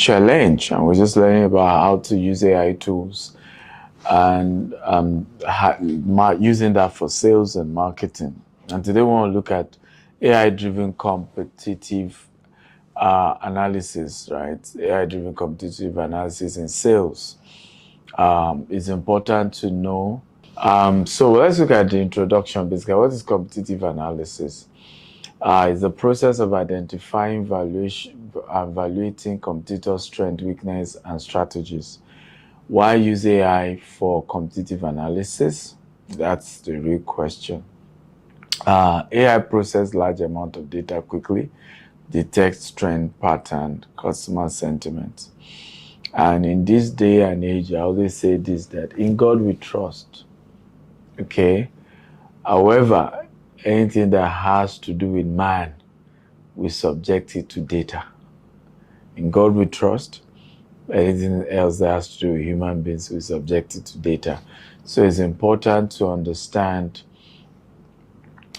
challenge, and we're just learning about how to use AI tools and using that for sales and marketing. And today we want to look at AI-driven competitive analysis, right? AI-driven competitive analysis in sales. It's important to know. So let's look at the introduction. Basically, what is competitive analysis? It's the process of identifying, evaluating competitors' strength, weakness, and strategies. Why use AI for competitive analysis? That's the real question. AI process large amount of data quickly, detects trend, pattern, customer sentiment. And in this day and age, I always say this, that in God we trust. Okay? However, anything that has to do with man, we subject it to data. In God we trust. Anything else that has to do with human beings, we subject it to data. So it's important to understand,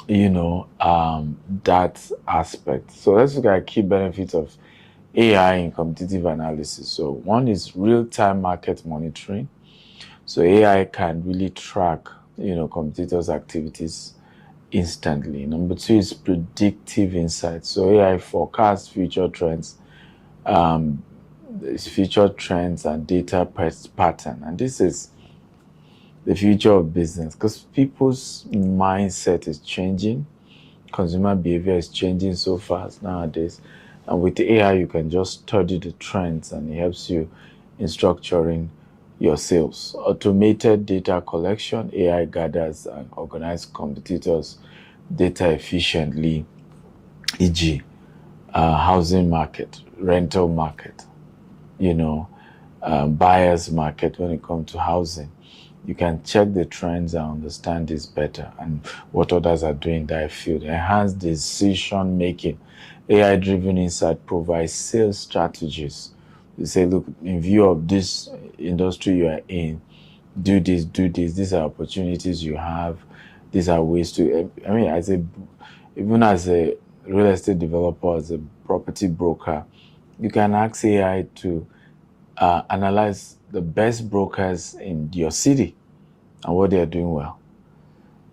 that aspect. So let's look at key benefits of AI in competitive analysis. So one is real-time market monitoring. So AI can really track, competitors' activities instantly. Number two is predictive insights. So AI forecasts future trends, and data pattern. And this is the future of business because people's mindset is changing. Consumer behavior is changing so fast nowadays. And with AI, you can just study the trends and it helps you in structuring your sales. Automated data collection, AI gathers and organizes competitors' data efficiently, e.g., housing market, rental market, buyer's market when it comes to housing. You can check the trends and understand this better and what others are doing in that field. Enhanced decision making. AI-driven insight provides sales strategies. You say, look, in view of this industry you are in, do this, these are opportunities you have, these are ways to, even as a real estate developer, as a property broker, you can ask AI to analyze the best brokers in your city and what they're doing well,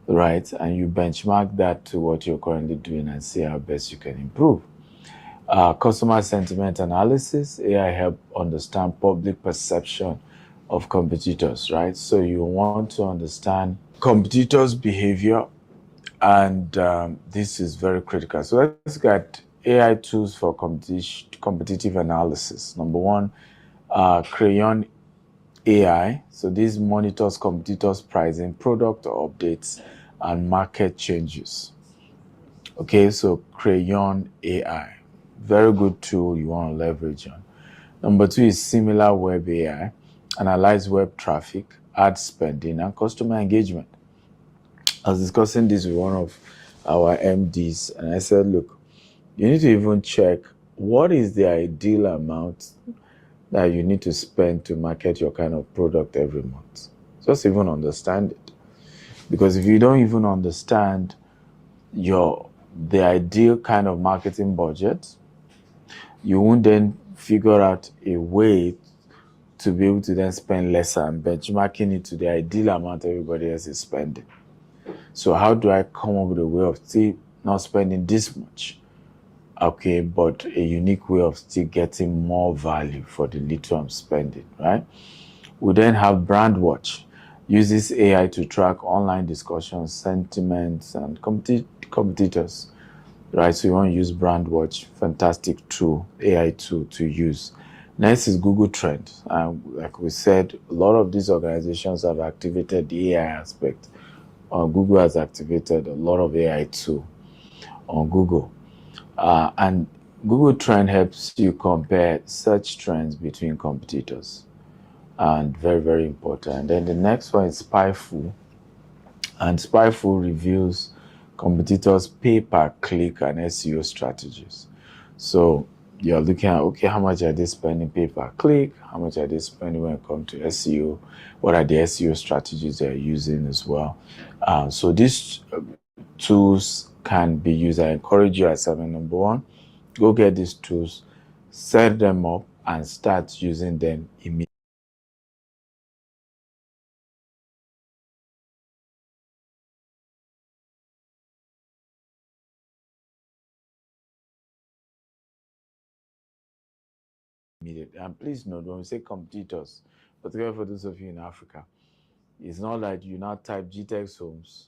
right? And you benchmark that to what you're currently doing and see how best you can improve. Customer sentiment analysis, AI help understand public perception of competitors, right? So you want to understand competitors' behavior, and this is very critical. So let's look at AI tools for competitive analysis. Number one, Crayon AI. So this monitors competitors' pricing, product updates, and market changes. Okay, so Crayon AI, very good tool you want to leverage on. Number two is Similar Web AI, analyze web traffic, ad spending, and customer engagement. I was discussing this with one of our MDs, and I said, look, you need to even check what is the ideal amount that you need to spend to market your kind of product every month. Just even understand it. Because if you don't even understand the ideal kind of marketing budget, you won't then figure out a way to be able to then spend lesser and benchmarking it to the ideal amount everybody else is spending. So how do I come up with a way of still not spending this much? Okay, but a unique way of still getting more value for the little I'm spending, right? We then have Brand Watch. Uses AI to track online discussions, sentiments, and competitors, right? So you want to use Brand Watch, fantastic tool, AI tool to use. Next is Google Trends. Like we said, a lot of these organizations have activated the AI aspect. Google has activated a lot of AI tool on Google. And Google Trend helps you compare search trends between competitors. And very, very important. And then the next one is Spyful. And Spyful reveals competitors' pay-per-click and SEO strategies. So you're looking at, okay, how much are they spending pay-per-click? How much are they spending when it comes to SEO? What are the SEO strategies they're using as well? So these tools can be used. I encourage you as number one, go get these tools, set them up, and start using them immediately. And please note, when we say competitors, particularly for those of you in Africa, it's not like you now type GTEx Homes,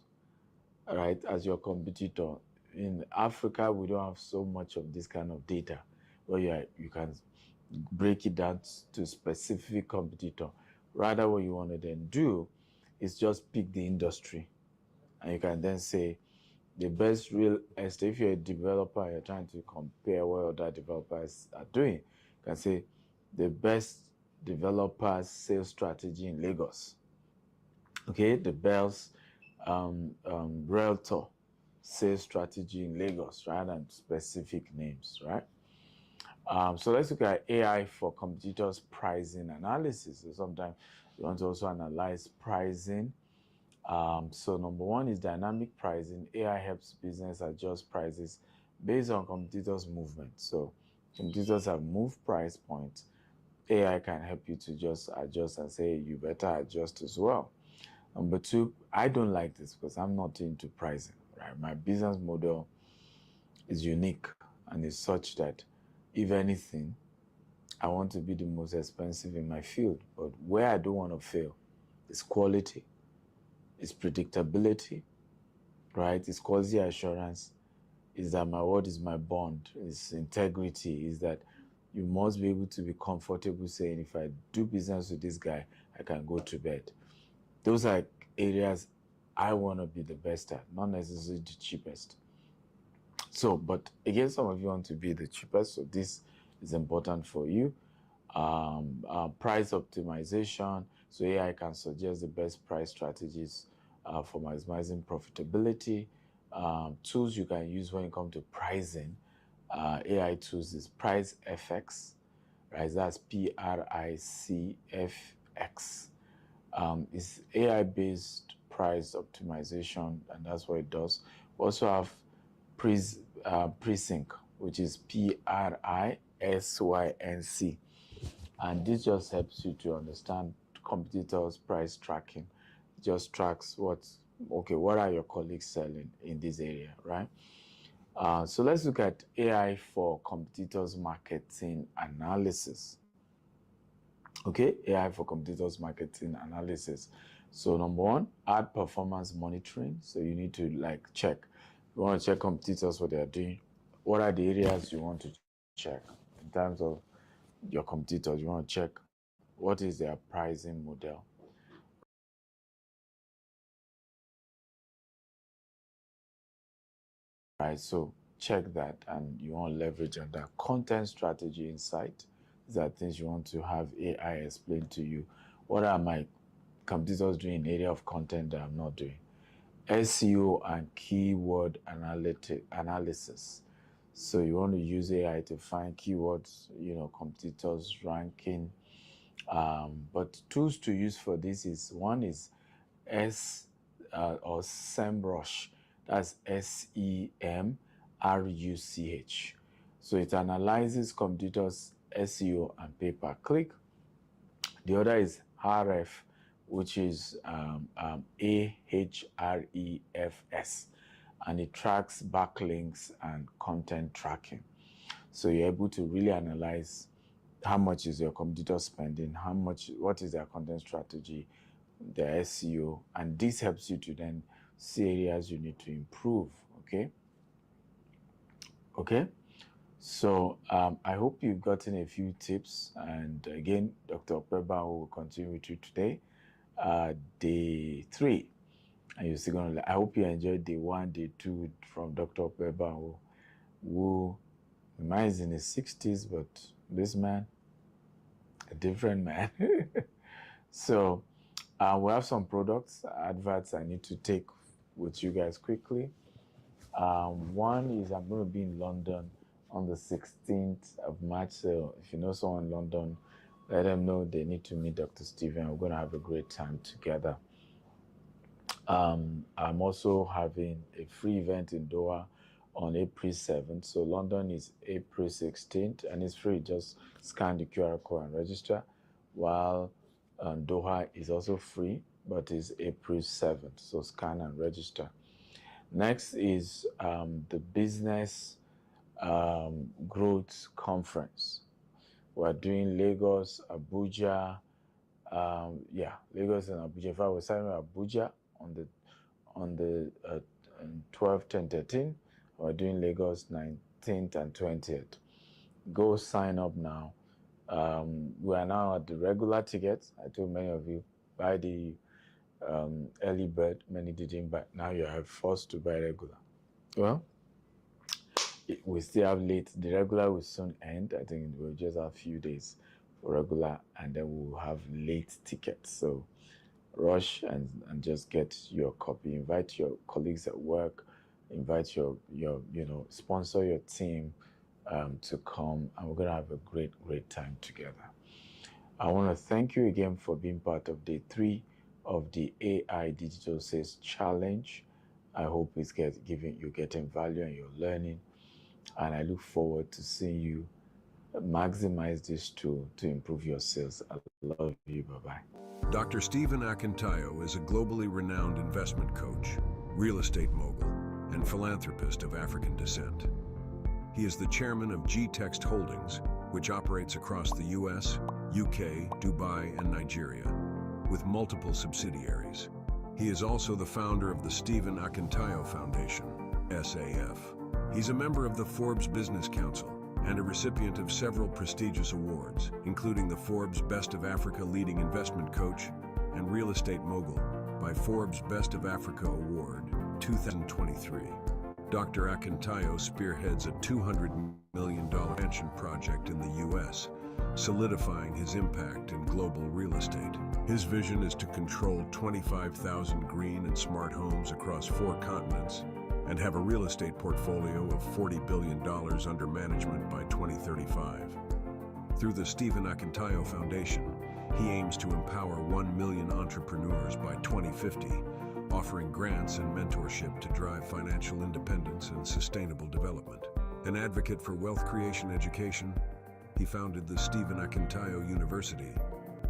right, as your competitor. In Africa, we don't have so much of this kind of data where you can break it down to specific competitor. Rather, what you want to then do is just pick the industry, and you can then say the best real estate. If you're a developer, you're trying to compare what other developers are doing, you can say the best developers sales strategy in Lagos. Okay, the best realtor sales strategy in Lagos, right? And specific names, right? So let's look at AI for competitors pricing analysis. So sometimes you want to also analyze pricing. So number one is dynamic pricing. AI helps business adjust prices based on competitors' movement. So competitors have moved price points. AI can help you to just adjust and say you better adjust as well. Number two, I don't like this because I'm not into pricing, right? My business model is unique and is such that if anything, I want to be the most expensive in my field. But where I don't want to fail is quality, is predictability, right? It's quality assurance, is that my word is my bond, is integrity, is that you must be able to be comfortable saying, if I do business with this guy, I can go to bed. Those are areas I want to be the best at, not necessarily the cheapest. So, but again, some of you want to be the cheapest, so this is important for you. Price optimization, so AI can suggest the best price strategies for maximizing profitability. Tools you can use when it comes to pricing, AI tools is Price FX, right? That's PRICFX. It's AI-based price optimization, and that's what it does. We also have Presync, which is PRISYNC. And this just helps you to understand competitors' price tracking. It just tracks what are your colleagues selling in this area, right? So let's look at AI for competitors' marketing analysis. Okay, AI for competitors' marketing analysis. So number one, ad performance monitoring. So you need to check. You want to check competitors, what they're doing. What are the areas you want to check in terms of your competitors? You want to check what is their pricing model, right? So check that, and you want to leverage on that. Content strategy insight. These are things you want to have AI explain to you. What are my competitors doing in the area of content that I'm not doing? SEO and keyword analysis. So you want to use AI to find keywords, competitors ranking. But tools to use for this is one is or SEMrush. That's SEMRUCH. So it analyzes competitors' SEO and pay-per-click. The other is RF, which is AHREFS, and it tracks backlinks and content tracking. So you're able to really analyze how much is your competitor spending, what is their content strategy, their SEO, and this helps you to then see areas you need to improve. Okay. So I hope you've gotten a few tips, and again, Dr. Opeba will continue with you today, day 3, and you're still gonna. I hope you enjoyed day 1, day 2 from Dr. Opeba, who mine is in his 60s, but this man, a different man. So we have some products, adverts I need to take with you guys quickly. One is I'm going to be in London on the 16th of March. So if you know someone in London, let them know they need to meet Dr. Stephen. We're going to have a great time together. I'm also having a free event in Doha on April 7th. So London is April 16th, and it's free. Just scan the QR code and register. While Doha is also free, but is April 7th. So scan and register. Next is the Business Growth Conference. We're doing Lagos, Abuja. Lagos and Abuja. If I was starting Abuja on the 12th and 13th, we're doing Lagos 19th and 20th. Go sign up now. We are now at the regular tickets. I told many of you, buy the early bird. Many didn't buy. Now you are forced to buy regular. Well, we still have late. The regular will soon end. I think we'll just have a few days for regular, and then we'll have late tickets. So rush and just get your copy. Invite your colleagues at work. Invite your sponsor your team to come, and we're gonna have a great time together. I want to thank you again for being part of day 3 of the AI Digital Sales Challenge. I hope it's you're getting value and you're learning. And I look forward to seeing you maximize this tool to improve your sales. I love you. Bye-bye. Dr. Stephen Akintayo is a globally renowned investment coach, real estate mogul, and philanthropist of African descent. He is the chairman of G-Text Holdings, which operates across the US, UK, Dubai, and Nigeria, with multiple subsidiaries. He is also the founder of the Stephen Akintayo Foundation, SAF. He's a member of the Forbes Business Council and a recipient of several prestigious awards, including the Forbes Best of Africa Leading Investment Coach and Real Estate Mogul by Forbes Best of Africa Award 2023. Dr. Akintayo spearheads a $200 million expansion project in the US, solidifying his impact in global real estate. His vision is to control 25,000 green and smart homes across 4 continents and have a real estate portfolio of $40 billion under management by 2035. Through the Stephen Akintayo Foundation, he aims to empower 1 million entrepreneurs by 2050, offering grants and mentorship to drive financial independence and sustainable development. An advocate for wealth creation education, he founded the Stephen Akintayo University.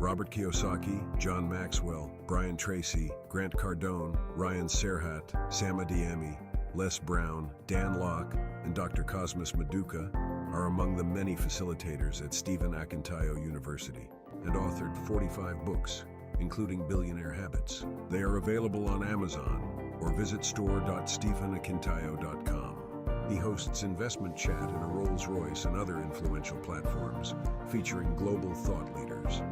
Robert Kiyosaki, John Maxwell, Brian Tracy, Grant Cardone, Ryan Serhat, Sam Adeyemi, Les Brown, Dan Locke, and Dr. Cosmas Maduka are among the many facilitators at Stephen Akintayo University and authored 45 books, including Billionaire Habits. They are available on Amazon or visit store.stephenakintayo.com. He hosts investment chat in a Rolls-Royce and other influential platforms, featuring global thought leaders.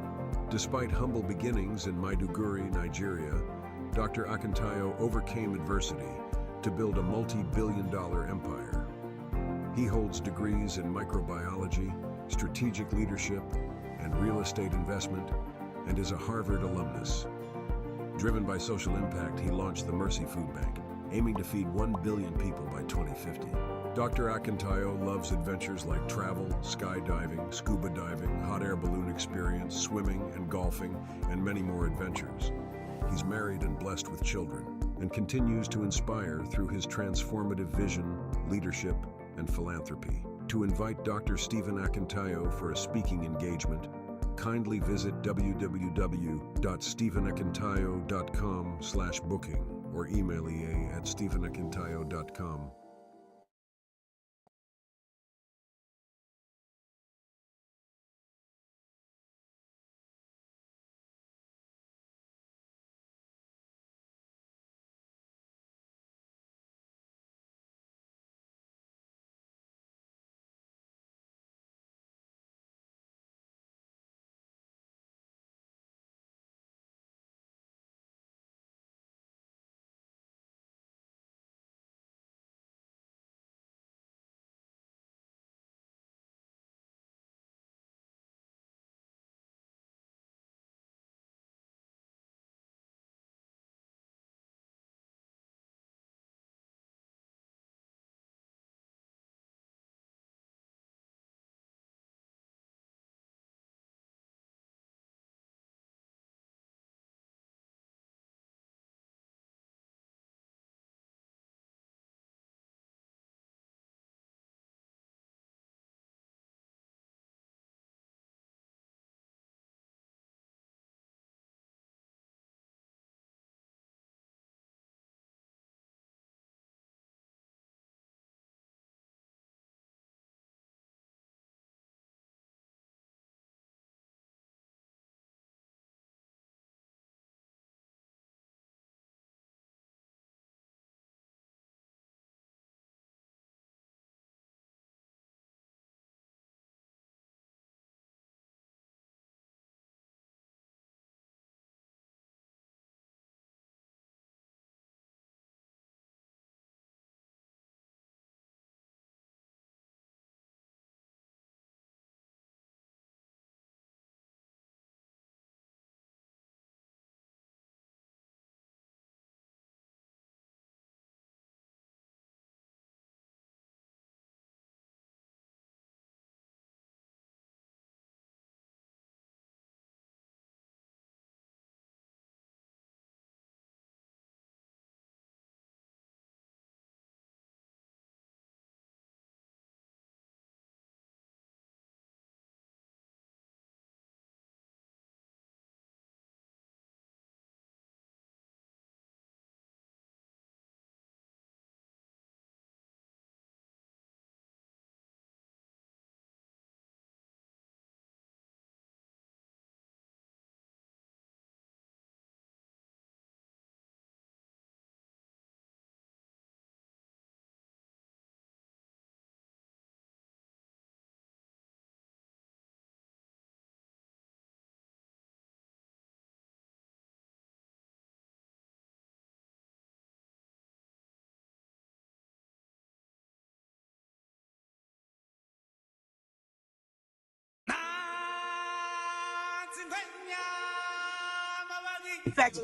Despite humble beginnings in Maiduguri, Nigeria, Dr. Akintayo overcame adversity to build a multi-billion-dollar empire. He holds degrees in microbiology, strategic leadership, and real estate investment, and is a Harvard alumnus. Driven by social impact, he launched the Mercy Food Bank, aiming to feed 1 billion people by 2050. Dr. Akintayo loves adventures like travel, skydiving, scuba diving, hot air balloon experience, swimming and golfing, and many more adventures. He's married and blessed with children, and continues to inspire through his transformative vision, leadership, and philanthropy. To invite Dr. Stephen Akintayo for a speaking engagement, kindly visit www.stephenakintayo.com/booking or email ea@stephenakintayo.com.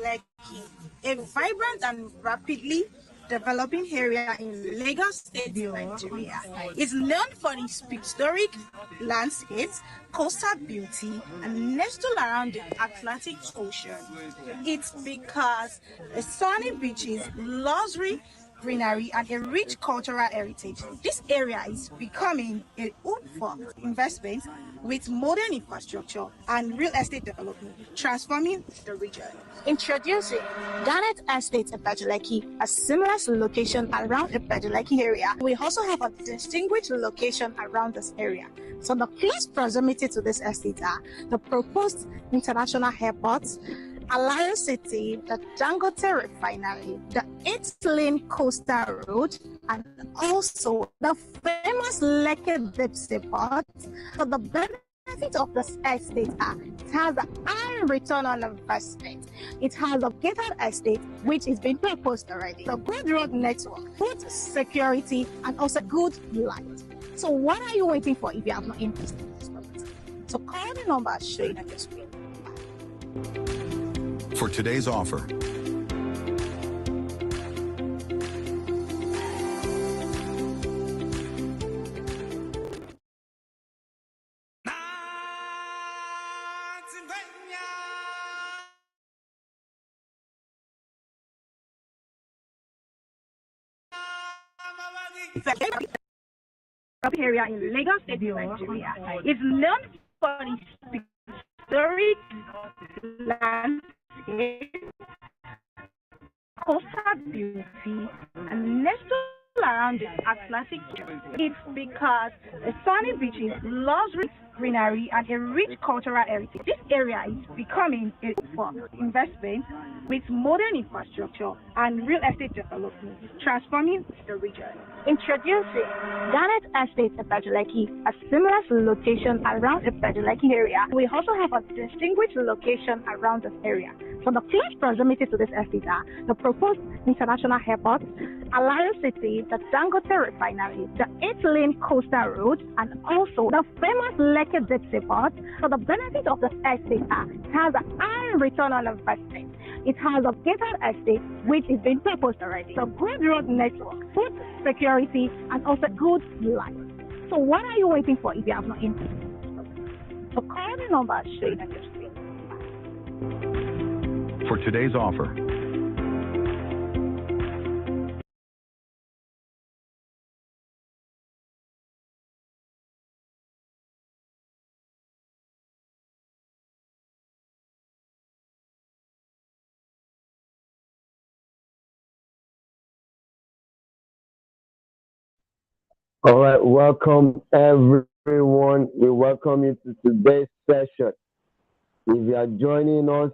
Like a vibrant and rapidly developing area in Lagos State, Nigeria. It's known for its historic landscapes, coastal beauty, and nestled around the Atlantic Ocean. It's because the sunny beaches, luxury greenery, and a rich cultural heritage. This area is becoming a hub for investment with modern infrastructure and real estate development, transforming the region. Introducing Garnet Estate in Bajuleki, a seamless location around the Bajuleki area. We also have a distinguished location around this area. So the close proximity to this estate are the proposed international airports, Alliance City, the Dangote Refinery, the 8-lane coastal road, and also the famous Lekki Deep Sea Port. So the benefit of this estate it has a high return on investment. It has a gated estate which is being proposed already. The good road network, good security, and also good light. So what are you waiting for if you have not invested in this property? So call the number showing on your screen. For today's offer, Area in Lagos State, Nigeria. It's known for its historic landscape, coastal beauty, and nestled around the Atlantic Ocean. It's because the sunny beaches, luxury greenery, and a rich cultural heritage. This area is becoming a for investment with modern infrastructure and real estate development, transforming the region. Introducing Garnet Estate in Bajuleki, a seamless location around the Bajuleki area. We also have a distinguished location around this area. So the close proximity to this estate are the proposed international airport, Alliance City, the Dangote Refinery, the 8-lane coastal road, and also the famous Lekki Deep Sea Port. So the benefit of this estate it has a high return on investment. It has a gated estate which is being proposed already. So good road network, good security, and also good light. So what are you waiting for if you have not invested? So call the number showing on your screen. for today's offer, All right, welcome everyone. We welcome you to today's session. If you are joining us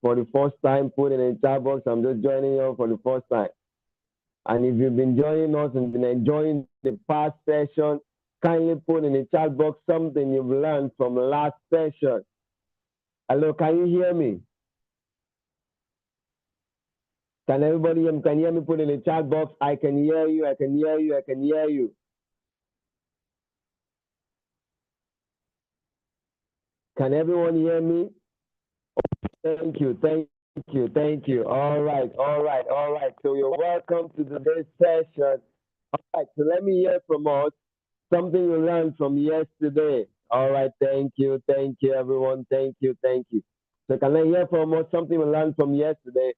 for the first time, put in the chat box, I'm just joining you for the first time. And if you've been joining us and been enjoying the past session, kindly put in the chat box something you've learned from last session. Hello, can you hear me? Can everybody hear me? Can you hear me? Put in the chat box. I can hear you, I can hear you, I can hear you. Can everyone hear me? Thank you, thank you, thank you. All right. So you're welcome to today's session. All right, so let me hear from us something you learned from yesterday. All right, thank you, everyone. Thank you. So can I hear from us something we learned from yesterday?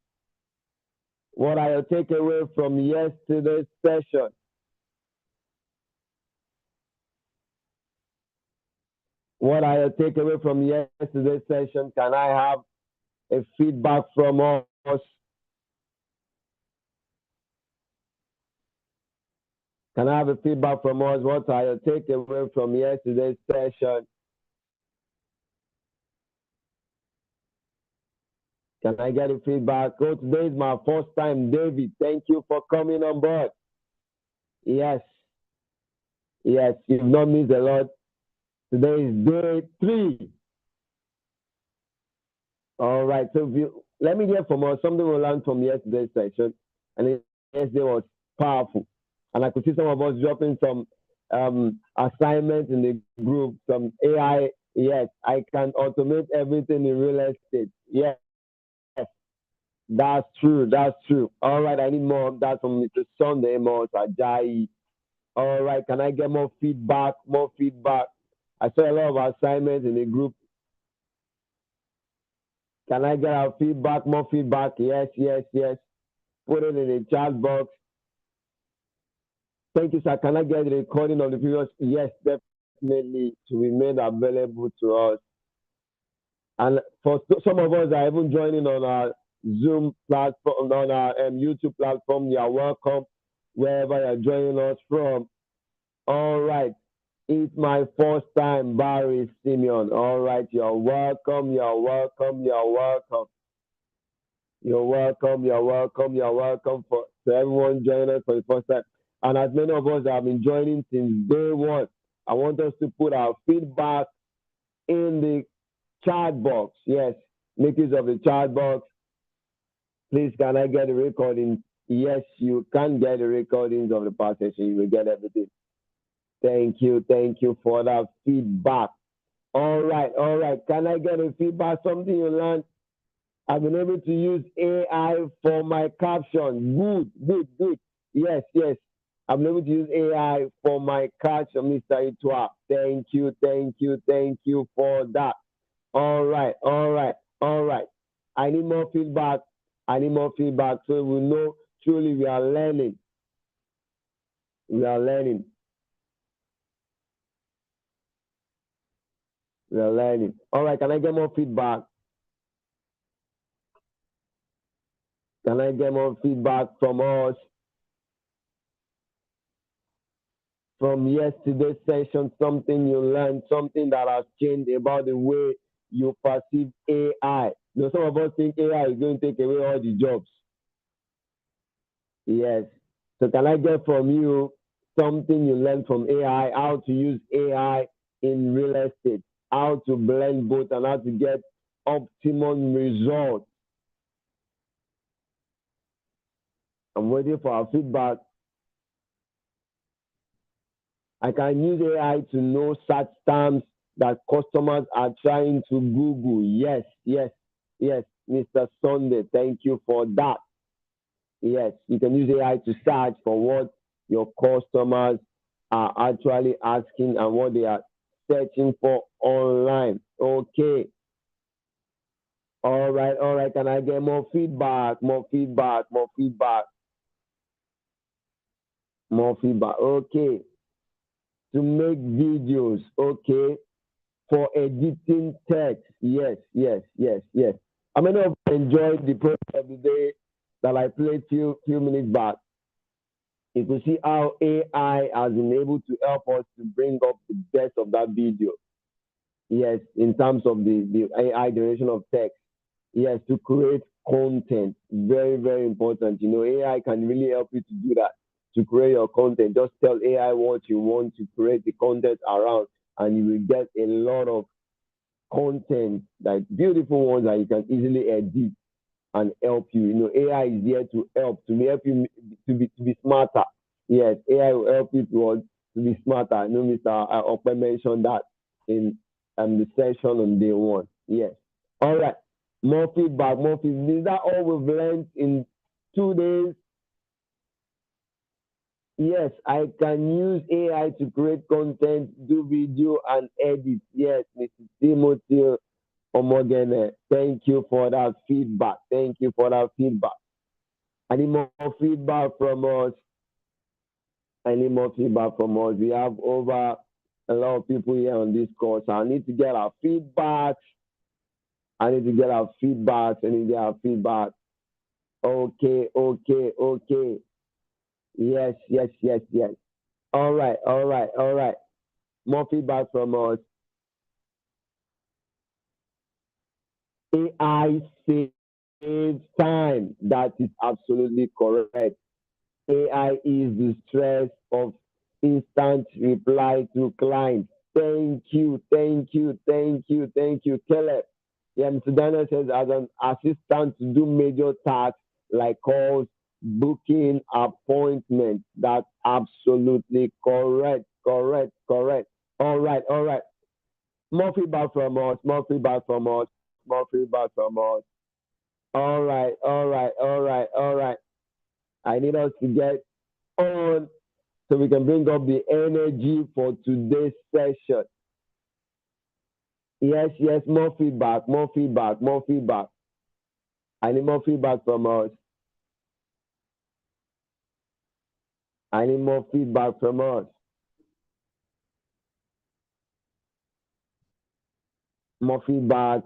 What are your takeaway from yesterday's session? What are your takeaway from yesterday's session? Can I have a feedback from us? Can I have a feedback from us? What are your takeaway from yesterday's session? Can I get a feedback? Oh, today is my first time, David. Thank you for coming on board. Yes, you've not missed a lot. Today is day 3. All right, so let me hear from us something we learned from yesterday's session. And yesterday was powerful. And I could see some of us dropping some assignments in the group, some AI Yes, I can automate everything in real estate. Yes, that's true. That's true. All right, I need more of that from Mr. Sunday Amos Ajayi. All right, can I get more feedback? More feedback. I saw a lot of assignments in the group. Can I get our feedback? More feedback? Yes, yes, yes. Put it in the chat box. Thank you, sir. Can I get the recording of the previous? Yes, definitely to be made available to us. And for some of us that are even joining on our Zoom platform, on our YouTube platform, you are welcome wherever you're joining us from. All right. It's my first time, Barry Simeon. All right. You're welcome. You're welcome. You're welcome. You're welcome. You're welcome. You're welcome for to everyone joining us for the first time. And as many of us have been joining since day one, I want us to put our feedback in the chat box. Yes, make use of the chat box. Please, can I get the recording? Yes, you can get the recordings of the past session. You will get everything. Thank you for that feedback. All right. Can I get a feedback? Something you learned? I've been able to use AI for my caption. Good. Yes. I've been able to use AI for my caption, Mr. Itwa. Thank you for that. All right. I need more feedback. So we know truly we are learning. All right, can I get more feedback? Can I get more feedback from us? From yesterday's session, something you learned, something that has changed about the way you perceive AI. You know, some of us think AI is going to take away all the jobs. Yes. So can I get from you something you learned from AI, how to use AI in real estate, how to blend both and how to get optimum results? I'm waiting for our feedback. I can use AI to know such terms that customers are trying to Google. Yes. Mr. Sunday, thank you for that. Yes, you can use AI to search for what your customers are actually asking and what they are searching for online. Okay. All right. Can I get more feedback? Okay. To make videos. Okay. For editing text. Yes. I may not have enjoyed the process of the day that I played few minutes back. You can see how AI has been able to help us to bring up the best of that video. Yes, in terms of the AI generation of text. Yes, to create content. Very, very important. You know, AI can really help you to do that. To create your content. Just tell AI what you want to create the content around, and you will get a lot of content, like beautiful ones that you can easily edit and help you. You know, AI is here to help you to be smarter. Yes, AI will help you to be smarter. I know Mr. Okpe mentioned that in the session on day one. Yes. All right. More feedback. Is that all we've learned in 2 days? Yes, I can use AI to create content, do video, and edit. Yes, Mr. Timothy Omogene, thank you for that feedback. I need more feedback from us. We have over a lot of people here on this course. I need to get our feedback. Okay. Yes. All right. More feedback from us. AI saves time. That is absolutely correct. AI is the stress of instant reply to clients. Thank you, Caleb. Yeah, Mr. Daniel says, as an assistant to do major tasks like calls, booking appointments. That's absolutely correct. All right. More feedback from us. More feedback from us. More feedback from us. All right, all right, all right, all right. I need us to get on so we can bring up the energy for today's session. Yes, yes, more feedback, more feedback, more feedback. I need more feedback from us. I need more feedback from us. More feedback,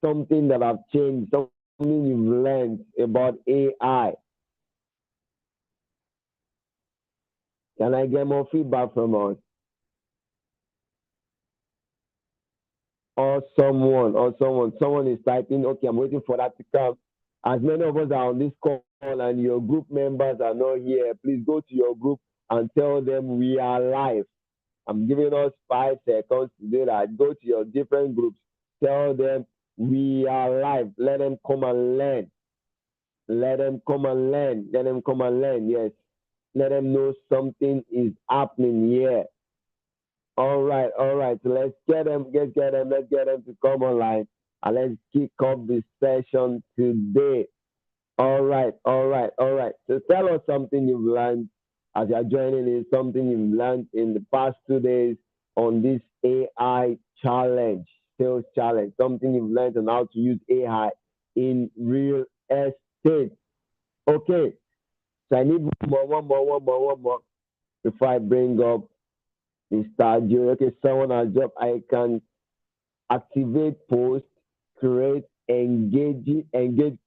something that have changed, something you've learned about AI. Can I get more feedback from us? Someone is typing, okay, I'm waiting for that to come. As many of us are on this call and your group members are not here, please go to your group and tell them we are live. I'm giving us 5 seconds to do that. Go to your different groups, tell them we are live. Let them come and learn. Let them come and learn. Let them come and learn. Yes. Let them know something is happening here. All right, all right. So let's get them, let's get them to come online and let's kick off this session today. All right, all right, all right. So tell us something you've learned as you're joining in, something you've learned in the past 2 days on this AI challenge, sales challenge, something you've learned on how to use AI in real estate. Okay, so I need one more before I bring up Mr. Joe. Okay, someone has dropped. I can activate post, create, engage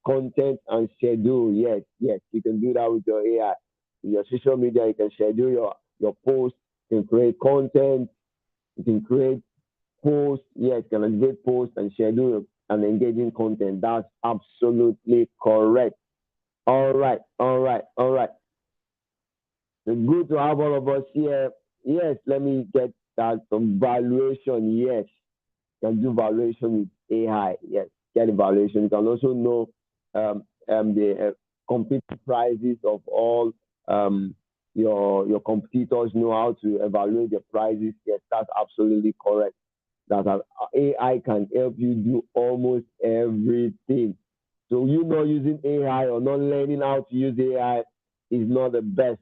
content, and schedule. Yes, yes, you can do that with your AI. With your social media, you can schedule your post. You can create content. You can create posts. Yes, you can activate posts and schedule and engaging content. That's absolutely correct. All right, all right, all right. It's good to have all of us here. Yes, let me get that some valuation. Yes, you can do valuation with AI. Yes, get evaluation. You can also know the competitive prices of all your competitors. Know how to evaluate the prices. Yes, that's absolutely correct. That AI can help you do almost everything. So you not using AI or not learning how to use AI is not the best.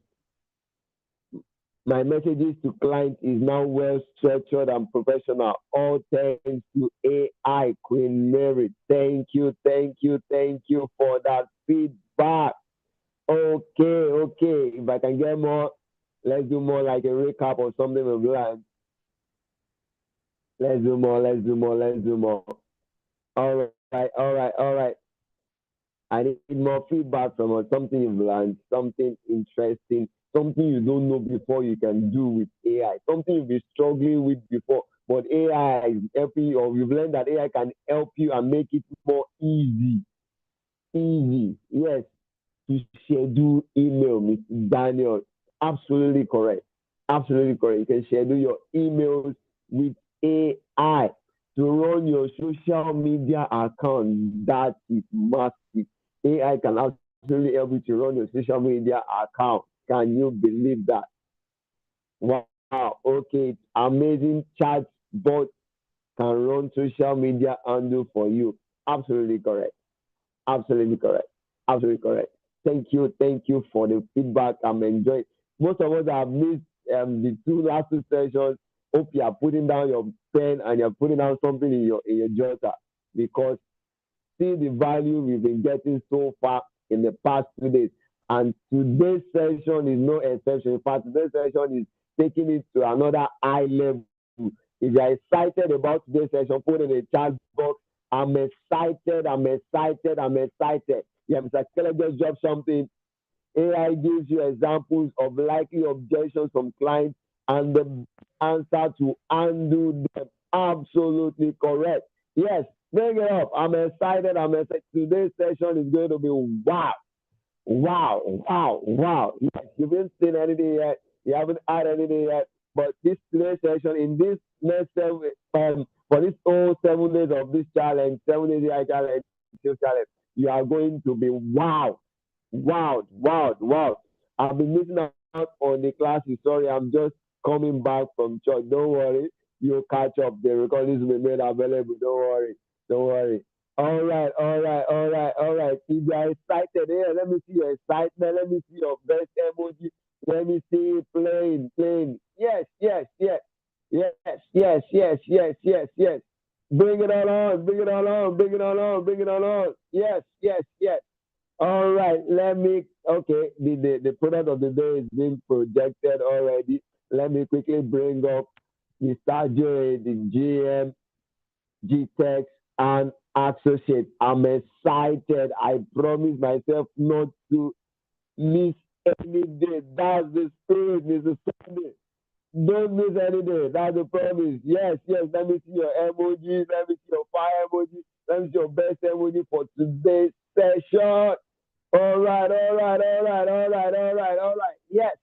My messages to clients is now well structured and professional, all thanks to AI. Queen Mary, thank you, thank you, thank you for that feedback. Okay, okay. If I can get more, let's do more like a recap or something we've learned. Let's do more, let's do more, let's do more. All right, all right, all right. I need more feedback from us, something you've learned, something interesting, something you don't know before you can do with AI, something you've been struggling with before, but AI is helping you, or you've learned that AI can help you and make it more easy. Easy, yes, to schedule email, Mr. Daniel. Absolutely correct. Absolutely correct. You can schedule your emails with AI to run your social media account. That is massive. AI can absolutely help you to run your social media account. Can you believe that? Wow. Okay. Amazing chat bot can run social media handle for you. Absolutely correct. Absolutely correct. Absolutely correct. Thank you for the feedback. I'm enjoying. Most of us have missed the last two sessions. Hope you are putting down your pen and you're putting down something in your jotter because see the value we've been getting so far in the past 2 days. And today's session is no exception. In fact, today's session is taking it to another high level. If you're excited about today's session, put in a chat box. I'm excited. I'm excited. I'm excited. Yeah, Mr. Keller just dropped something. AI gives you examples of likely objections from clients and the answer to undo them. Absolutely correct. Yes, bring it up. I'm excited. I'm excited. Today's session is going to be wow. Wow, wow, wow. Yes, you haven't seen anything yet. You haven't had anything yet. But this today's session, in this next for this whole 7 days of this challenge, 7 days AI challenge, you are going to be wow, wow, wow, wow. I've been missing out on the classes. Sorry, I'm just coming back from church. Don't worry. you catch up. The recordings will be made available. Don't worry. Don't worry. All right, all right, all right, all right. If you are excited, here, let me see your excitement. Let me see your best emoji. Let me see it playing, playing. Yes, yes, yes, yes, yes, yes, yes, yes, yes. Bring it all on, bring it all on, bring it all on, bring it all on. Yes, yes, yes. All right, let me, okay, the product of the day is being projected already. Let me quickly bring up Mr. J, the GM, GTEX, and associate. I'm excited. I promise myself not to miss any day. That's the spirit, Mr. Sunday. Don't miss any day. That's the promise. Yes, yes. Let me see your emojis. Let me see your fire emoji. Let me see your best emoji for today's session. All right, all right, all right, all right, all right, all right. Yes.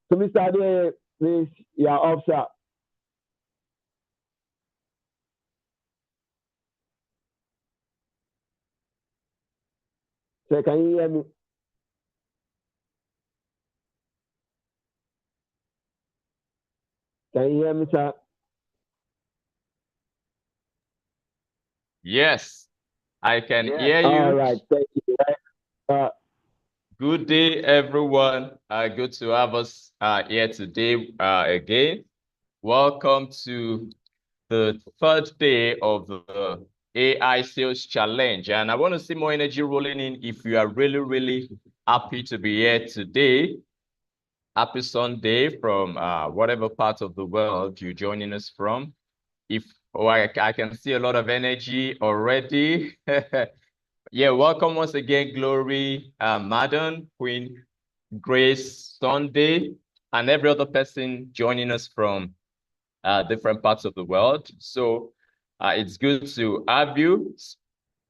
So, Mr. Ade, please, you're up, sir. So, can you hear me? Can you hear me, sir? Yes, I can hear All you. right, thank you. Good day, everyone. Good to have us here today again. Welcome to the third day of the AI Sales Challenge. And I want to see more energy rolling in if you are really, really happy to be here today. Happy Sunday from whatever part of the world you're joining us from. I can see a lot of energy already. Yeah, welcome once again, Glory, Madam, Queen Grace, Sunday, and every other person joining us from different parts of the world. So it's good to have you.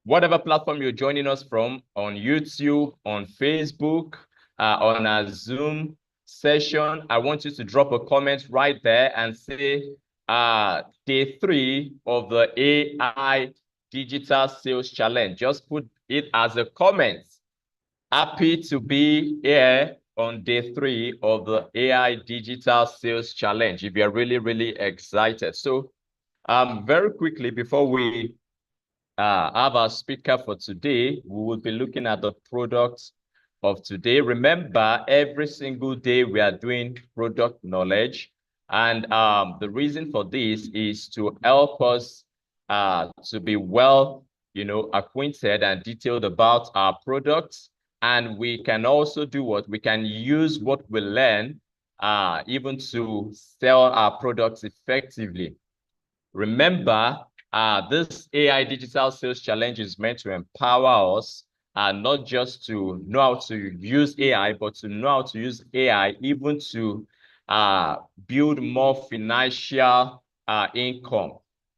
Whatever platform you're joining us from, on YouTube, on Facebook, on our Zoom session, I want you to drop a comment right there and say day 3 of the AI Digital Sales Challenge. Just put it as a comment. Happy to be here on day 3 of the AI Digital Sales Challenge. If you're really, really excited. So very quickly, before we have our speaker for today, we will be looking at the products of today. Remember, every single day we are doing product knowledge. And the reason for this is to help us to be well, acquainted and detailed about our products. And we can also do what? We can use what we learn even to sell our products effectively. Remember, this AI Digital Sales Challenge is meant to empower us not just to know how to use AI, but to know how to use AI even to build more financial income.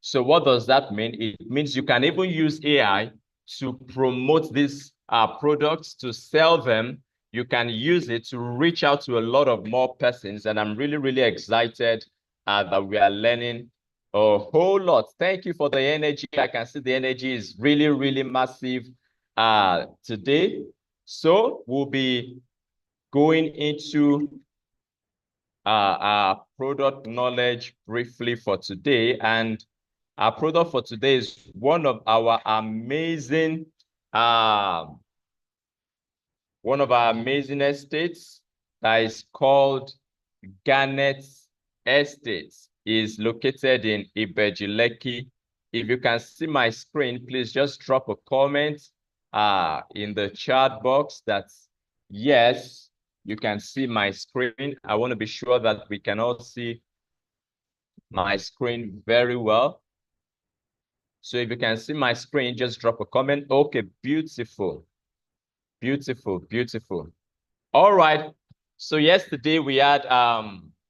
So what does that mean? It means you can even use AI to promote these products, to sell them. You can use it to reach out to a lot of more persons. And I'm really, really excited that we are learning a whole lot. Thank you for the energy. I can see the energy is really, really massive today. So we'll be going into our product knowledge briefly for today. And our product for today is one of our amazing estates that is called Garnet Estates, is located in Ibejuleki. If you can see my screen, please just drop a comment in the chat box that yes, you can see my screen. I want to be sure that we can all see my screen very well. So if you can see my screen, just drop a comment. Okay, beautiful, beautiful, beautiful. All right. So yesterday we had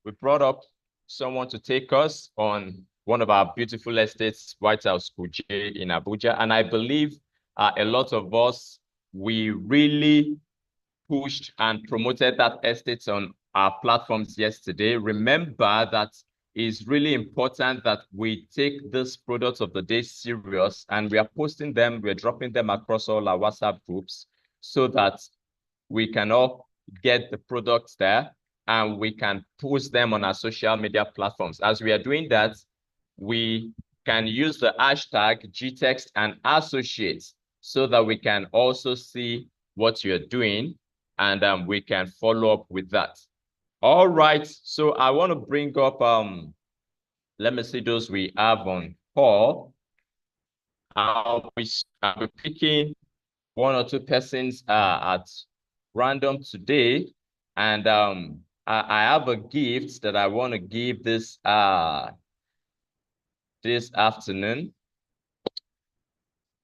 we brought up someone to take us on one of our beautiful estates, White House Kuje in Abuja. And I believe a lot of us, we really pushed and promoted that estate on our platforms yesterday. Remember that it's really important that we take this products of the day serious, and we are posting them, we're dropping them across all our WhatsApp groups so that we can all get the products there and we can post them on our social media platforms. As we are doing that, we can use the hashtag GText and associates so that we can also see what you're doing and we can follow up with that. All right, so I want to bring up, let me see those we have on call. I'll be picking one or two persons at random today, and I have a gift that I want to give this afternoon.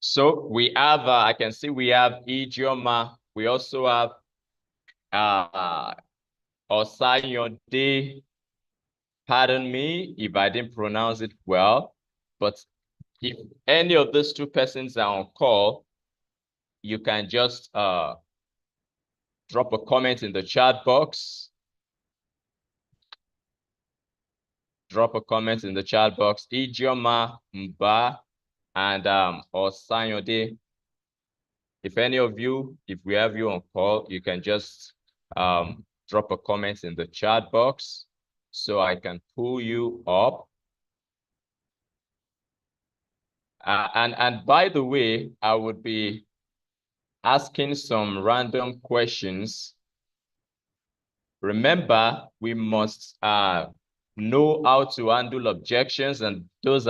So we have, I can see we have Ijeoma. We also have Osayonde. Pardon me if I didn't pronounce it well, but if any of those two persons are on call, you can just drop a comment in the chat box. Drop a comment in the chat box. Ijeoma, Mba, and Osayonde. If any of you, if we have you on call, you can just drop a comment in the chat box so I can pull you up. And by the way, I would be asking some random questions. Remember, we must know how to handle objections, and that's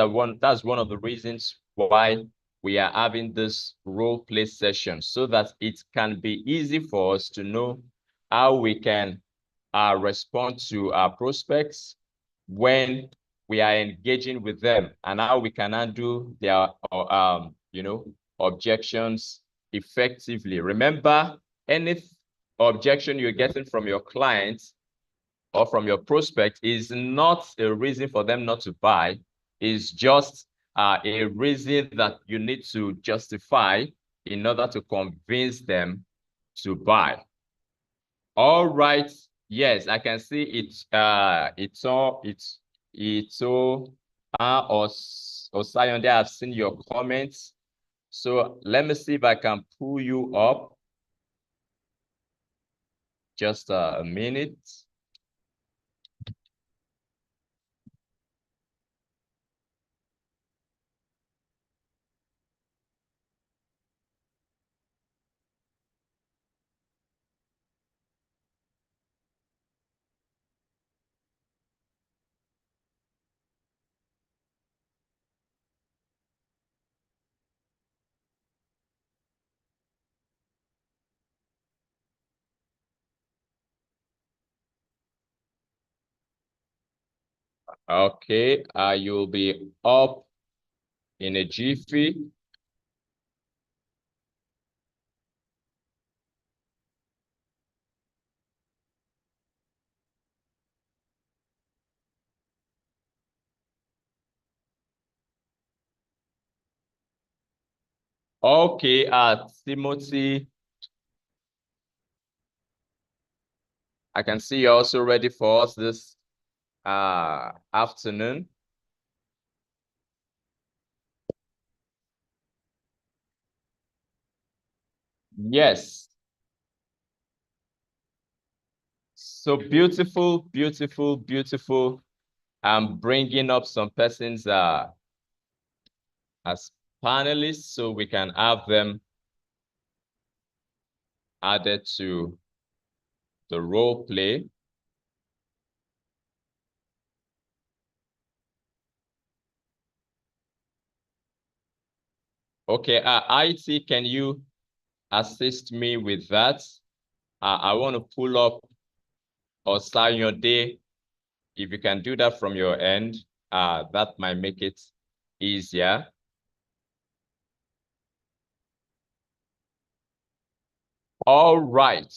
one of the reasons why we are having this role play session, so that it can be easy for us to know how we can respond to our prospects when we are engaging with them, and how we can handle their objections effectively. Remember, any objection you're getting from your clients or from your prospect is not a reason for them not to buy. It's just a reason that you need to justify in order to convince them to buy. All right. Yes, I can see it. Osayonde, I've seen your comments. So let me see if I can pull you up. Just a minute. Okay, you'll be up in a jiffy. Okay, Timothy, I can see you're also ready for us this afternoon. Yes. So beautiful, beautiful, beautiful. I'm bringing up some persons as panelists so we can have them added to the role play. Okay, IT, can you assist me with that? I want to pull up Osayonde. If you can do that from your end, that might make it easier. All right.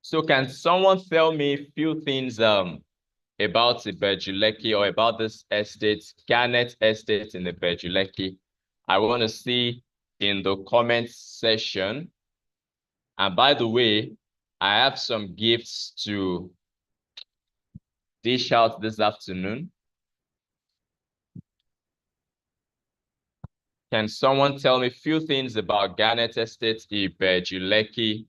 So can someone tell me a few things about Ibejuleki, or about this estate, Garnet Estate in Ibejuleki? I want to see in the comments section. And by the way, I have some gifts to dish out this afternoon. Can someone tell me a few things about Garnet Estate, Ibejuleki?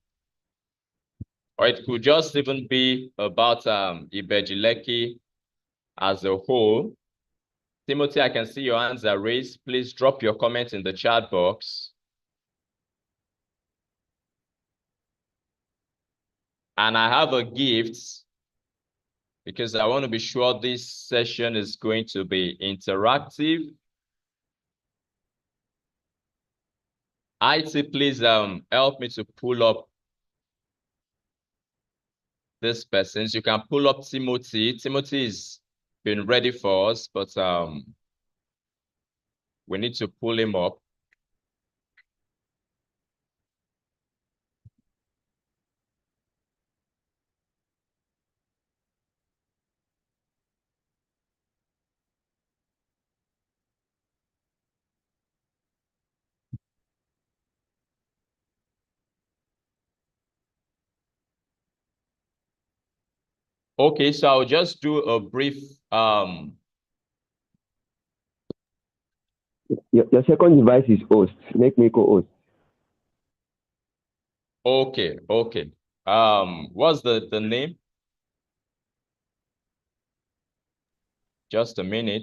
Or it could just even be about Ibejuleki as a whole. Timothy, I can see your hands are raised. Please drop your comments in the chat box. And I have a gift because I want to be sure this session is going to be interactive. IT, please help me to pull up this person. You can pull up Timothy. Timothy has been ready for us, but we need to pull him up. Okay, so I'll just do a brief Your second device is host. Make me co-host. okay. What's the name? Just a minute.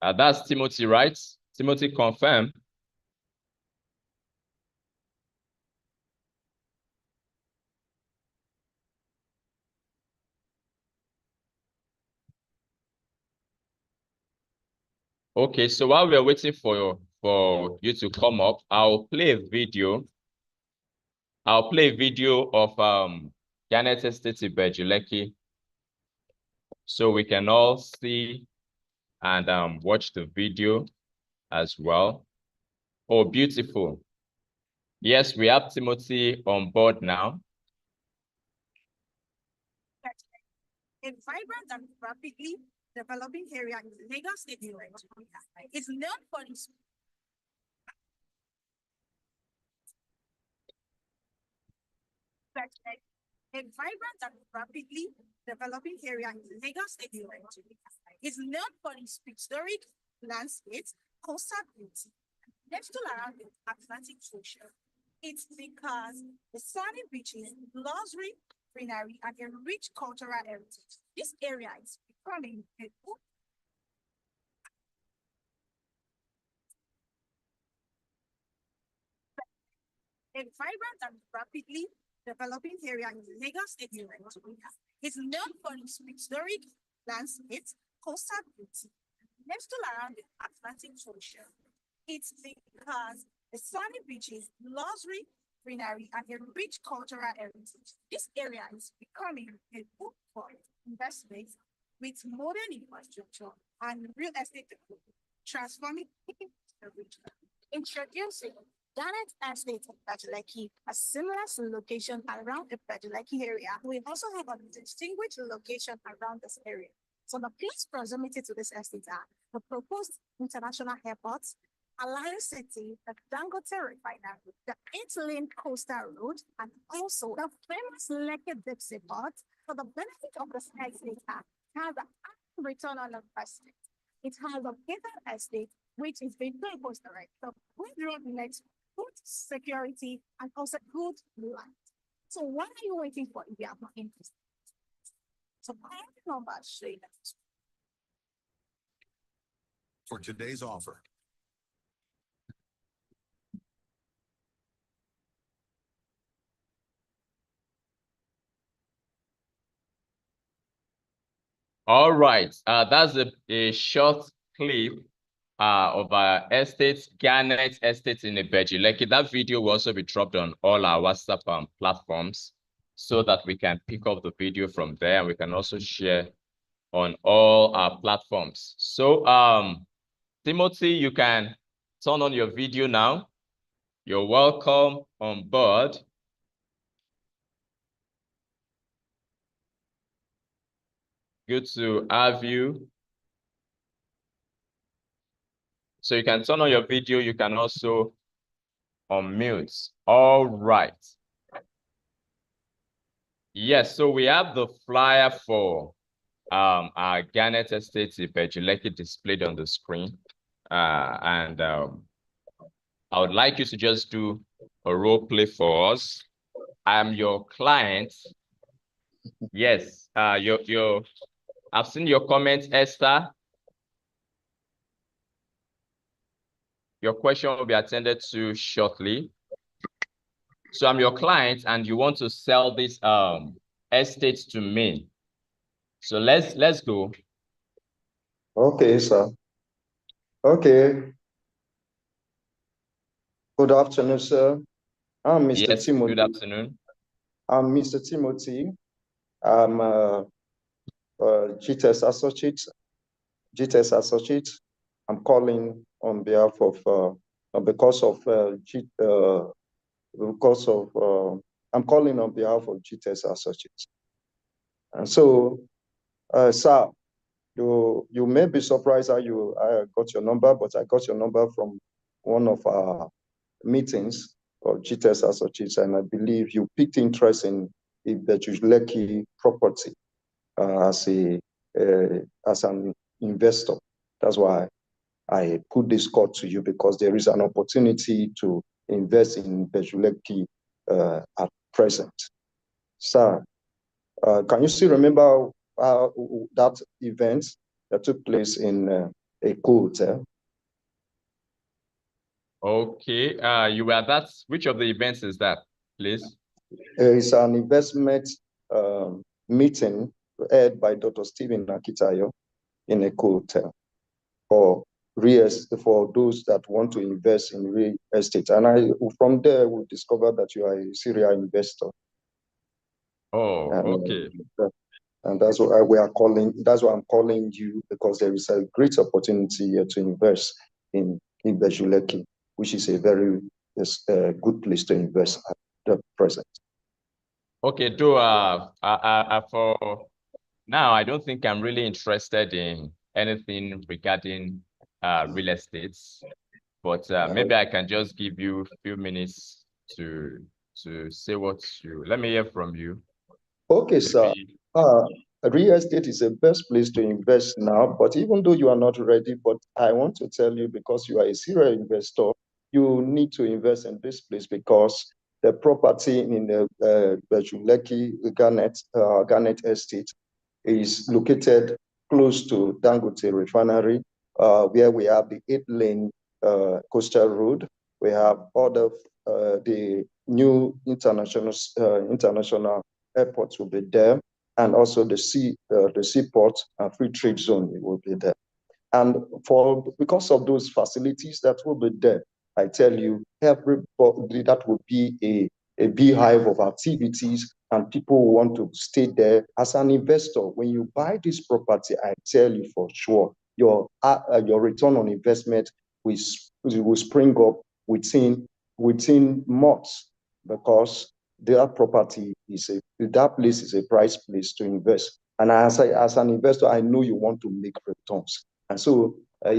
That's Timothy, right? Timothy, confirm. Okay, so while we're waiting for you to come up, I'll play a video. I'll play a video of Janet State Bejuleki so we can all see and watch the video as well. Oh, beautiful. Yes, we have Timothy on board now. A vibrant and rapidly developing area in Lagos State, Nigeria. It's known for its a vibrant and rapidly developing area in Lagos State, Nigeria. It's known for its historic landscapes, coastal beauty, natural around the Atlantic Ocean. It's because the sunny beaches, luxury, greenery, and a rich cultural heritage. This area is becoming a vibrant and rapidly developing area in Lagos State, Nigeria. It's known for its historic landscapes, coastal beauty, natural around the Atlantic Ocean. It's because the sunny beaches, luxury, greenery, and a rich cultural heritage. This area is becoming a good for investment with modern infrastructure and real estate development, transforming the region. Introducing Garnet Estate of Bajuleki, a similar location around the Bajuleki area. We also have a distinguished location around this area. So the close proximity to this estate are the proposed international airports, Alliance City, the Dangote Refinery, the 8-lane coastal road, and also the famous Lekki Dipsy Port. For the benefit of the estate, has a return on investment. It has a gated estate, which is being proposed direct. The good road next, good security, and also good light. So what are you waiting for if you are not interested? So I have the number straight. For today's offer. All right, that's a short clip of our estates, Garnet Estate in Ibejuleki. That video will also be dropped on all our WhatsApp platforms so that we can pick up the video from there and we can also share on all our platforms. So, Timothy, you can turn on your video now. You're welcome on board. Good to have you. So you can turn on your video. You can also unmute. All right. Yes, so we have the flyer for our Garnet Estate in Bejuleke displayed on the screen. I would like you to just do a role play for us. I'm your client. Yes, I've seen your comment, Esther. Your question will be attended to shortly. So I'm your client and you want to sell this estate to me. So let's go. Okay, sir. Okay. Good afternoon, sir. I'm Mr. Yes, Timothy. good afternoon. I'm Mr. Timothy. I'm GTS Associate. GTS Associate. I'm calling on behalf of I'm calling on behalf of GTS Associates. And so, sir, you may be surprised how I got your number, but I got your number from one of our meetings of GTS Associates, and I believe you picked interest in the Bejuleke property as an investor. That's why I put this call to you, because there is an opportunity to invest in Bejuleke at present. Sir, can you still remember that event that took place in a hotel? Okay, you were that's which of the events is that, please? It's an investment meeting held by Dr. Stephen Akintayo in a hotel for those that want to invest in real estate. And from there, we discovered that you are a serial investor. Oh, And, okay. And that's why we are calling. That's why I'm calling you, because there is a great opportunity here to invest in Bejuleke, which is a very good place to invest at the present. Okay, though for now, I don't think I'm really interested in anything regarding real estate, but maybe I can just give you a few minutes to say what you. Let me hear from you. Okay, sir. Maybe. Real estate is the best place to invest now, but even though you are not ready, but I want to tell you, because you are a serial investor, you need to invest in this place, because the property in the Bejuleke Garnet Estate is located close to Dangote Refinery, where we have the 8-lane coastal road. We have the new international airports will be there, and also the seaport and free trade zone will be there. And because of those facilities that will be there, I tell you, everybody, that will be a beehive of activities, and people will want to stay there. As an investor, when you buy this property, I tell you for sure, your return on investment will spring up within months, because that place is a price place to invest. And as an investor, I know you want to make returns. And so I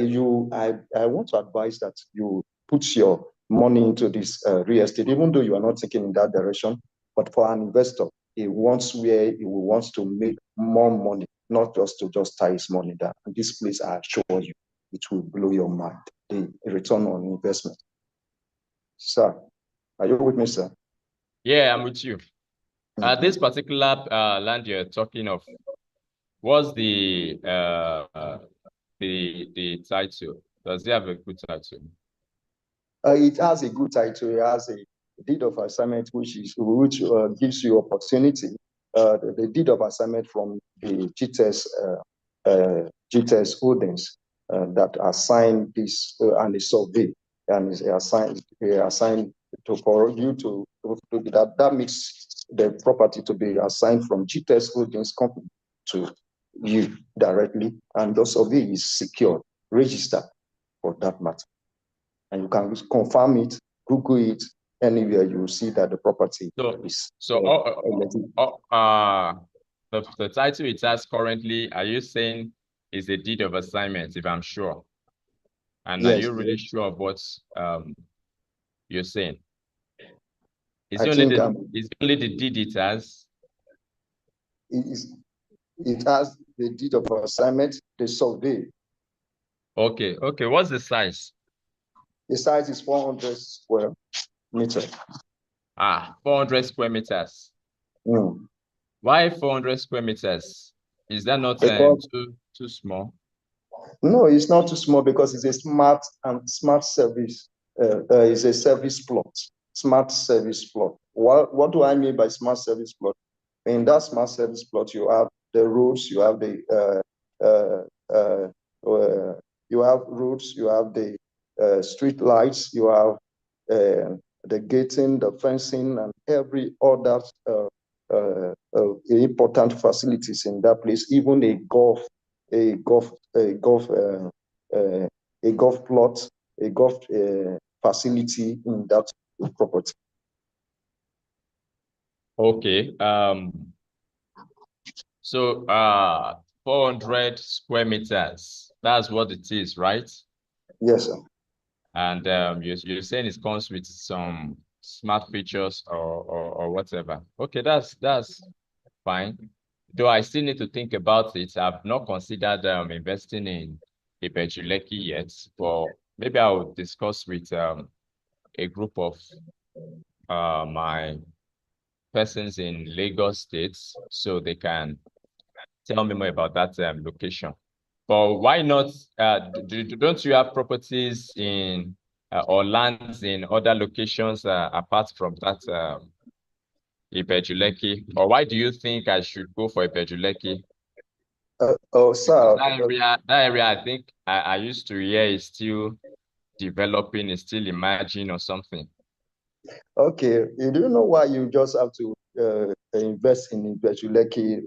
want to advise that you put your money into this real estate, even though you are not thinking in that direction. But for an investor, he wants to make more money, not just to tie his money down. And this place, I assure you, it will blow your mind, the return on investment. Sir, are you with me, sir? Yeah, I'm with you. This particular land you're talking of, what's the title? Does it have a good title? It has a good title. It has a deed of assignment, which gives you opportunity. The deed of assignment from the GTS holdings that assign this and the survey, and is assigned for you to that makes the property to be assigned from GTS holdings company to you directly, and the survey is secured, registered for that matter. And you can confirm it, Google it, anywhere you will see that the property is. The title it has currently, are you saying is a deed of assignment, if I'm sure? And yes, are you really sure of what you're saying? Is it only the deed it has? It has the deed of assignment, the survey. Okay. What's the size? The size is 400 square meters. 400 square meters. Mm. Why 400 square meters? Is that not too small? No, it's not too small because it's a smart service. It's a service plot, smart service plot. What do I mean by smart service plot? In that smart service plot, you have the roads, you have the roads, you have the street lights, you have the gating, the fencing, and every other important facilities in that place. Even a golf plot, a golf facility in that property. Okay. So 400 square meters. That's what it is, right? Yes, sir. And you're saying it comes with some smart features or whatever. Okay, that's fine. Though I still need to think about it. I've not considered investing in Ibejuleki yet, but maybe I'll discuss with a group of my persons in Lagos State so they can tell me more about that location. But why not? Don't you have properties in or lands in other locations apart from that Ibejuleki? Or why do you think I should go for Ibejuleki? Sir. That area, I think I used to hear is still developing, is still emerging or something. Okay, you do know why you just have to invest in Ibejuleki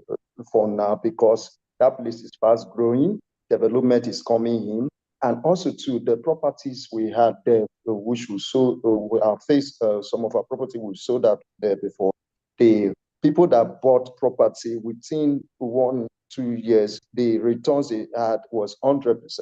for now, because that place is fast growing, development is coming in, and also too the properties we had there, which we sold, we have faced some of our property we sold out there before. The people that bought property within 1-2 years, the returns they had was 100%.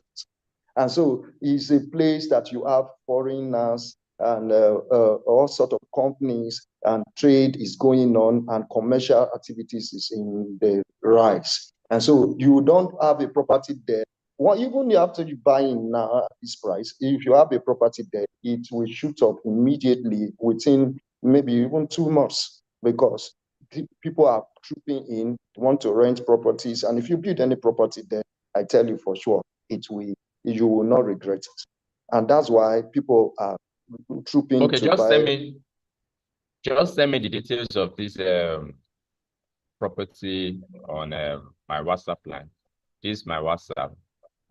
And so it's a place that you have foreigners and all sort of companies, and trade is going on, and commercial activities is in the rise. And so you don't have a property there. Well, even after you buy in now at this price, if you have a property there, it will shoot up immediately within maybe even 2 months, because people are trooping in, want to rent properties. And if you build any property there, I tell you for sure, you will not regret it. And that's why people are trooping Okay, to just buy. send me the details of this property on my WhatsApp line. This is my WhatsApp.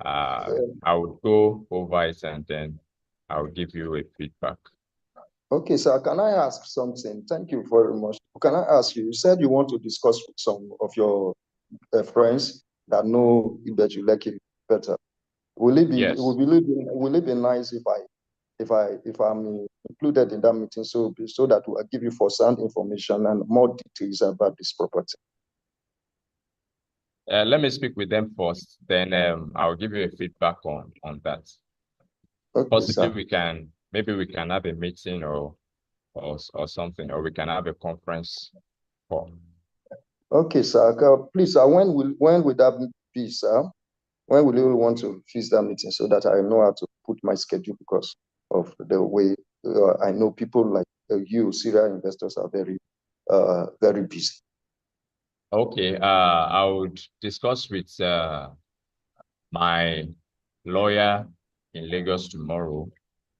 I would go over it and then I'll give you a feedback. Okay, sir, can I ask something? Thank you very much. Can I ask you said you want to discuss with some of your friends that know Ibejuleki better. Will it be Yes. will it be nice if I'm included in that meeting, so that I give you first-hand information and more details about this property? Let me speak with them first, then I'll give you a feedback on that. Okay, Possibly sir. maybe we can have a meeting or something, or we can have a conference call. Okay, sir. Please, sir, when will that be, sir? When will you want to fix that meeting, so that I know how to put my schedule, because of the way I know people like you, serial investors, are very busy. Okay, I would discuss with my lawyer in Lagos tomorrow.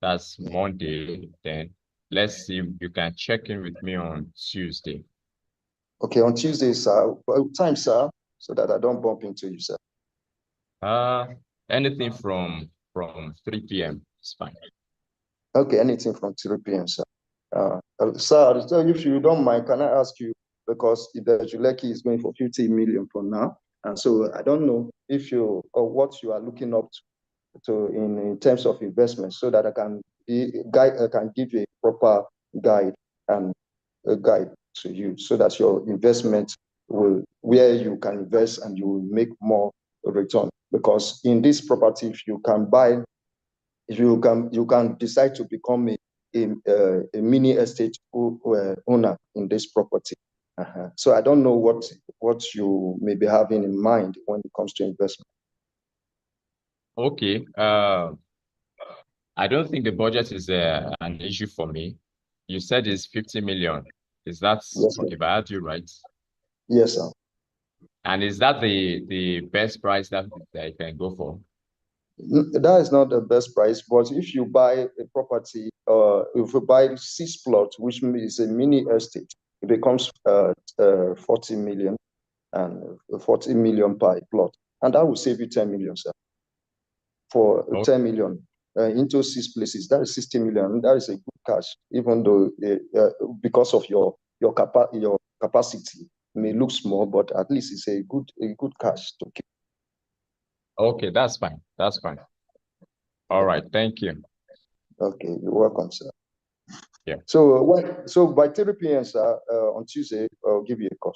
That's Monday. Then let's see, you can check in with me on Tuesday. Okay, on Tuesday, sir. What time, sir, so that I don't bump into you, sir? Anything from 3 p.m. is fine. Okay, anything from 3 p.m., sir. Sir, if you don't mind, can I ask you, because Ibejuleki is going for 50 million for now, and so I don't know if you or what you are looking up to in terms of investment, so that I can give you a proper guide and a guide to you, so that your investment will, where you can invest and you will make more return. Because in this property, if you can buy, if you can decide to become a mini estate owner in this property. So I don't know what you may be having in mind when it comes to investment. Okay. I don't think the budget is an issue for me. You said it's 50 million. Is that, Yes, sir. if I heard you right? Yes, sir. And is that the best price that you can go for? That is not the best price, but if you buy a property, if you buy 6 plots, which is a mini estate, it becomes 40 million and 40 million per plot. And that will save you 10 million, sir. For 10 million into 6 places, that is 60 million. That is a good cash, even though because of your capacity may look small, but at least it's a good cash to keep. Okay, that's fine. That's fine. All right, thank you. Okay, you're welcome, sir. Yeah. So by 3 p.m., sir, on Tuesday, I'll give you a call.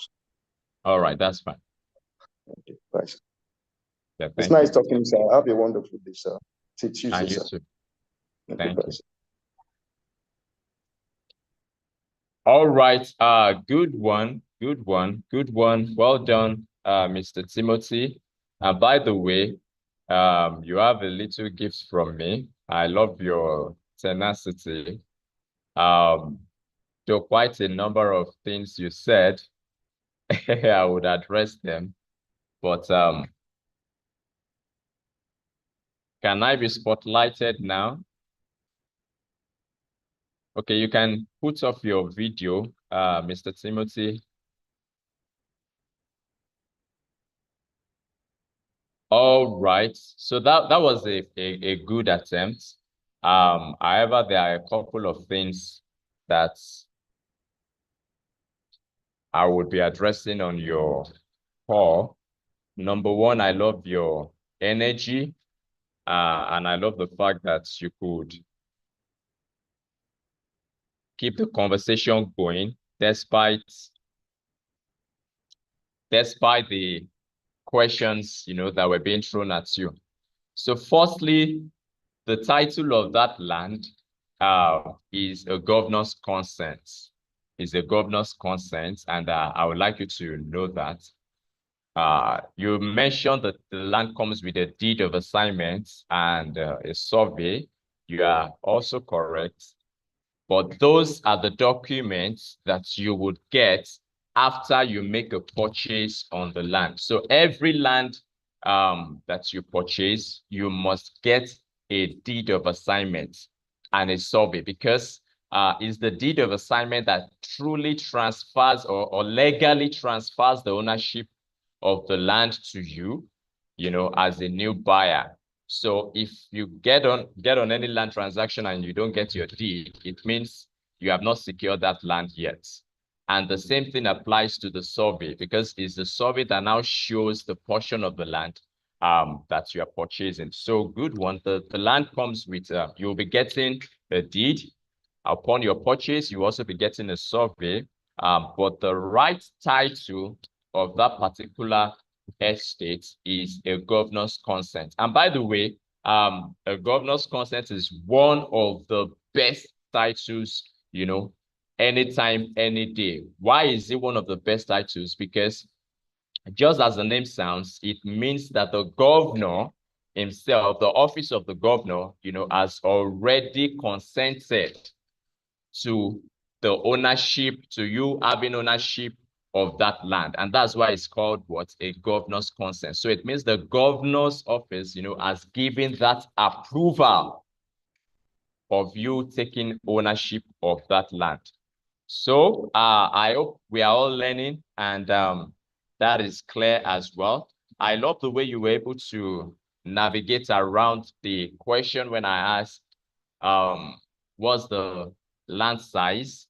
All right, that's fine. Okay, bye, sir. Yeah, It's thank nice you. talking, sir. Have a wonderful day, sir. Till Tuesday, And you sir. too. Okay, Thank bye, you. sir. All right. Good one. Good one. Good one. Well done, Mr. Timothy. And by the way, you have a little gift from me. I love your tenacity. There are quite a number of things you said. I would address them, but can I be spotlighted now? Okay, you can put off your video, Mr. Timothy. All right. So that was a good attempt. However, there are a couple of things that I would be addressing on your call. Number one, I love your energy, and I love the fact that you could keep the conversation going despite the questions, that were being thrown at you. So firstly, the title of that land is a governor's consent. Is a governor's consent, and I would like you to know that. You mentioned that the land comes with a deed of assignment and a survey. You are also correct. But those are the documents that you would get after you make a purchase on the land. So every land that you purchase, you must get a deed of assignment and a survey, because it's the deed of assignment that truly transfers or legally transfers the ownership of the land to you, as a new buyer. So if you get on any land transaction and you don't get your deed, it means you have not secured that land yet. And the same thing applies to the survey, because it's the survey that now shows the portion of the land that you are purchasing. So good one. The land comes with, you'll be getting a deed. Upon your purchase, you also be getting a survey. But the right title of that particular estate is a governor's consent. And by the way, a governor's consent is one of the best titles, anytime, any day. Why is it one of the best titles? Because just as the name sounds, it means that the governor himself, the office of the governor, has already consented to the ownership, to you having ownership of that land. And that's why it's called what? A governor's consent. So it means the governor's office, has given that approval of you taking ownership of that land. So I hope we are all learning, and that is clear as well. I love the way you were able to navigate around the question when I asked, what's the land size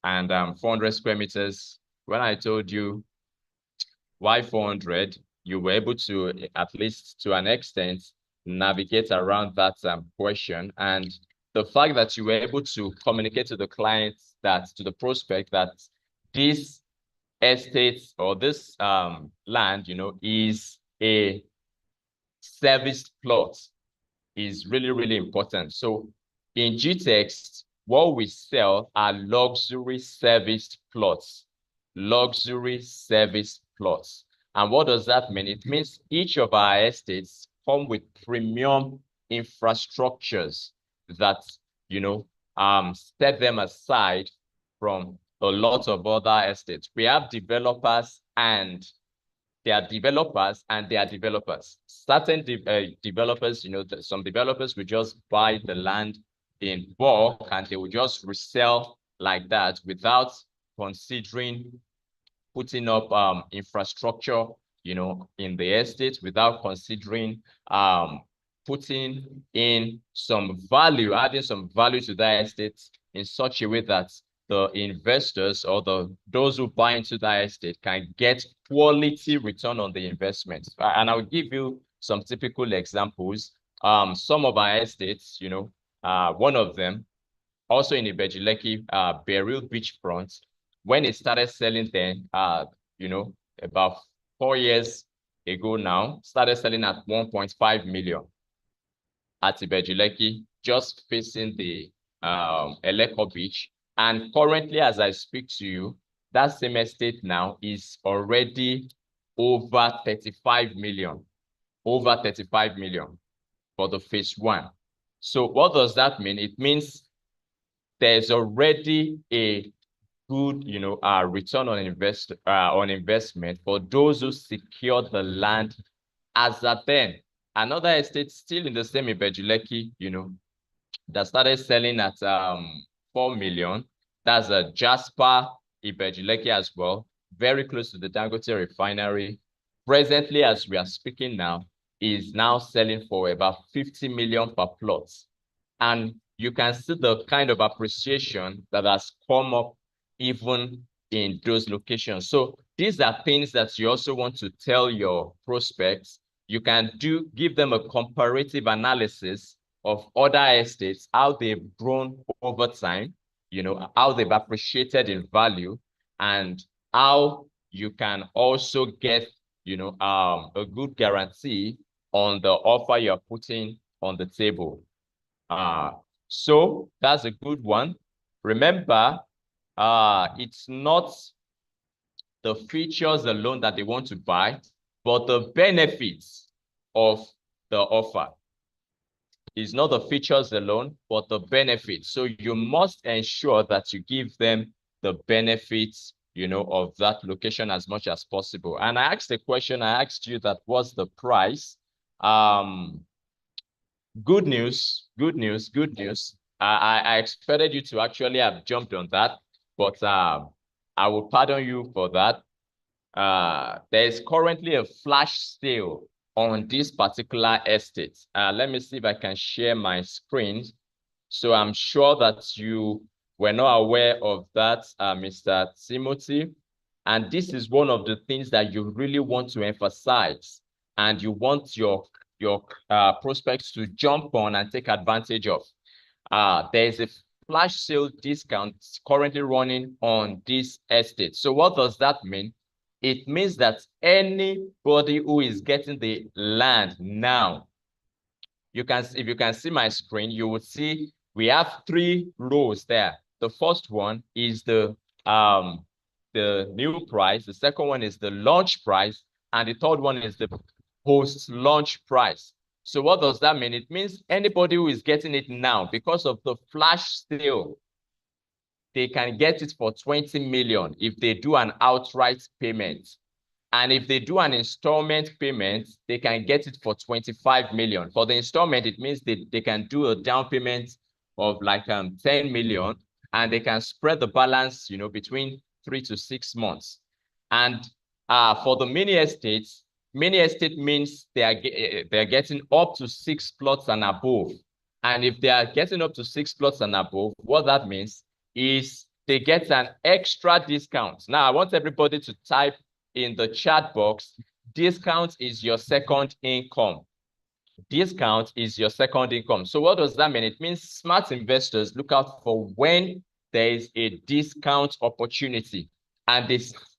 and 400 square meters. When I told you why 400, you were able to, at least to an extent, navigate around that question. And the fact that you were able to communicate to the client, that to the prospect, that this estate or this land, is a serviced plot, is really, really important. So in GTExt, what we sell are luxury serviced plots. luxury service plots. And what does that mean? It means each of our estates come with premium infrastructures that, set them aside from a lot of other estates. We have developers and they are developers and they are developers. Certain developers, some developers will just buy the land in bulk and they will just resell like that without considering putting up infrastructure, in the estate, without considering putting in some value, adding some value to that estate in such a way that the investors or those who buy into that estate can get quality return on the investment. And I'll give you some typical examples. Some of our estates, one of them, also in Ibejileki, Beryl Beachfront, when it started selling then, about 4 years ago now, started selling at 1.5 million at Ibejileki, just facing the Eleko Beach. And currently, as I speak to you, that same estate now is already over 35 million, over 35 million for the phase one. So what does that mean? It means there's already a good, return on investment for those who secure the land as at then. Another estate still in the same Ibejileki, that started selling at 4 million. That's a Jasper Ibejileki as well, very close to the Dangote refinery. Presently, as we are speaking now, is now selling for about 50 million per plot. And you can see the kind of appreciation that has come up even in those locations. So these are things that you also want to tell your prospects. You can give them a comparative analysis of other estates, how they've grown over time, how they've appreciated in value, and how you can also get, a good guarantee on the offer you're putting on the table. So that's a good one. Remember, it's not the features alone that they want to buy, but the benefits of the offer. It's not the features alone, but the benefits. So you must ensure that you give them the benefits, of that location as much as possible. And I asked the question, I asked you that what's the price? Good news, good news, good news. I expected you to actually have jumped on that, but I will pardon you for that. There is currently a flash sale on this particular estate. Let me see if I can share my screen. So I'm sure that you were not aware of that, Mr. Timothy. And this is one of the things that you really want to emphasize, and you want your prospects to jump on and take advantage of. There is a flash sale discount currently running on this estate. So what does that mean? It means that anybody who is getting the land now, if you can see my screen, you will see we have 3 rows there. The first one is the new price. The second one is the launch price, and the third one is the post-launch price. So what does that mean? It means anybody who is getting it now, because of the flash sale, they can get it for 20 million if they do an outright payment. And if they do an installment payment, they can get it for 25 million. For the installment, it means they can do a down payment of like 10 million, and they can spread the balance, between 3 to 6 months. And for the mini estates means they're getting up to 6 plots and above. And if they are getting up to 6 plots and above, what that means is they get an extra discount. Now, I want everybody to type in the chat box, discount is your second income. Discount is your second income. So what does that mean? It means smart investors look out for when there is a discount opportunity and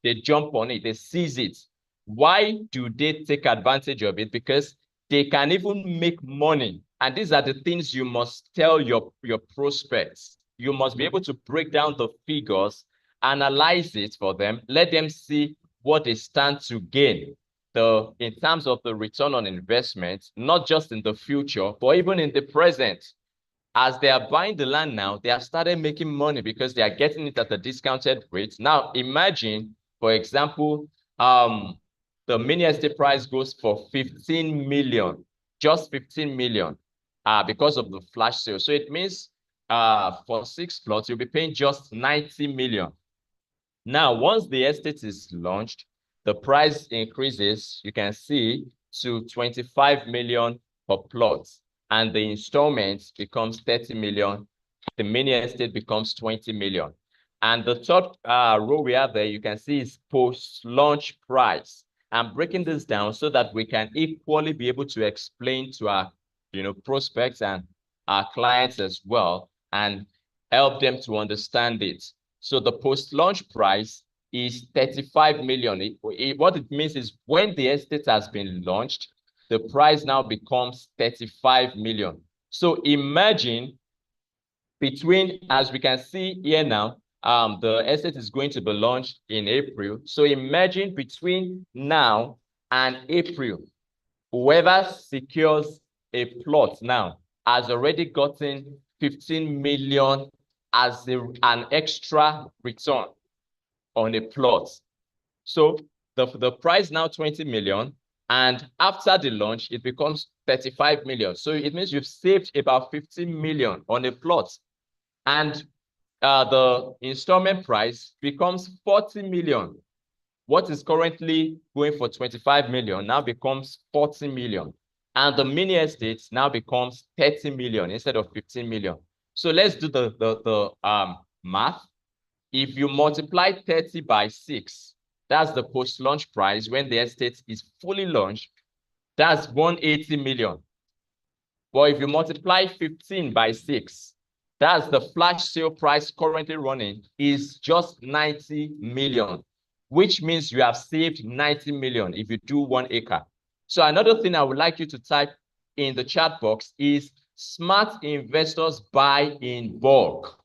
they jump on it, they seize it. Why do they take advantage of it? Because they can even make money. And these are the things you must tell your prospects. You must be able to break down the figures analyze it for them, let them see what they stand to gain in terms of the return on investment, not just in the future, but even in the present. As they are buying the land now, they have started making money because they are getting it at a discounted rate. Now, imagine, for example, the mini estate price goes for 15 million, just 15 million, because of the flash sale. So it means for 6 plots, you'll be paying just 90 million. Now, once the estate is launched, the price increases, you can see, to 25 million per plot, and the installments becomes 30 million. The mini estate becomes 20 million. And the third row we have there, you can see is post-launch price. I'm breaking this down so that we can equally be able to explain to our, prospects and our clients as well, and help them to understand it. So the post-launch price is 35 million. What it means is when the estate has been launched, the price now becomes 35 million. So imagine between, as we can see here now, the estate is going to be launched in April. So imagine between now and April, whoever secures a plot now has already gotten 15 million as an extra return on a plot. So the price now 20 million, and after the launch, it becomes 35 million. So it means you've saved about 15 million on a plot. And the installment price becomes 40 million. What is currently going for 25 million now becomes 40 million. And the mini estate now becomes 30 million instead of 15 million. So let's do the math. If you multiply 30 by 6, that's the post-launch price when the estate is fully launched. That's 180 million. But if you multiply 15 by 6, that's the flash sale price currently running is just 90 million, which means you have saved 90 million if you do 1 acre. So another thing I would like you to type in the chat box is smart investors buy in bulk.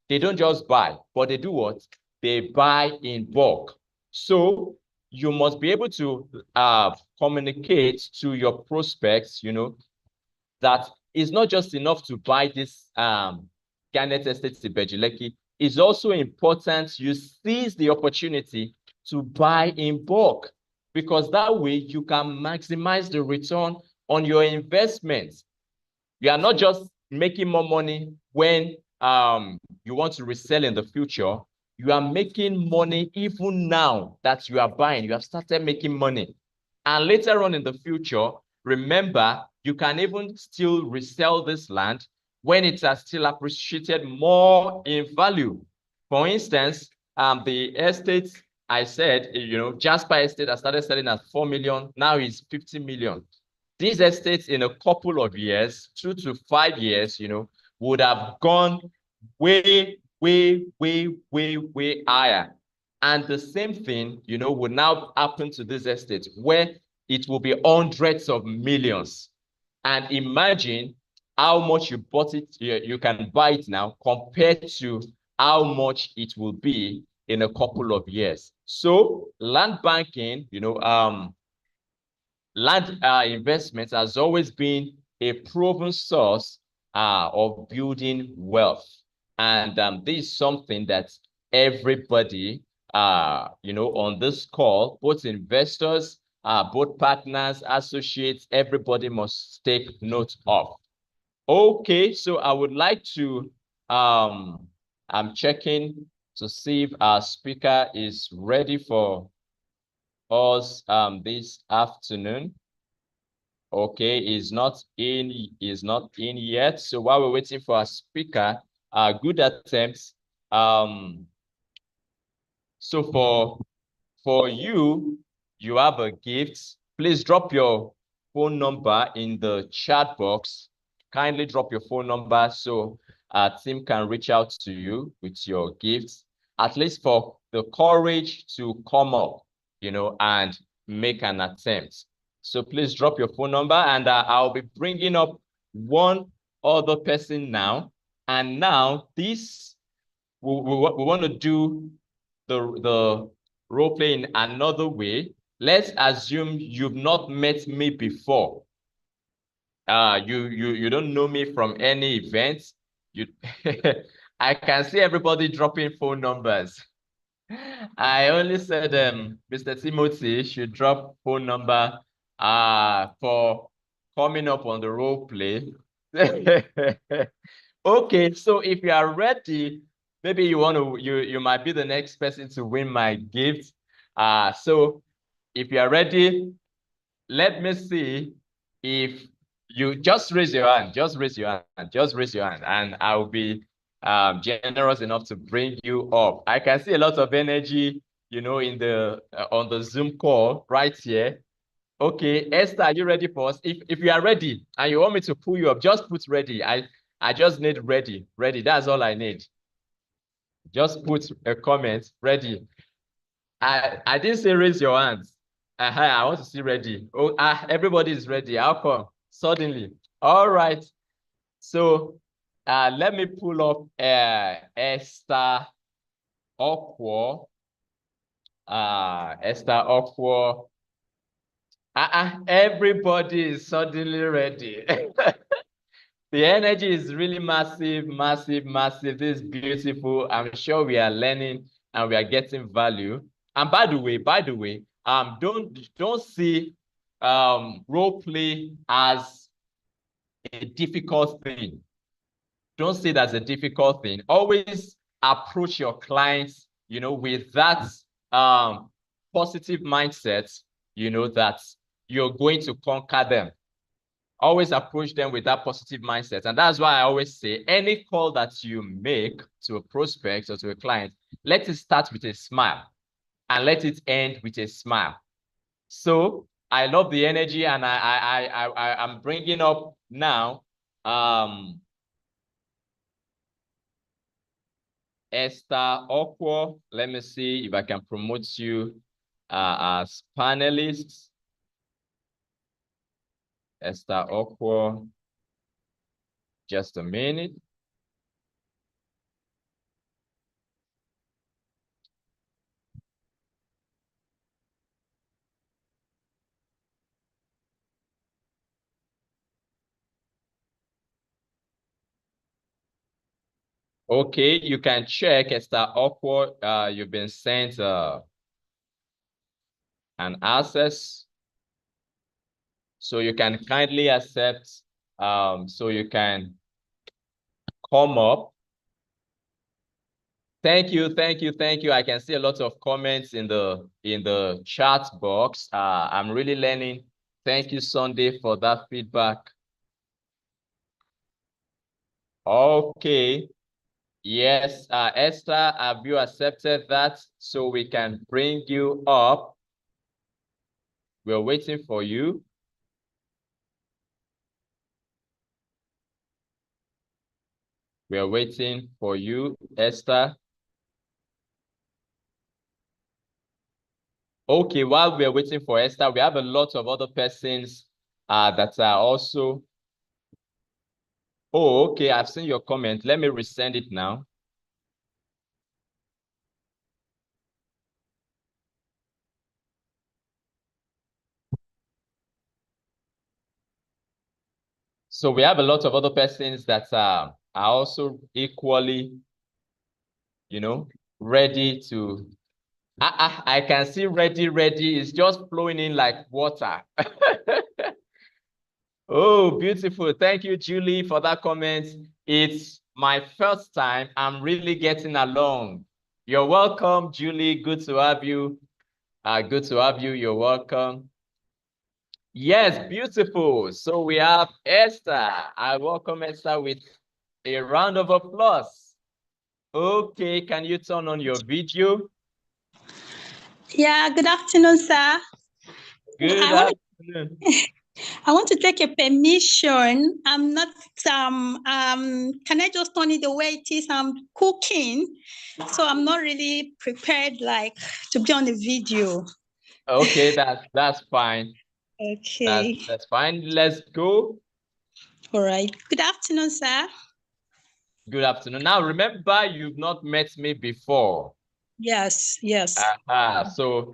They don't just buy, but they do what? They buy in bulk. So you must be able to communicate to your prospects, that it's not just enough to buy this Garnet Estate in Bejileki. It's also important you seize the opportunity to buy in bulk, because that way you can maximize the return on your investments. You are not just making more money when you want to resell in the future. You are making money even now that you are buying. You have started making money. And later on in the future, remember, you can even still resell this land when it has still appreciated more in value. For instance, the estate I said, Jasper Estate, I started selling at 4 million. Now it's 50 million. These estates in a couple of years, 2 to 5 years, would have gone way, way, way, way, way higher. And the same thing, will now happen to this estate where it will be hundreds of millions. And imagine how much you bought it, you can buy it now compared to how much it will be in a couple of years. So land banking, land investment has always been a proven source of building wealth. And this is something that everybody, on this call, both investors, both partners, associates, everybody must take note of. Okay, so I would like to, I'm checking to see if our speaker is ready for us this afternoon. Okay, is not in yet. So while we're waiting for our speaker, good attempts. So for you, you have a gift. Please drop your phone number in the chat box. Kindly drop your phone number so our team can reach out to you with your gifts, at least for the courage to come up, and make an attempt. So please drop your phone number, and I'll be bringing up one other person now. And now this, we want to do the role play in another way. Let's assume you've not met me before. You don't know me from any events. You I can see everybody dropping phone numbers. I only said Mr. Timothy should drop phone number for coming up on the role play. Okay, so if you are ready, maybe you might be the next person to win my gift. So if you are ready, let me see if you just raise your hand, just raise your hand, just raise your hand, and I'll be generous enough to bring you up. I can see a lot of energy, you know, in the on the Zoom call right here. Okay, Esther, are you ready for us? If you are ready and you want me to pull you up, just put ready. I just need ready, ready. That's all I need. Just put a comment, ready. I didn't say raise your hands. I want to see ready. Oh, everybody is ready. How come? Suddenly. All right. So let me pull up Esther Okwo. Esther Okwo. Everybody is suddenly ready. The energy is really massive, massive, massive. This is beautiful. I'm sure we are learning and we are getting value. And by the way, don't see role play as a difficult thing. Don't see it as a difficult thing. Always approach your clients, you know, with that positive mindset, you know, that you're going to conquer them. Always approach them with that positive mindset. And that's why I always say any call that you make to a prospect or to a client, let it start with a smile and let it end with a smile. So I love the energy, and I'm bringing up now Esther Okwo. Let me see if I can promote you as panelists. Esther Okwo. Just a minute. Okay, you can check Esther Okwo. You've been sent an access. So you can kindly accept, so you can come up. Thank you, thank you, thank you. I can see a lot of comments in the chat box. I'm really learning. Thank you, Sunday, for that feedback. Okay. Yes, Esther, have you accepted that so we can bring you up? We're waiting for you. We're waiting for you, Esther. Okay, while we're waiting for Esther, we have a lot of other persons that are also. Oh, okay, I've seen your comment. Let me resend it now. So we have a lot of other persons that are also equally, you know, ready to. I can see ready. It's just flowing in like water. Oh, beautiful. Thank you, Julie, for that comment. It's my first time. I'm really getting along. You're welcome, Julie. Good to have you. Good to have you. You're welcome. Yes, beautiful. So we have Esther. I welcome Esther with a round of applause. Okay, can you turn on your video? Yeah, good afternoon, sir. Good afternoon. I want to take a permission. I'm not, can I just turn it the way it is? I'm cooking, so I'm not really prepared like to be on the video. Okay, that's fine. Okay. That's fine. Let's go. All right. Good afternoon, sir. Good afternoon. Now, remember, you've not met me before. Yes, yes. So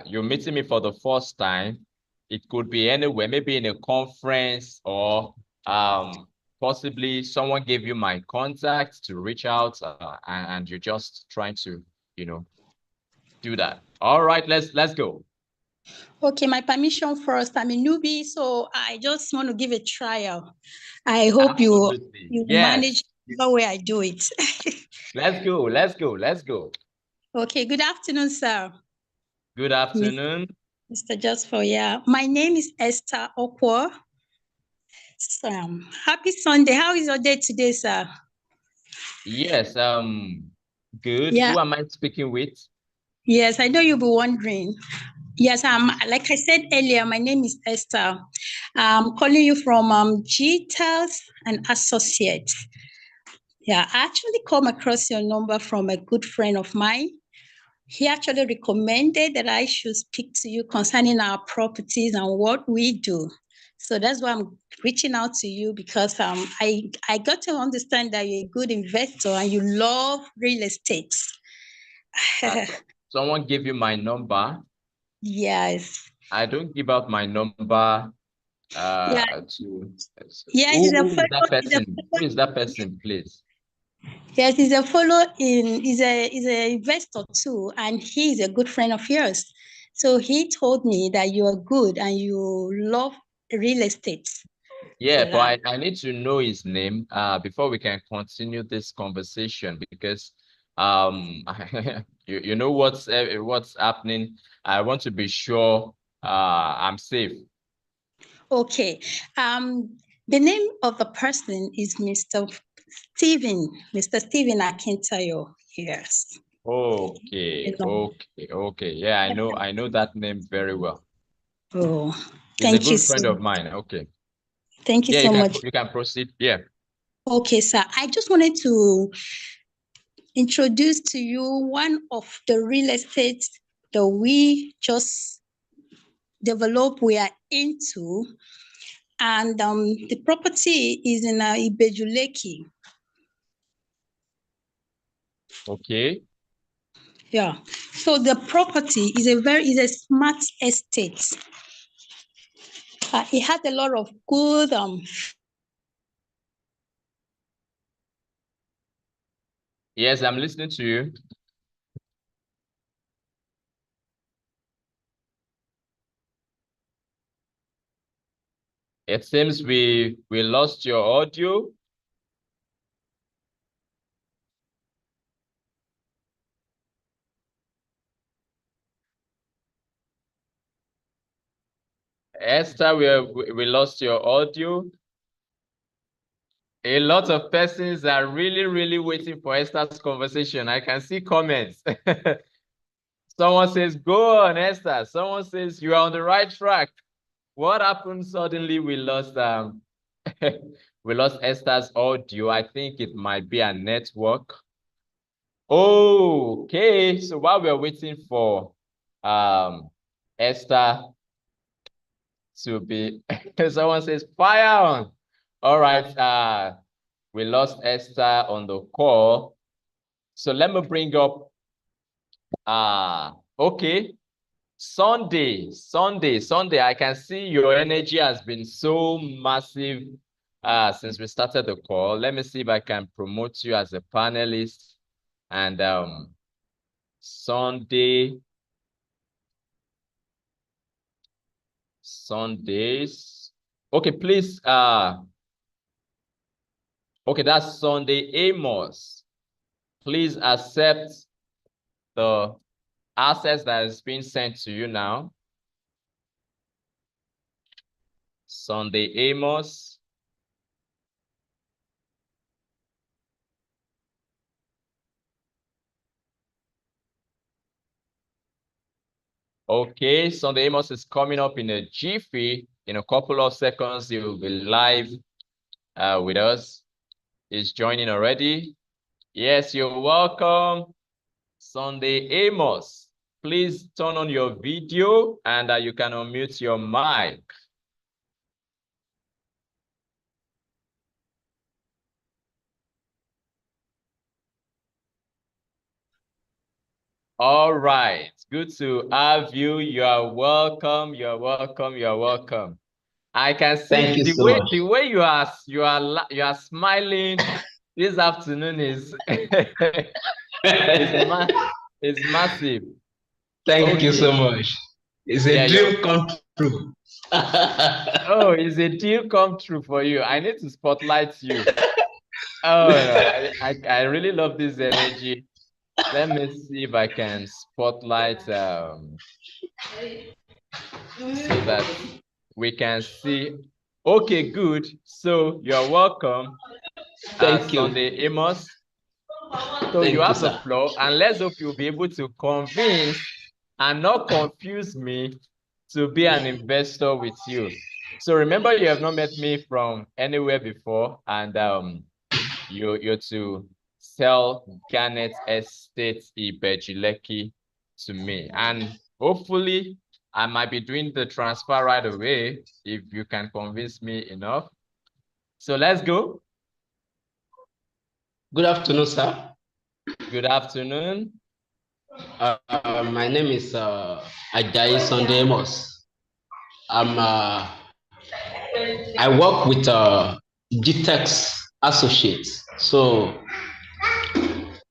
you're meeting me for the first time. It could be anywhere, maybe in a conference or possibly someone gave you my contact to reach out and you're just trying to, do that. All right, let's go. Okay, my permission first. I'm a newbie, so I just want to give a trial. I hope Absolutely. you Yes. manage the way I do it. Let's go. Let's go. Let's go. Okay, good afternoon, sir. Good afternoon. Mr. Jasper, yeah. My name is Esther Okwo. Happy Sunday. How is your day today, sir? Yes, good. Yeah. Who am I speaking with? Yes, I know you'll be wondering. Yes, like I said earlier, my name is Esther. I'm calling you from GTELS and Associates. Yeah, I actually come across your number from a good friend of mine. He actually recommended that I should speak to you concerning our properties and what we do. So that's why I'm reaching out to you, because I got to understand that you're a good investor and you love real estate. Someone gave you my number. Yes. I don't give out my number Yeah. to Yeah, who is that person? Who is that person, please? Yes, he's a follow in, he's a investor too, and he's a good friend of yours. So he told me that you are good and you love real estate. Yeah, but I need to know his name before we can continue this conversation, because you know what's happening. I want to be sure I'm safe. Okay. The name of the person is Mr. Stephen Akintayo. Yes. Okay, okay. Yeah, I know that name very well. Oh, He's a thank you good so friend of much. mine. Okay. Thank you Yeah, so much. you can proceed. Yeah. Okay, sir. I just wanted to introduce to you one of the real estate that we just develop, we are into. And the property is in Ibejuleki. Okay. Yeah. So the property is a smart estate. It has a lot of good Yes, I'm listening to you. It seems we lost your audio. Esther, we lost your audio. A lot of persons are really waiting for Esther's conversation. I can see comments. Someone says, go on, Esther. Someone says, you are on the right track. What happened? Suddenly we lost we lost Esther's audio. I think it might be a network. Okay, so while we're waiting for Esther to be someone says fire on. All right, we lost Esther on the call. So let me bring up okay. Sunday. I can see your energy has been so massive since we started the call. Let me see if I can promote you as a panelist. And Sundays. Okay, please. Okay, that's Sunday Amos. Please accept the access that is being sent to you now. Sunday Amos. Okay, Sunday Amos is coming up in a jiffy. In a couple of seconds, he will be live with us. He's joining already. Yes, you're welcome, Sunday Amos. Please turn on your video and you can unmute your mic. All right. Good to have you. You are welcome. You are welcome. You are welcome. I can see Thank you the so way much. you are smiling this afternoon is is massive. Thank you Okay. so much. It's Yeah, a dream come true. oh, is a deal come true for you? I need to spotlight you. Oh no, I really love this energy. Let me see if I can spotlight so that we can see. Okay, good. So you're welcome, Thank you. Sunday Amos. So you Thank you, have the sir. floor, and let's hope you'll be able to convince and not confuse me to be an investor with you. So remember, you have not met me from anywhere before, and you're to sell Garnet Estate Ibejileki to me. And hopefully, I might be doing the transfer right away if you can convince me enough. So let's go. Good afternoon, sir. Good afternoon. My name is Ajayi Sondemos. I work with GTEX Associates. So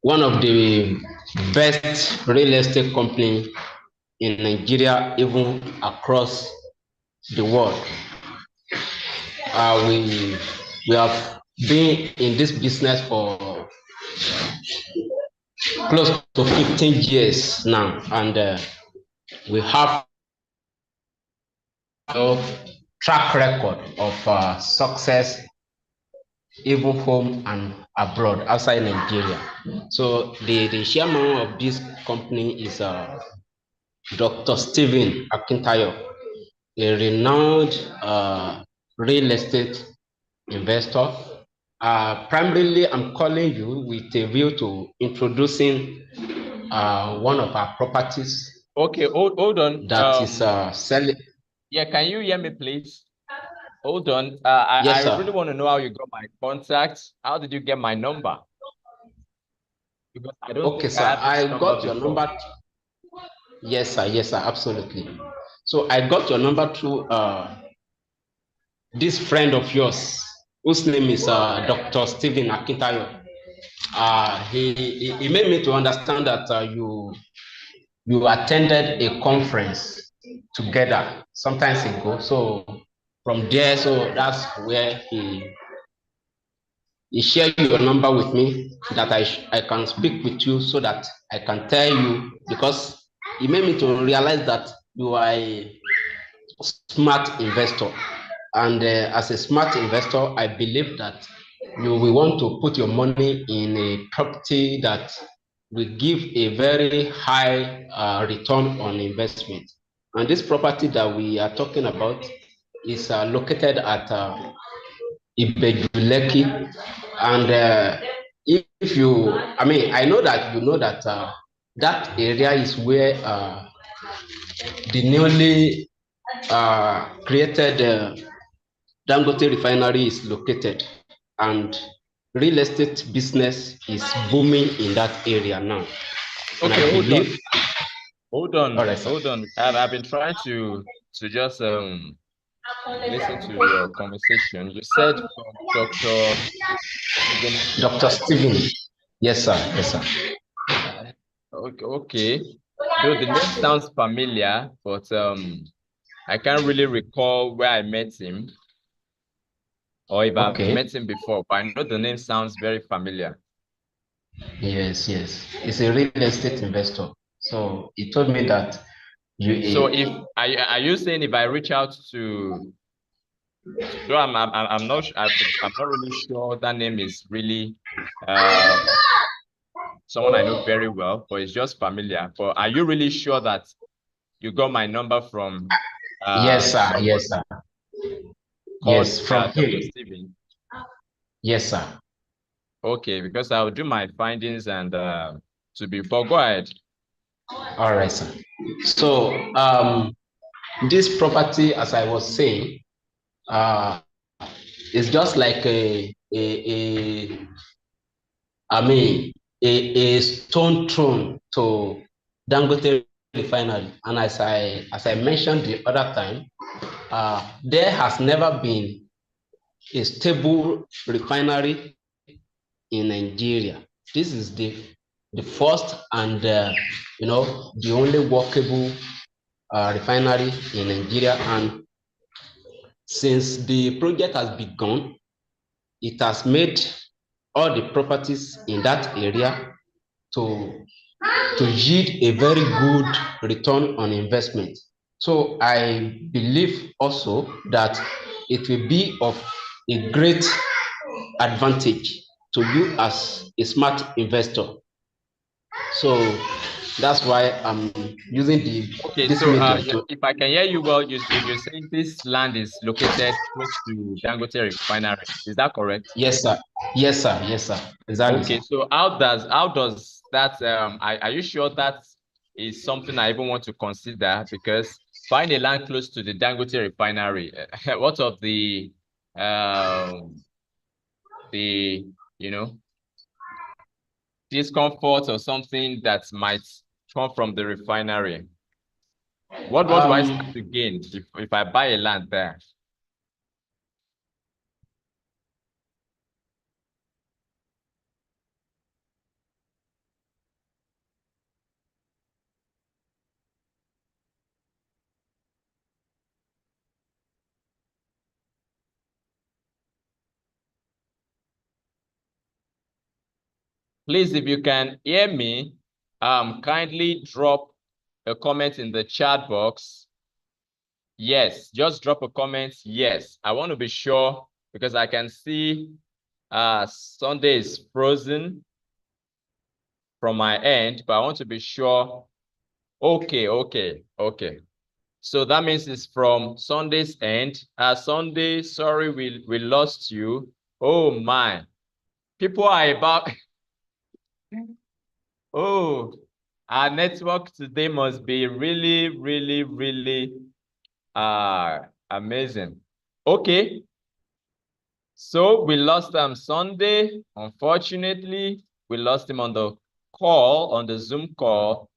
one of the best real estate company in Nigeria, even across the world. We have been in this business for close to 15 years now, and we have a track record of success even home and abroad outside Nigeria. So the chairman of this company is Dr. Stephen Akintayo, a renowned real estate investor. Primarily, I'm calling you with a view to introducing one of our properties. Okay, hold on. That is selling. Yeah, can you hear me, please? Hold on. Yes, I sir. really want to know how you got my contact. How did you get my number? Because I don't Okay, think I sir. had this I number got your before. number. Yes, sir. Yes, sir. Absolutely. So I got your number through this friend of yours, whose name is Dr. Stephen Akintayo. He made me to understand that you attended a conference together sometimes ago. So from there, so that's where he shared your number with me that I can speak with you so that I can tell you, because he made me to realize that you are a smart investor. And as a smart investor, I believe that you will want to put your money in a property that will give a very high return on investment. And this property that we are talking about is located at Ibejuleki. And if you, I mean, I know that you know that that area is where the newly created Dangote refinery is located, and real estate business is booming in that area now. And Okay, I hold on. believe, Hold all on. right, sir. Hold on. I've been trying to just listen to your conversation. You said from Dr. Stephen Dr. Akintayo. Stephen. Yes, sir. Yes, sir. Okay, okay. Though the name sounds familiar, but I can't really recall where I met him or if I've Okay. met him before, but I know the name sounds very familiar. Yes, yes. He's a real estate investor. So he told me that you. So if are you saying if I reach out to though I'm not I'm not really sure that name is really someone I know very well, but it's just familiar. But are you really sure that you got my number from Yes, sir. Yes, somebody sir. called Yes, from Dr. him. Steven? Yes, sir. Okay, because I'll do my findings and to be for go ahead. All right, sir. So this property, as I was saying, uh, is just like I mean, a stone thrown to Dangote refinery. And as I mentioned the other time, there has never been a stable refinery in Nigeria. This is the first and the only workable refinery in Nigeria. And since the project has begun, it has made all the properties in that area to yield a very good return on investment. So I believe also that it will be of a great advantage to you as a smart investor. So that's why I'm using Okay, this so method to. if I can hear you well, you're saying this land is located close to Dangote refinery. Is that correct? Yes, sir. Yes, sir. Yes, sir. Exactly, Okay, sir. so how does that are you sure that is something I even want to consider? Because buying a land close to the Dangote refinery, what of the you know discomfort or something that might come from the refinery? What do I stand Um, to gain if I buy a land there? Please, if you can hear me, kindly drop a comment in the chat box. Yes, just drop a comment. Yes, I want to be sure because I can see Sunday is frozen from my end, but I want to be sure. Okay, okay, okay. So that means it's from Sunday's end. Sunday, sorry, we lost you. Oh my. People are about oh, our network today must be really, really, really amazing. Okay. So we lost Sunday. Unfortunately, we lost him on the call, on the Zoom call.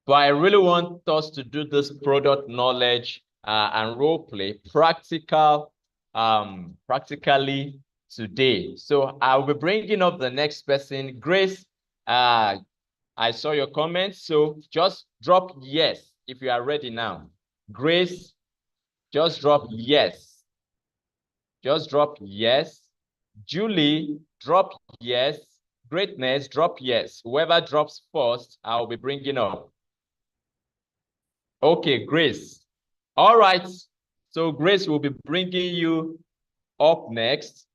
But I really want us to do this product knowledge and role play practically today. So I'll be bringing up the next person. Grace, I saw your comments, so just drop yes if you are ready now. Grace, just drop yes. Just drop yes. Julie, drop yes. Greatness, drop yes. Whoever drops first, I'll be bringing up. Okay, Grace. All right. So Grace will be bringing you up next.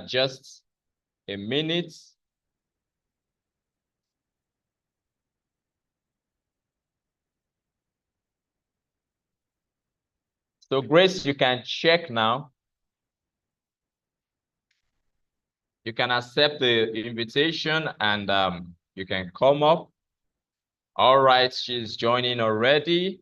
Just a minute. So Grace, you can check now. You can accept the invitation and you can come up. All right, she's joining already.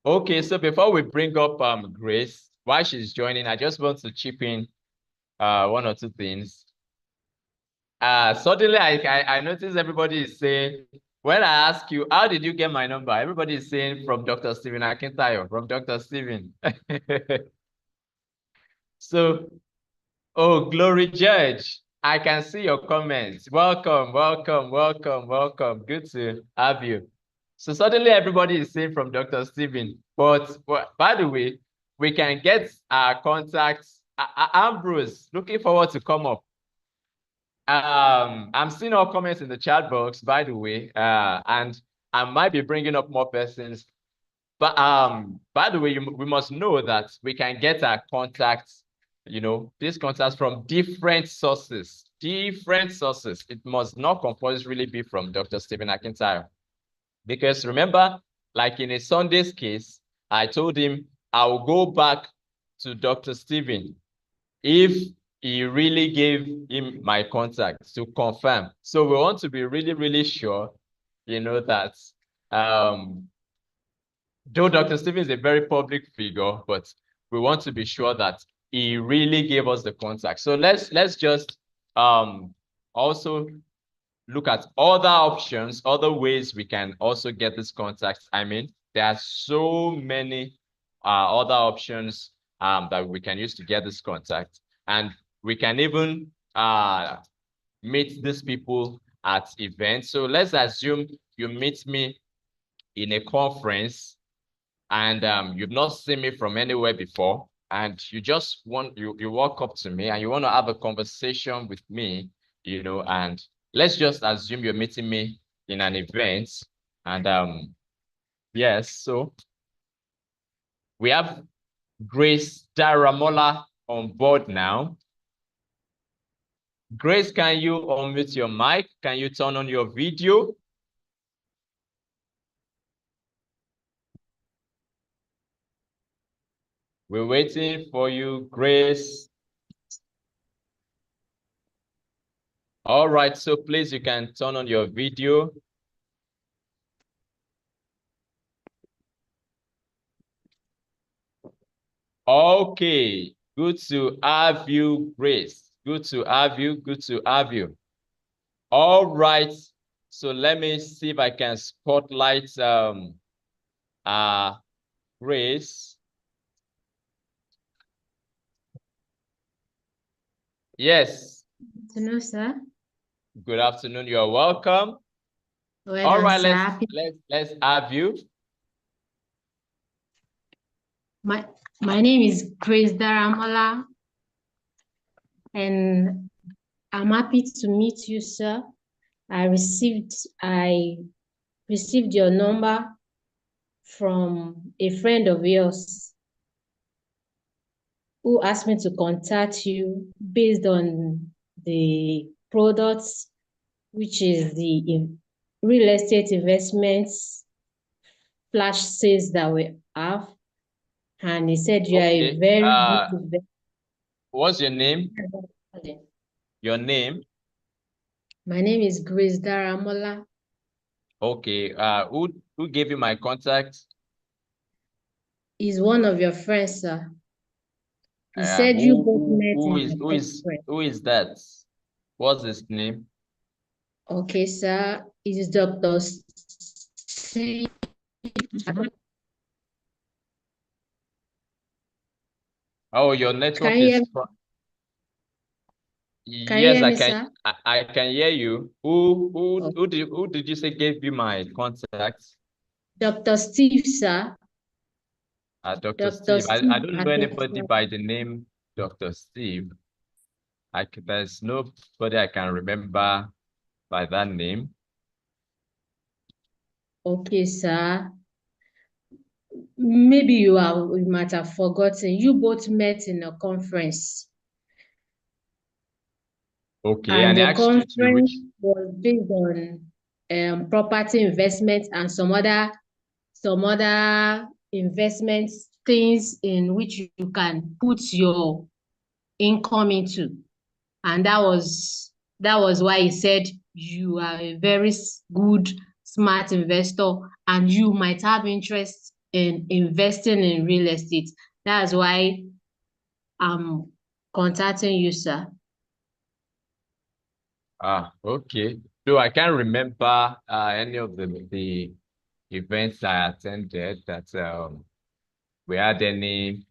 Okay, so before we bring up Grace, while she's joining, I just want to chip in one or two things. Suddenly I noticed everybody is saying, when I ask you, how did you get my number? Everybody is saying from Dr. Stephen Akintayo, from Dr. Stephen. So, oh, Glory Judge, I can see your comments. Welcome, welcome, welcome, welcome. Good to have you. So suddenly everybody is saying from Dr. Stephen, but by the way, we can get our contacts. Ambrose, looking forward to come up. I'm seeing all comments in the chat box, by the way, and I might be bringing up more persons. But by the way, we must know that we can get our contacts, these contacts from different sources. Different sources. It must not compulsorily be from Dr. Stephen Akintayo. Because remember, like in a Sunday's case, I told him I will go back to Dr. Stephen if he really gave him my contact to confirm. So we want to be really, really sure, that though Dr. Stephen is a very public figure, but we want to be sure that he really gave us the contact. So let's just also look at other options, other ways we can also get this contact. I mean, there are so many other options that we can use to get this contact. And we can even meet these people at events. So let's assume you meet me in a conference and you've not seen me from anywhere before, and you just want, you walk up to me and you want to have a conversation with me, and let's just assume you're meeting me in an event. And yes, so we have Grace Daramola on board now. Grace, can you unmute your mic? Can you turn on your video? We're waiting for you, Grace. All right, so please, you can turn on your video. Okay, good to have you, Grace. Good to have you, good to have you. All right, so let me see if I can spotlight Grace. Yes. Good afternoon, sir. Good afternoon, you're welcome. Well All done, right, sir. let's have you. My name is Grace Daramola, and I'm happy to meet you, sir. I received your number from a friend of yours who asked me to contact you based on the products, which is the real estate investments flash sales that we have. And he said you are a Okay. very good investor. What's your name? Your name? My name is Grace Daramola. Okay. Who gave you my contact? He's one of your friends, sir. He said you both met in a conference. Who is that? What's his name? Okay, sir. It is Dr. Steve. Oh, your network Can you hear is me? from. Can you Yes, hear I me, can. sir? I can hear you. Who did you say gave you my contact? Dr. Steve, sir. Dr. Dr. Steve. I Steve don't know anybody Akintayo. by the name Dr. Steve. There's nobody I can remember by that name. Okay, sir. Maybe you might have forgotten. You both met in a conference. Okay, And and I the asked you to conference reach. was based on property investment and some other investment things in which you can put your income into. And that was why he said you are a very good, smart investor and you might have interest in investing in real estate. That's why I'm contacting you, sir. Okay. So I can't remember any of the events I attended that we had any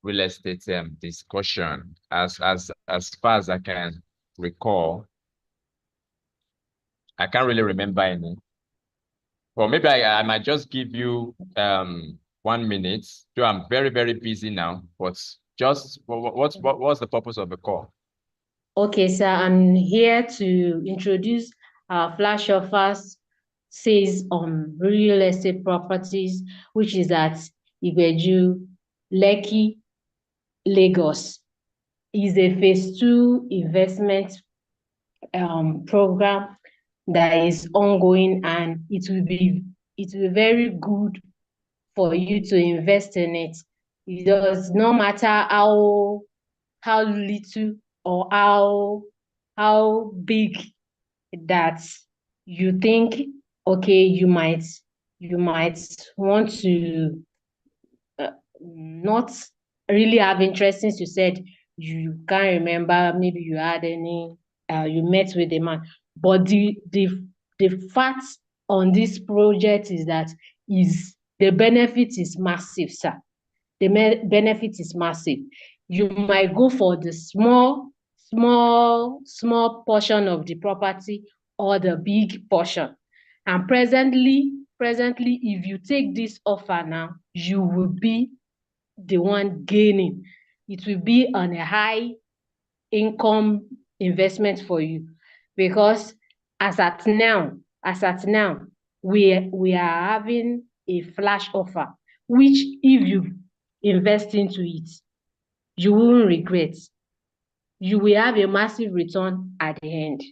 real estate discussion as far as I can recall. I can't really remember any. Well, maybe I might just give you 1 minute. So I'm very, very busy now, but just what's the purpose of the call? Okay, sir, I'm here to introduce our flash offers sales on real estate properties, which is at Igbeju, Lekki, Lagos. Is a phase 2 investment program that is ongoing, and it will be very good for you to invest in it. It does not matter how little or how big that you think, okay, you might want to not really have interest, since you said you can't remember, maybe you had any, you met with a man. But the fact on this project is that the benefit is massive, sir. The benefit is massive. You might go for the small portion of the property or the big portion. And presently, if you take this offer now, you will be the one gaining. It will be on a high income investment for you, because as at now, we are having a flash offer, which if you invest into it, you won't regret. You will have a massive return at the end.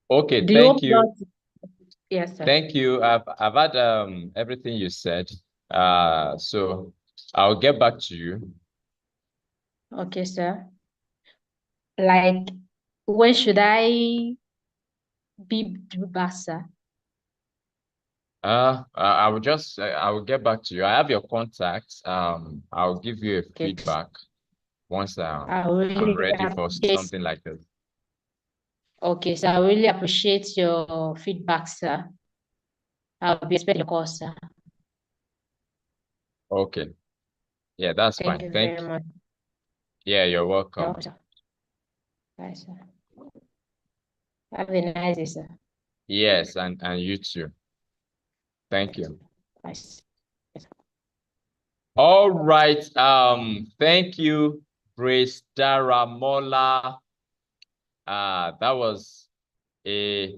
Okay, Do thank you you. Yes, sir. Thank you. I've had everything you said. So I'll get back to you. Okay, sir. Like, when should I be back, sir? I will get back to you. I have your contacts. I'll give you a Okay. feedback once I I'm really ready for appreciate. something like this. Okay, so I really appreciate your feedback, sir. I'll be expecting your call, sir. Okay. Yeah, that's Thank fine. you Thank very you. much. Yeah, you're welcome. No, sir. Bye, sir. Have a nice day, sir. Yes, and you too. Thank you. Bye, sir. All right. Thank you, Grace Daramola. That was a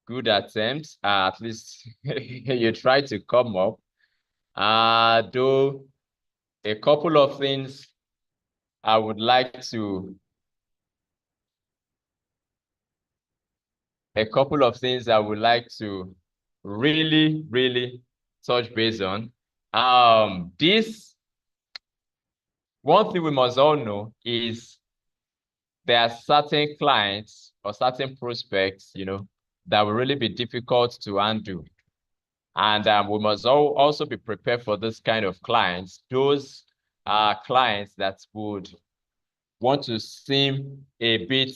good attempt. At least you tried to come up. Though a couple of things I would like to really touch base on. This one thing we must all know is there are certain clients or certain prospects, that will really be difficult to handle. And we must also be prepared for this kind of clients. Those are clients that would want to seem a bit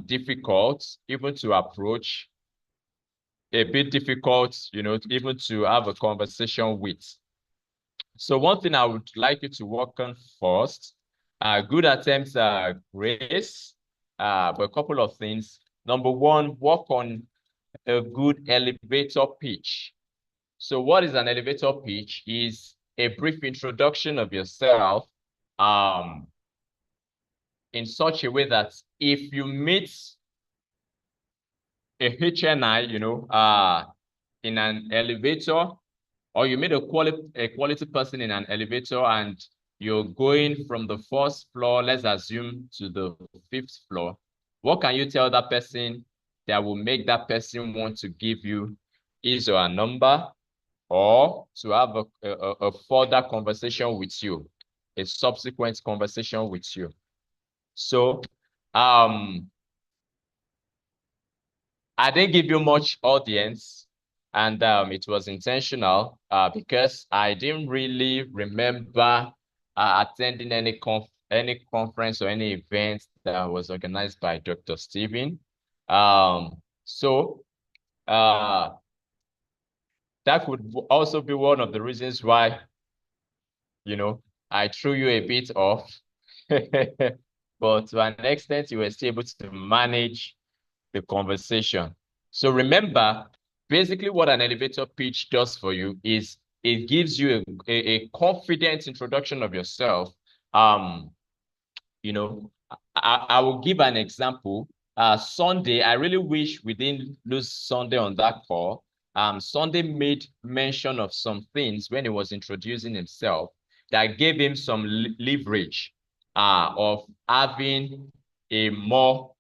difficult, even to approach, a bit difficult, even to have a conversation with. So one thing I would like you to work on first, good attempts are grace, but a couple of things. Number one, work on a good elevator pitch. So what is an elevator pitch? Is a brief introduction of yourself in such a way that if you meet a HNI, in an elevator, or you meet a quality person in an elevator and you're going from the first floor, let's assume, to the 5th floor, what can you tell that person that will make that person want to give you his or her number, or to have a further conversation with you, a subsequent conversation with you? So I didn't give you much audience, and it was intentional because I didn't really remember attending any conference or any event that was organized by Dr. Steven. So that could also be one of the reasons why, I threw you a bit off. But to an extent, you were still able to manage the conversation. So remember, basically what an elevator pitch does for you is it gives you a confident introduction of yourself. I will give an example. Sunday, I really wish we didn't lose Sunday on that call. Sunday made mention of some things when he was introducing himself that gave him some leverage of having a more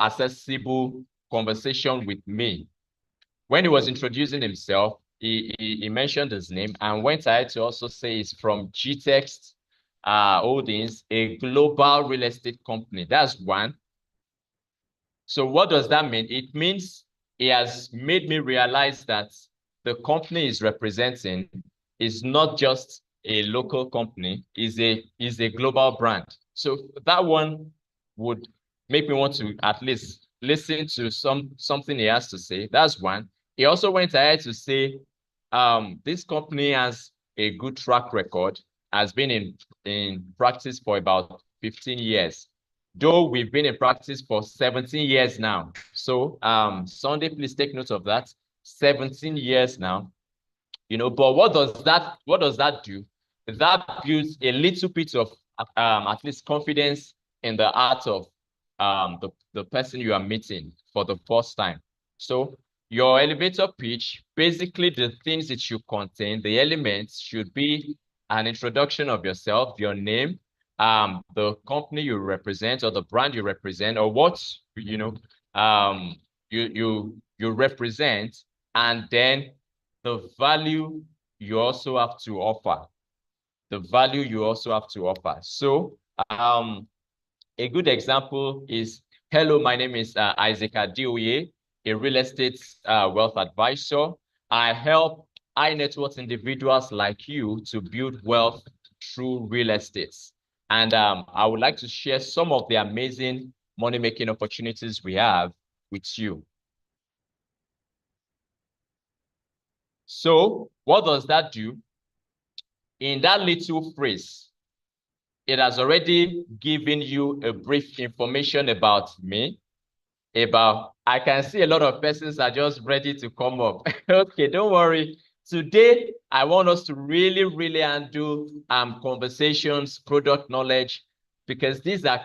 accessible conversation with me. When he was introducing himself, he mentioned his name and went ahead to also say it's from GText Holdings, a global real estate company. That's one. So what does that mean? It means he has made me realize that the company is representing is not just a local company, is a global brand. So that one would make me want to at least listen to something he has to say. That's one. He also went ahead to say this company has a good track record, has been in practice for about 15 years. Though we've been in practice for 17 years now. So Sunday, please take note of that. 17 years now. But what does that do? That builds a little bit of at least confidence in the heart of the person you are meeting for the first time. So your elevator pitch, basically the things it should contain, the elements should be an introduction of yourself, your name, the company you represent or the brand you represent, or what you represent, and then the value you also have to offer. The value you also have to offer. So a good example is, hello, my name is Isaac Adioye, a real estate wealth advisor. I help high net worth individuals like you to build wealth through real estate. And I would like to share some of the amazing money-making opportunities we have with you. So what does that do? In that little phrase, it has already given you a brief information about me, I can see a lot of persons are just ready to come up. Okay, don't worry. Today, I want us to really, really undo conversations, product knowledge, because these are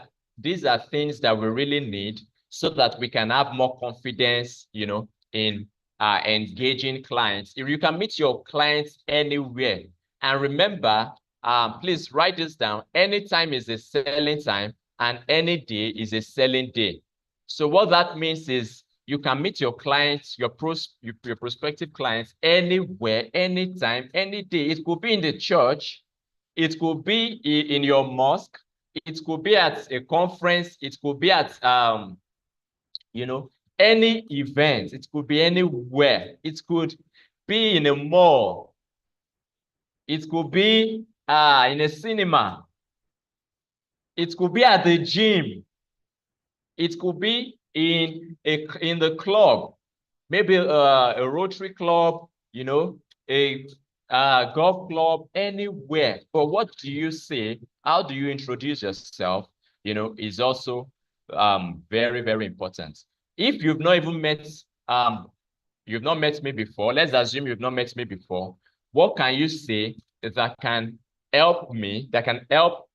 things that we really need so that we can have more confidence, in engaging clients. If you can meet your clients anywhere, and remember, please write this down. Any time is a selling time, and any day is a selling day. So what that means is you can meet your clients, your prospective clients anywhere, anytime, any day. It could be in the church, it could be in your mosque, it could be at a conference, it could be at any event, it could be anywhere, it could be in a mall, it could be in a cinema, it could be at the gym, it could be in the club, maybe a Rotary club, a golf club, anywhere. But what do you say? How do you introduce yourself? Is also very, very important. If you've not even met me before, let's assume you've not met me before. What can you say that can help me? That can help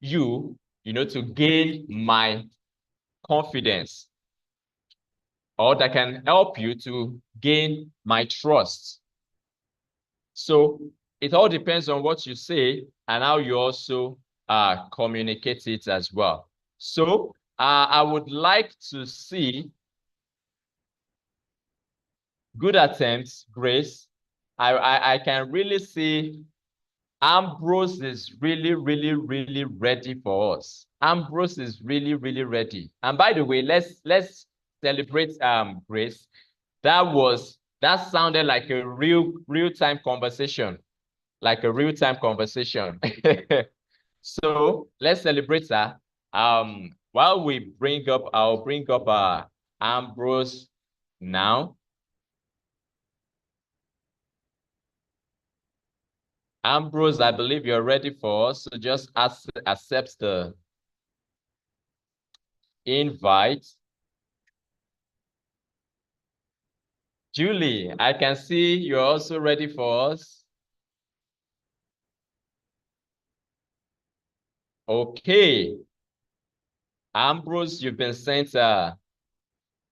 you, to gain my confidence, or that can help you to gain my trust? So it all depends on what you say and how you also communicate it as well. So I would like to see good attempts, Grace. I can really see Ambrose is really, really, really ready for us. Ambrose is really, really ready. And by the way, let's celebrate Grace. That sounded like a real-time conversation. Like a real-time conversation. So let's celebrate her. While I'll bring up Ambrose now. Ambrose, I believe you're ready for us, so just accept the invite. Julie, I can see you're also ready for us. Okay. Ambrose, you've been sent an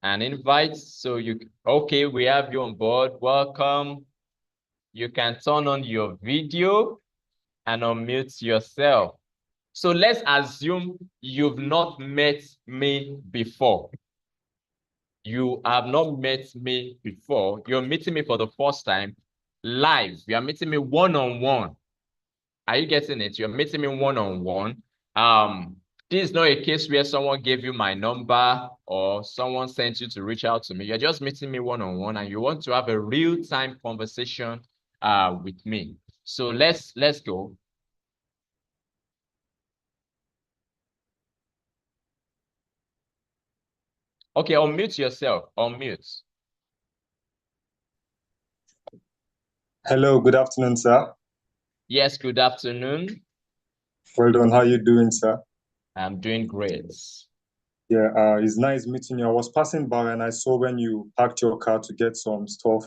invite, so okay, we have you on board. Welcome. You can turn on your video and unmute yourself. So let's assume you've not met me before. you have not met me before, you're meeting me for the first time live. You are meeting me one-on-one. Are you getting it? You're meeting me one-on-one. This is not a case where someone gave you my number or someone sent you to reach out to me. You're just meeting me one-on-one and you want to have a real-time conversation with me. So let's go. Okay, unmute yourself. Unmute. Hello, good afternoon, sir. Yes, good afternoon. Well done. How you doing, sir? I'm doing great. Yeah, it's nice meeting you. I was passing by and I saw when you parked your car to get some stuff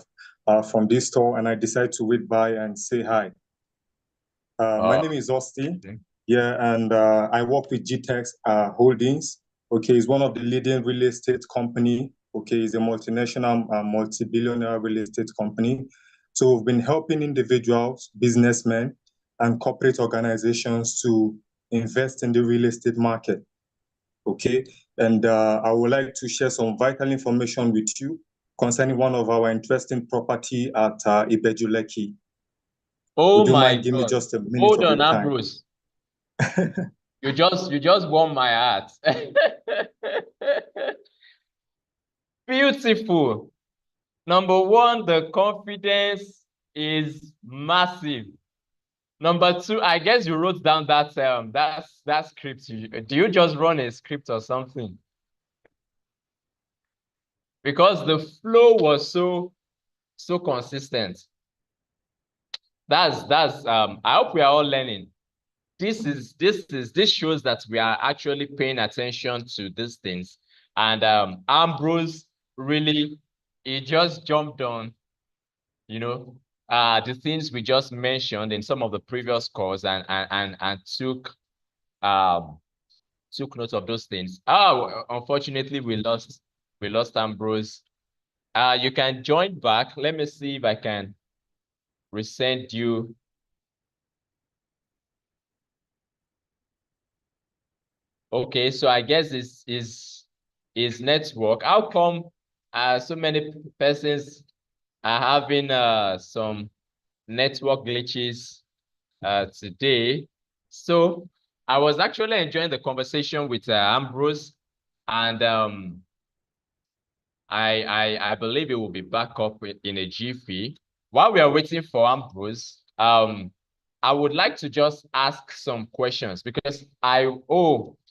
from this store, and I decided to wait by and say hi. My name is Austin. Okay. Yeah, and I work with GTEX Holdings. Okay, it's one of the leading real estate company. Okay, it's a multinational, multi-billionaire real estate company. So we've been helping individuals, businessmen, and corporate organizations to invest in the real estate market. Okay, and I would like to share some vital information with you concerning one of our interesting property at Ibejuleki. Oh Would you my mind giving me God. just a minute Hold of on, your time? Bruce. You just won my heart. Beautiful. Number one, the confidence is massive. Number two, I guess you wrote down that script. Do you just run a script or something? Because the flow was so consistent. That's I hope we are all learning. This shows that we are actually paying attention to these things. And Ambrose really, he just jumped on, the things we just mentioned in some of the previous calls and took note of those things. Oh, unfortunately, we lost Ambrose. You can join back. Let me see if I can resend you. Okay, so I guess is network. How come so many persons are having some network glitches today? So I was actually enjoying the conversation with Ambrose, and I believe it will be back up in a jiffy. While we are waiting for Ambrose, I would like to just ask some questions because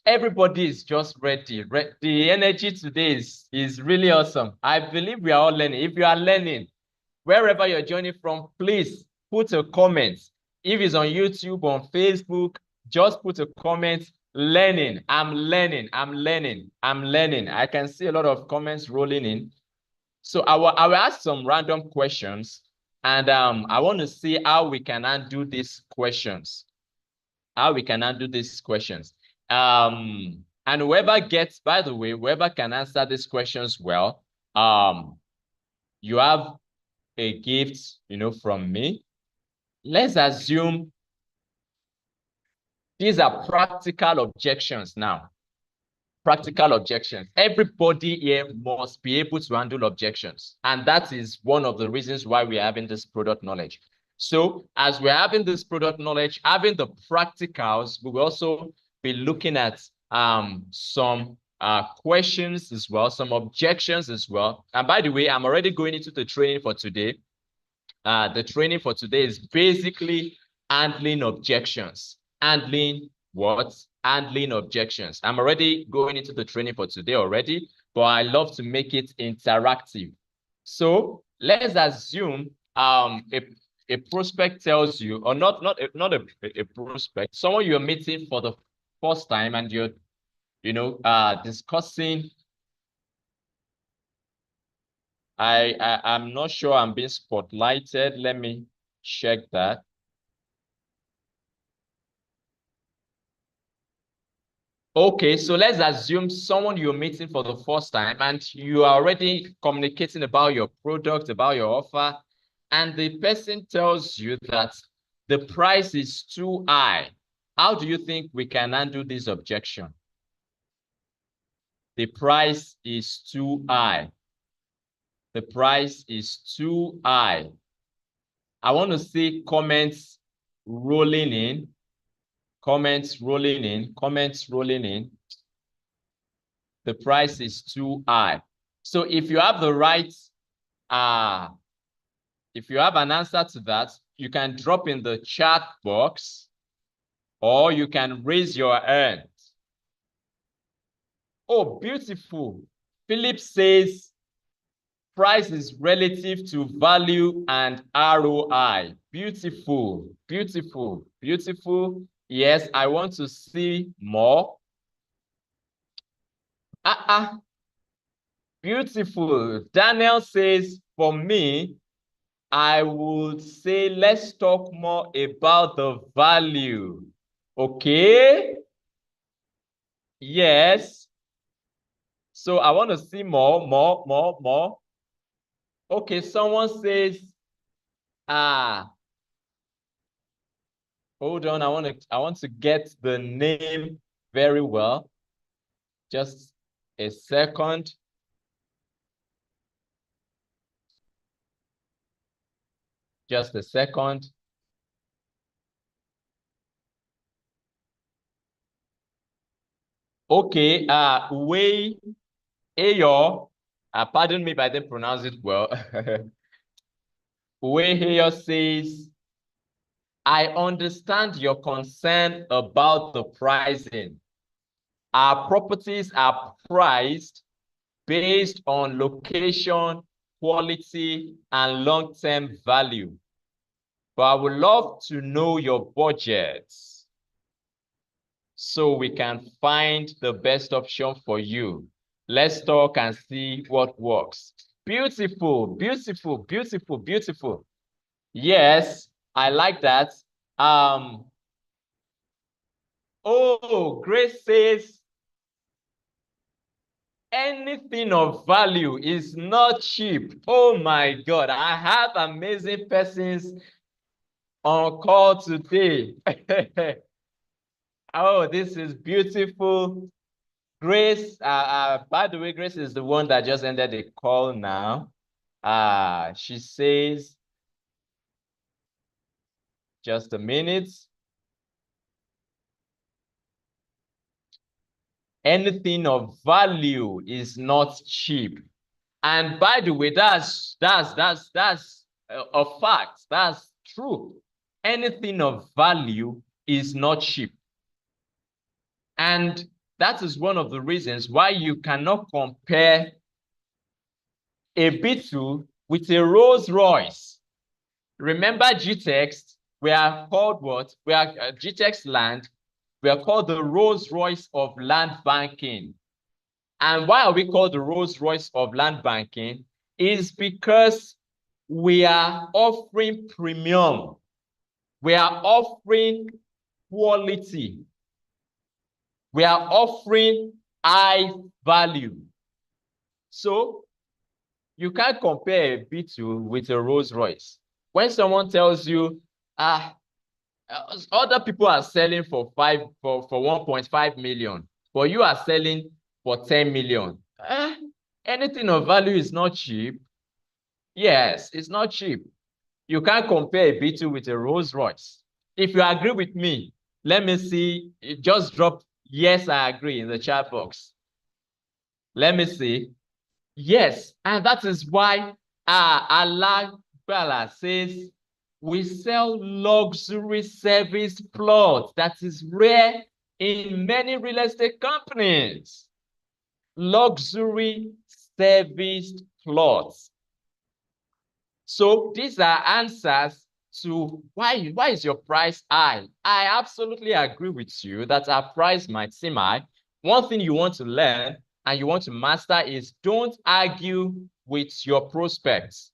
everybody is just ready. The energy today is really awesome. I believe we are all learning. If you are learning, wherever you're joining from, please put a comment. If it's on YouTube, on Facebook, just put a comment. Learning, I'm learning, I'm learning, I'm learning. I can see a lot of comments rolling in. So I will ask some random questions, and I want to see how we can undo these questions. And by the way, whoever can answer these questions well, you have a gift, from me. Let's assume these are practical objections now. Practical objections. Everybody here must be able to handle objections. And that is one of the reasons why we're having this product knowledge. So as we're having this product knowledge, having the practicals, we will also be looking at some questions as well, some objections as well. And by the way, I'm already going into the training for today. The training for today is basically handling objections. Handling what? Handling objections. I'm already going into the training for today already, but I love to make it interactive. So let's assume a prospect tells you, or not a prospect, someone you're meeting for the first time and you're discussing. I'm not sure I'm being spotlighted. Let me check that. Okay, so let's assume someone you're meeting for the first time and you are already communicating about your product, about your offer, and the person tells you that the price is too high. How do you think we can handle this objection? The price is too high. The price is too high. I want to see comments rolling in. Comments rolling in. Comments rolling in. The price is too high. So if you have the right, if you have an answer to that, you can drop in the chat box or you can raise your hand. Oh, beautiful. Philip says price is relative to value and ROI. Beautiful, beautiful, beautiful. Yes, I want to see more. Beautiful. Daniel says, for me, I would say let's talk more about the value. Okay? Yes. So I want to see more. Okay, someone says, hold on, I want to get the name very well. Just a second. Just a second. Okay, Wei Ayo, pardon me if I didn't pronounce it well. Wei Ayo says, I understand your concern about the pricing. Our properties are priced based on location, quality, and long-term value. But I would love to know your budgets so we can find the best option for you. Let's talk and see what works. Beautiful, beautiful, beautiful, beautiful. Yes, I like that. Oh, Grace says, anything of value is not cheap. Oh my God, I have amazing persons on call today. Oh, this is beautiful. Grace, by the way, Grace is the one that just ended the call now. She says, just a minute. Anything of value is not cheap. And by the way, that's a fact. That's true. Anything of value is not cheap. And that is one of the reasons why you cannot compare a Beetle with a Rolls Royce. Remember GTEx, we are called what? We are GTEx land. We are called the Rolls Royce of land banking. And why are we called the Rolls Royce of land banking? Is because we are offering premium. We are offering quality. We are offering high value. So you can't compare a Beetle with a Rolls Royce. When someone tells you, other people are selling for 1.5 million, but you are selling for 10 million. Anything of value is not cheap. Yes, it's not cheap. You can't compare a Beetle with a Rolls Royce. If you agree with me, let me see. Just drop yes, I agree in the chat box. Let me see. Yes, and that is why Allah says we sell luxury service plots. That is rare in many real estate companies. Luxury service plots. So these are answers to why is your price high? I absolutely agree with you that our price might seem high. One thing you want to learn and you want to master is don't argue with your prospects.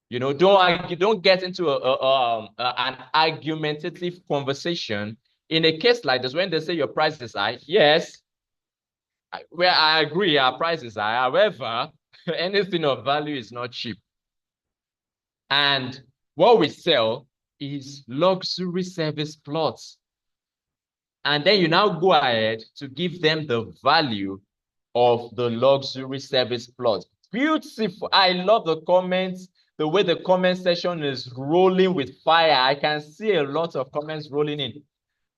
You know, don't argue, don't get into an argumentative conversation. In a case like this, when they say your price is high, yes, where I agree, our price is high. However, anything of value is not cheap. And what we sell is luxury service plots. And then you now go ahead to give them the value of the luxury service plot. Beautiful. I love the comments, the way the comment section is rolling with fire. I can see a lot of comments rolling in.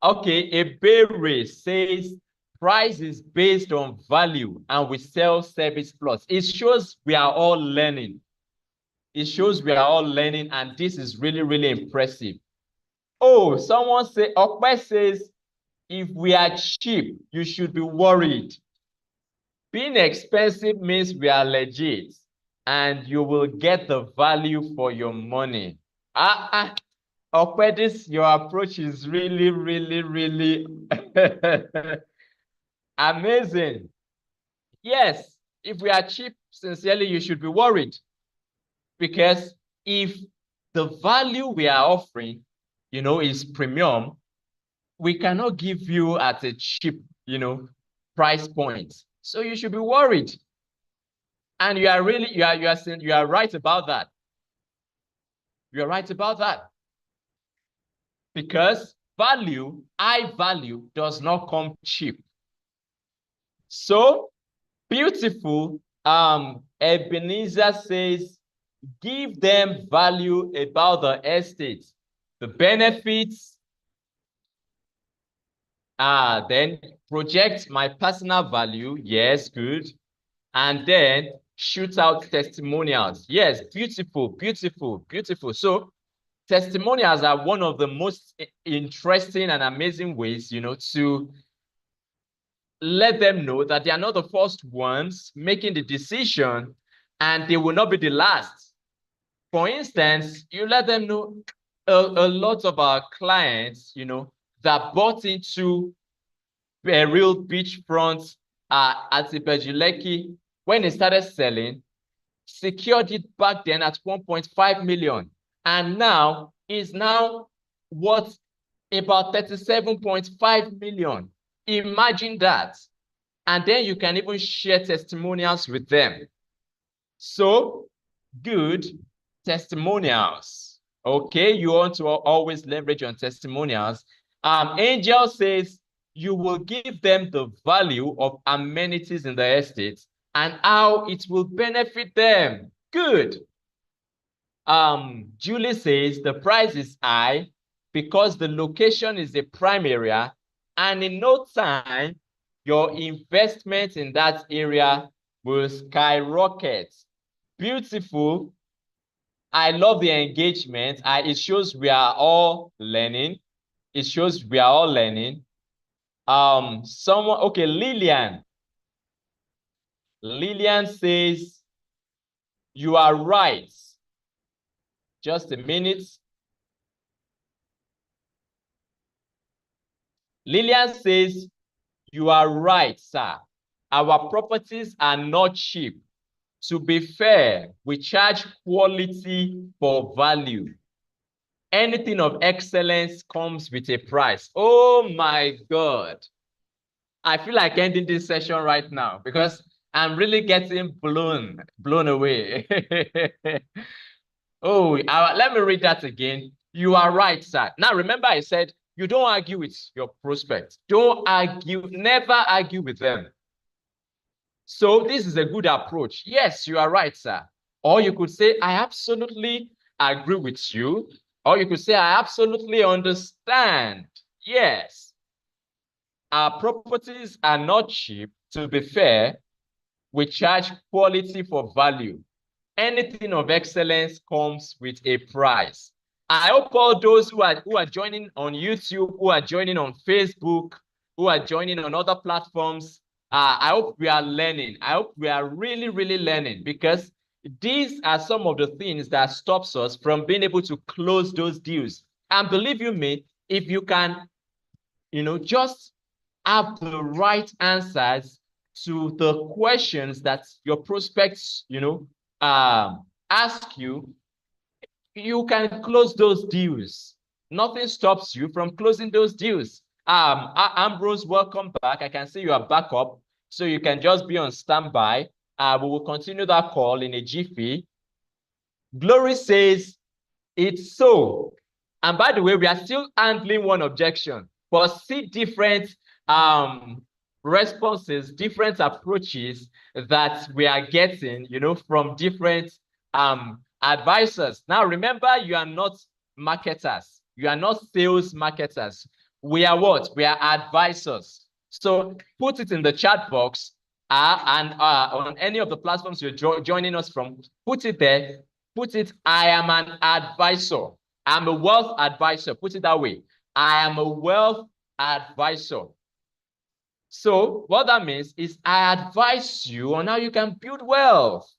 Okay, Ebere says price is based on value and we sell service plus. It shows we are all learning. It shows we are all learning, and this is really, really impressive. Oh, someone say, Okpe says, if we are cheap, you should be worried. Being expensive means we are legit and you will get the value for your money. Okpe, this, your approach is really, really, really amazing. Yes, if we are cheap, sincerely, you should be worried. Because if the value we are offering, is premium, we cannot give you at a cheap, price point. So you should be worried. And you are really, you are saying, you are right about that. You are right about that. Because value, high value, does not come cheap. So beautiful. Ebenezer says, give them value about the estate, the benefits, then project my personal value. Yes, good. And then shoot out testimonials. Yes, beautiful, beautiful, beautiful. So testimonials are one of the most interesting and amazing ways, to let them know that they are not the first ones making the decision and they will not be the last. For instance, you let them know a lot of our clients, that bought into a real beachfront at Ibejuleki when they started selling, secured it back then at 1.5 million. And now is now worth about 37.5 million. Imagine that. And then you can even share testimonials with them. So good testimonials. Okay, you want to always leverage on testimonials. Angel says you will give them the value of amenities in the estate and how it will benefit them. Good. Julie says the price is high because the location is a prime area, and in no time, your investment in that area will skyrocket. Beautiful. I love the engagement. It shows we are all learning. It shows we are all learning. Okay, Lillian. Lillian says, you are right. Just a minute. Lillian says, you are right, sir. Our properties are not cheap. To be fair, we charge quality for value. Anything of excellence comes with a price. Oh my God. I feel like ending this session right now because I'm really getting blown away. Oh, let me read that again. You are right, sir. Now, remember I said, you don't argue with your prospects. Don't argue, never argue with them. So this is a good approach. Yes, you are right, sir. Or you could say, I absolutely agree with you. Or you could say, I absolutely understand. Yes. Our properties are not cheap. To be fair, we charge quality for value. Anything of excellence comes with a price. I hope all those who are joining on YouTube, who are joining on Facebook, who are joining on other platforms, I hope we are learning. I hope we are really, really learning, because these are some of the things that stops us from being able to close those deals. And believe you me, if you can, just have the right answers to the questions that your prospects, ask you, you can close those deals. Nothing stops you from closing those deals. Ambrose, welcome back. I can see you are back up, so you can just be on standby. We will continue that call in a jiffy. Glory says, it's so. And by the way, we are still handling one objection, but see different responses, different approaches that we are getting, from different advisors. Now, remember, you are not marketers. You are not sales marketers. We are what? We are advisors. So put it in the chat box and on any of the platforms you're joining us from, put it there. Put it, I am an advisor. I'm a wealth advisor. Put it that way. I am a wealth advisor. So what that means is I advise you on how you can build wealth.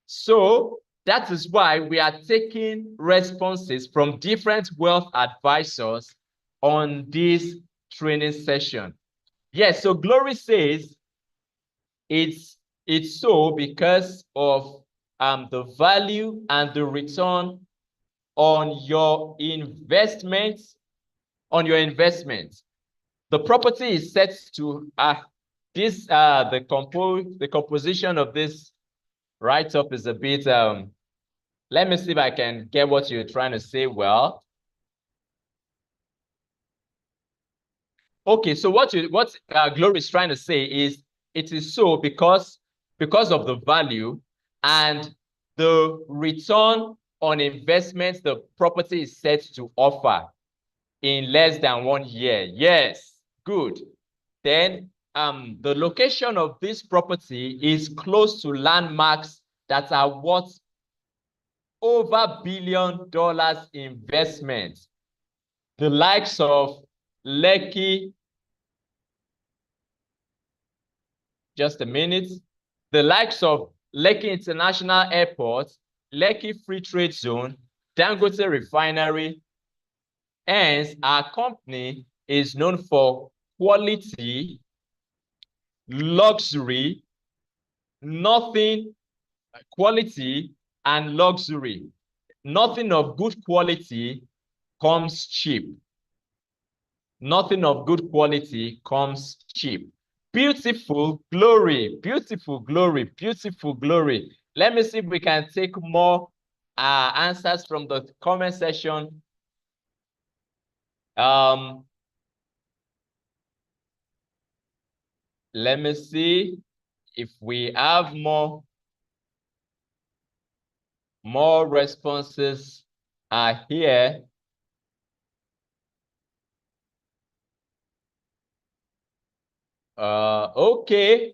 So that is why we are taking responses from different wealth advisors on this training session. Yes, so Glory says it's so because of the value and the return on your investments. The property is set to the composition of this write-up is a bit let me see if I can get what you're trying to say well. Okay, so what Glory is trying to say is it is so because of the value and the return on investment the property is set to offer in less than 1 year. Yes, good. Then the location of this property is close to landmarks that are worth over $1 billion investment. The likes of Lekki, just a minute. The likes of Lekki International Airport, Lekki Free Trade Zone, Dangote Refinery. Hence, our company is known for quality, luxury, quality and luxury. Nothing of good quality comes cheap. Nothing of good quality comes cheap. Beautiful glory, beautiful glory, beautiful glory. Let me see if we can take more answers from the comment section. Let me see if we have more responses are here. Okay.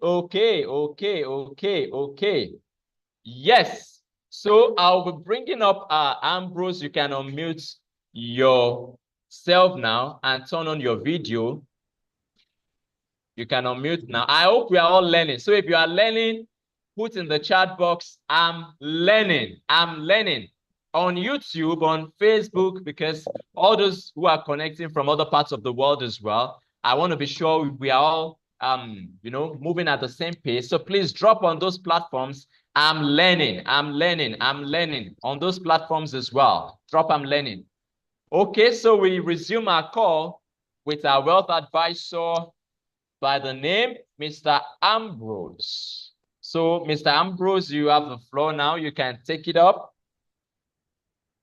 Yes. So I'll be bringing up Ambrose. You can unmute yourself now and turn on your video. You can unmute now. I hope we are all learning. So if you are learning, put in the chat box, I'm learning. I'm learning. On YouTube, on Facebook, because all those who are connecting from other parts of the world as well, I want to be sure we are all moving at the same pace. So please drop on those platforms. I'm learning. I'm learning. I'm learning on those platforms as well. Drop I'm learning. Okay, so we resume our call with our wealth advisor by the name Mr. Ambrose. So, Mr. Ambrose, you have the floor now. You can take it up.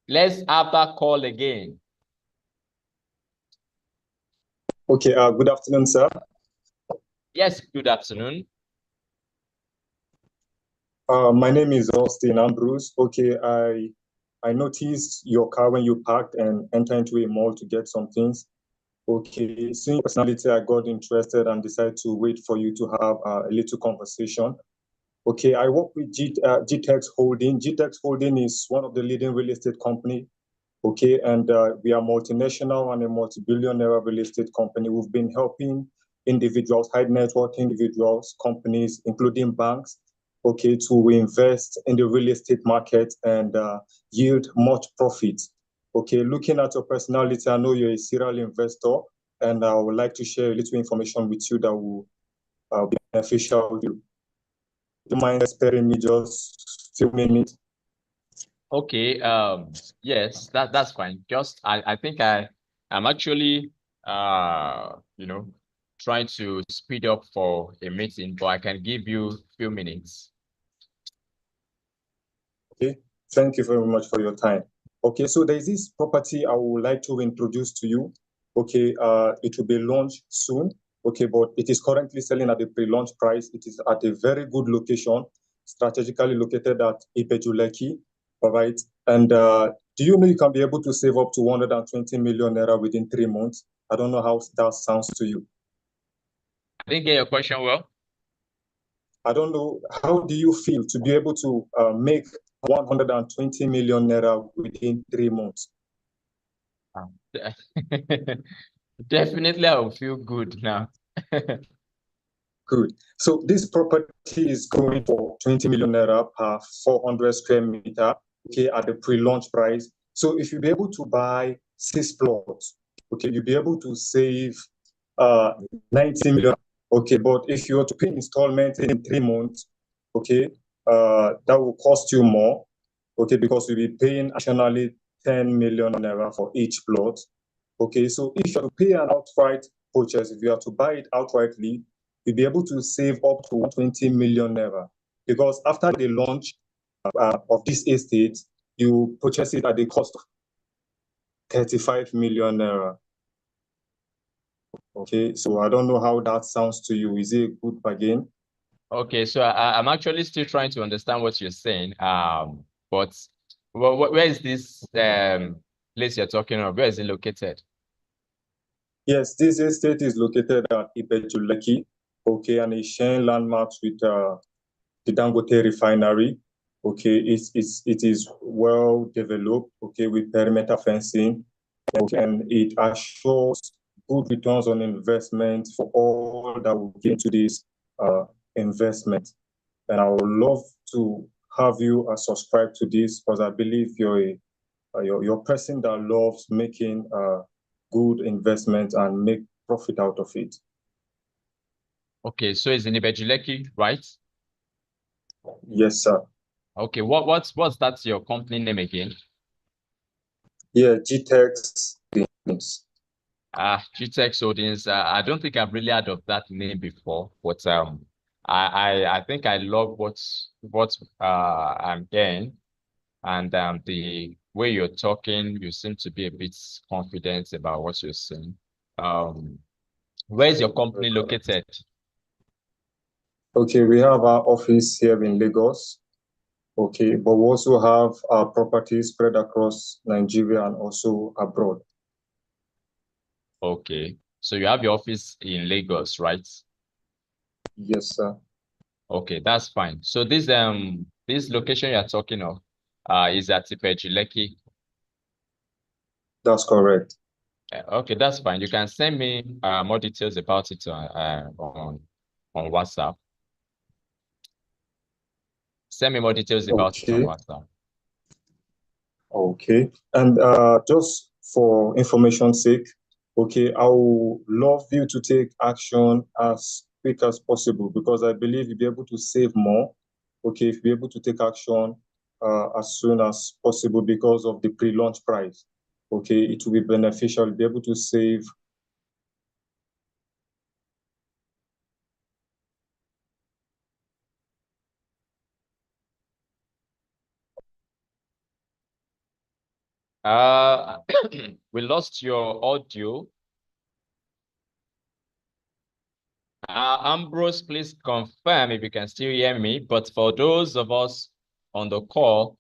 Let's have that call again. Okay, good afternoon, sir. Yes, good afternoon. My name is Austin Ambrose. Okay, I noticed your car when you parked and entered into a mall to get some things. Okay, seeing your personality, I got interested and decided to wait for you to have a little conversation. Okay, I work with GTEX Holding. GTEX Holding is one of the leading real estate company. Okay, and we are multinational and a multi-billionaire real estate company. We've been helping individuals, high net worth individuals, companies, including banks, okay, to invest in the real estate market and yield much profit. Okay, looking at your personality, I know you're a serial investor, and I would like to share a little information with you that will be beneficial to you. Do you mind sparing me just a few minutes? Okay, yes, that's fine. Just I think I'm actually trying to speed up for a meeting, but I can give you a few minutes. Okay, thank you very much for your time. Okay, so there's this property I would like to introduce to you. Okay, it will be launched soon. Okay, but it is currently selling at the pre-launch price. It is at a very good location, strategically located at Ipejuleki, all right? And do you know you can be able to save up to 120 million naira within 3 months? I don't know how that sounds to you. I didn't get your question well. I don't know, how do you feel to be able to make 120 million naira within 3 months? Definitely, I will feel good now. Good. So this property is going for 20 million naira per 400 square meter, okay, at the pre-launch price. So if you be able to buy 6 plots, okay, you'll be able to save 90 million. Okay, but if you were to pay installment in 3 months, okay, that will cost you more, okay, because you'll be paying additionally 10 million naira for each plot. Okay, so if you have to pay an outright purchase, if you have to buy it outrightly, you'll be able to save up to 20 million naira. Because after the launch of this estate, you purchase it at the cost of 35 million naira. Okay, so I don't know how that sounds to you. Is it a good bargain? Okay, so I'm actually still trying to understand what you're saying. But where is this place you're talking about? Where is it located? Yes, this estate is located at Ipejuleki, okay, and it's sharing landmarks with the Dangote refinery. Okay, it is well developed, okay, with perimeter fencing, okay, and it assures good returns on investment for all that will get into this investment. And I would love to have you subscribe to this, because I believe you're a person that loves making good investment and make profit out of it. Okay, so it's in Ibejuleki, right? Yes, sir. Okay, what's that your company name again? Yeah, GTEX Holdings. GTEX Holdings. I don't think I've really heard of that name before, but I think I love what I'm hearing, and the way you're talking, you seem to be a bit confident about what you're saying. Where is your company located? Okay, we have our office here in Lagos. Okay, but we also have our properties spread across Nigeria and also abroad. Okay, so you have your office in Lagos, right? Yes, sir. Okay, that's fine. So this location you're talking of is at Ipejuleki. That's correct. Okay, that's fine. You can send me more details about it on WhatsApp. Send me more details about it on WhatsApp. Okay. And just for information's sake, okay, I would love you to take action as quick as possible, because I believe you'll be able to save more, okay, if you're able to take action as soon as possible because of the pre-launch price. Okay, it will be beneficial. You'll be able to save. We lost your audio. Ambrose, please confirm if you can still hear me. But for those of us on the call,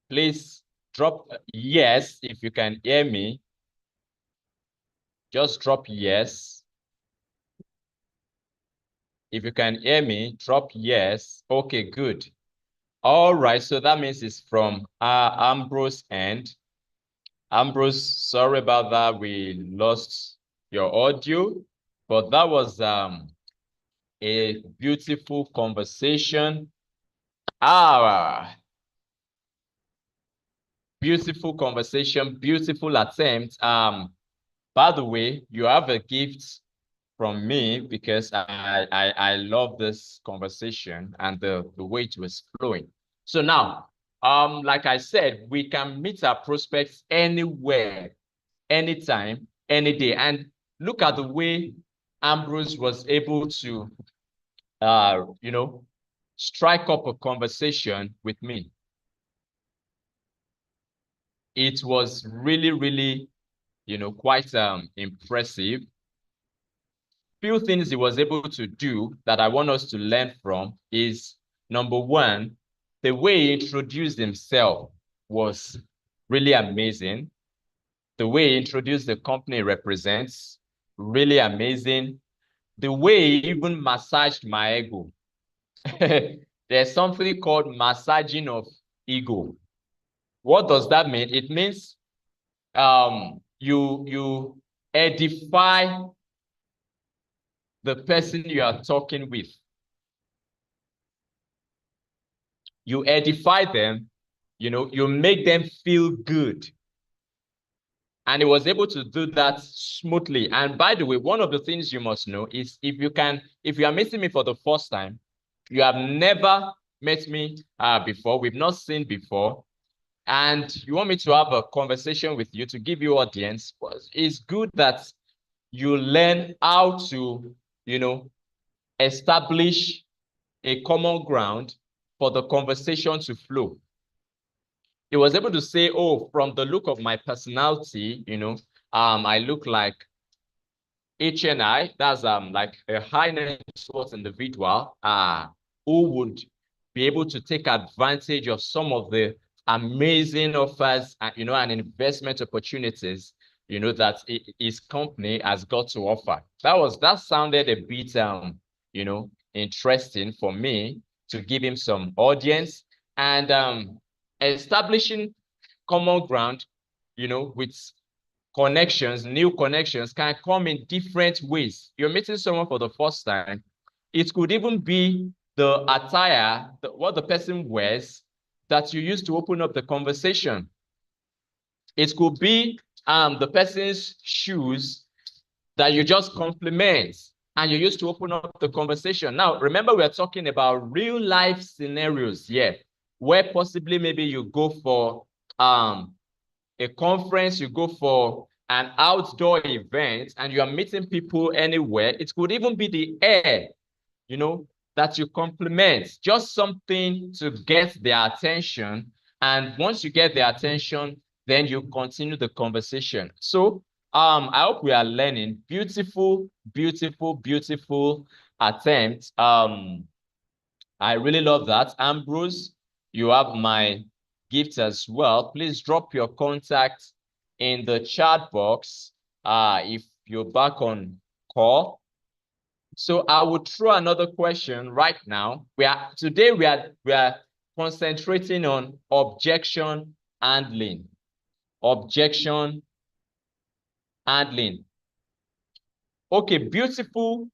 please drop yes if you can hear me. Just drop yes. If you can hear me, drop yes. Okay, good. All right, so that means it's from Ambrose end. Ambrose, sorry about that. We lost your audio, but that was a beautiful conversation. Beautiful conversation, beautiful attempt. By the way, you have a gift from me because I love this conversation and the way it was flowing. So now, like I said, we can meet our prospects anywhere, anytime, any day. And look at the way Ambrose was able to, strike up a conversation with me. It was really, really, quite impressive. few things he was able to do that I want us to learn from is, number one, the way he introduced himself was really amazing. The way he introduced the company he represents, really amazing. The way he even massaged my ego. There's something called massaging of ego. What does that mean? It means you edify the person you are talking with. You edify them, you make them feel good. And he was able to do that smoothly. And by the way, one of the things you must know is if you are meeting me for the first time, you have never met me before, we've not seen before, and you want me to have a conversation with you to give you audience, it's good that you learn how to, establish a common ground for the conversation to flow. He was able to say, oh, from the look of my personality, I look like HNI, that's like a high net worth individual who would be able to take advantage of some of the amazing offers, and investment opportunities, that his company has got to offer. That sounded a bit, interesting for me to give him some audience, and establishing common ground, with connections, new connections can come in different ways. You're meeting someone for the first time. It could even be the attire, what the person wears, that you use to open up the conversation. It could be the person's shoes that you just compliment and you use to open up the conversation. Now, remember, we're talking about real life scenarios here, where possibly maybe you go for a conference, you go for an outdoor event, and you are meeting people anywhere. It could even be the air, that you compliment, just something to get their attention. And once you get their attention, then you continue the conversation. So I hope we are learning. Beautiful, beautiful, beautiful attempt. I really love that. Ambrose, you have my gift as well. Please drop your contact in the chat box if you're back on call. So I will throw another question right now. Today we are concentrating on objection handling. Objection handling. Okay, beautiful.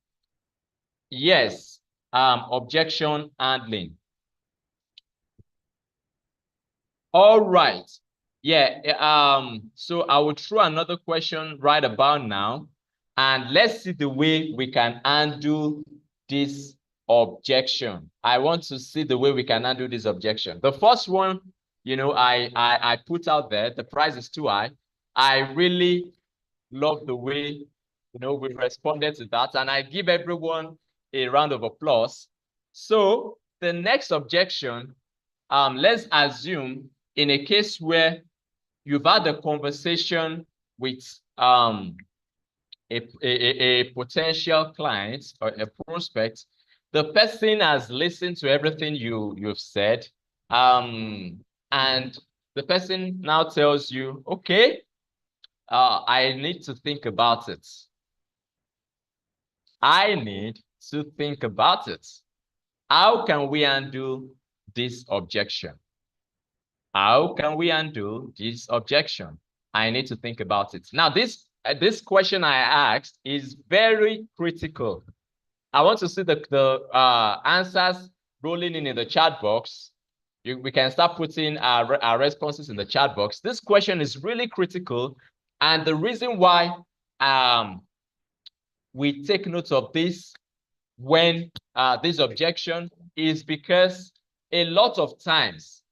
Yes, objection handling. All right. Yeah. So I will throw another question right about now, and let's see the way we can handle this objection. I want to see the way we can handle this objection. The first one, I put out there, the price is too high. I really love the way, we responded to that, and I give everyone a round of applause. So the next objection, let's assume in a case where you've had a conversation with a potential client or a prospect, the person has listened to everything you've said, and the person now tells you, okay, I need to think about it. I need to think about it. How can we handle this objection? How can we handle this objection? I need to think about it. Now, this question I asked is very critical. I want to see the answers rolling in the chat box. We can start putting our responses in the chat box. This question is really critical, and the reason why we take note of this when this objection is because a lot of times,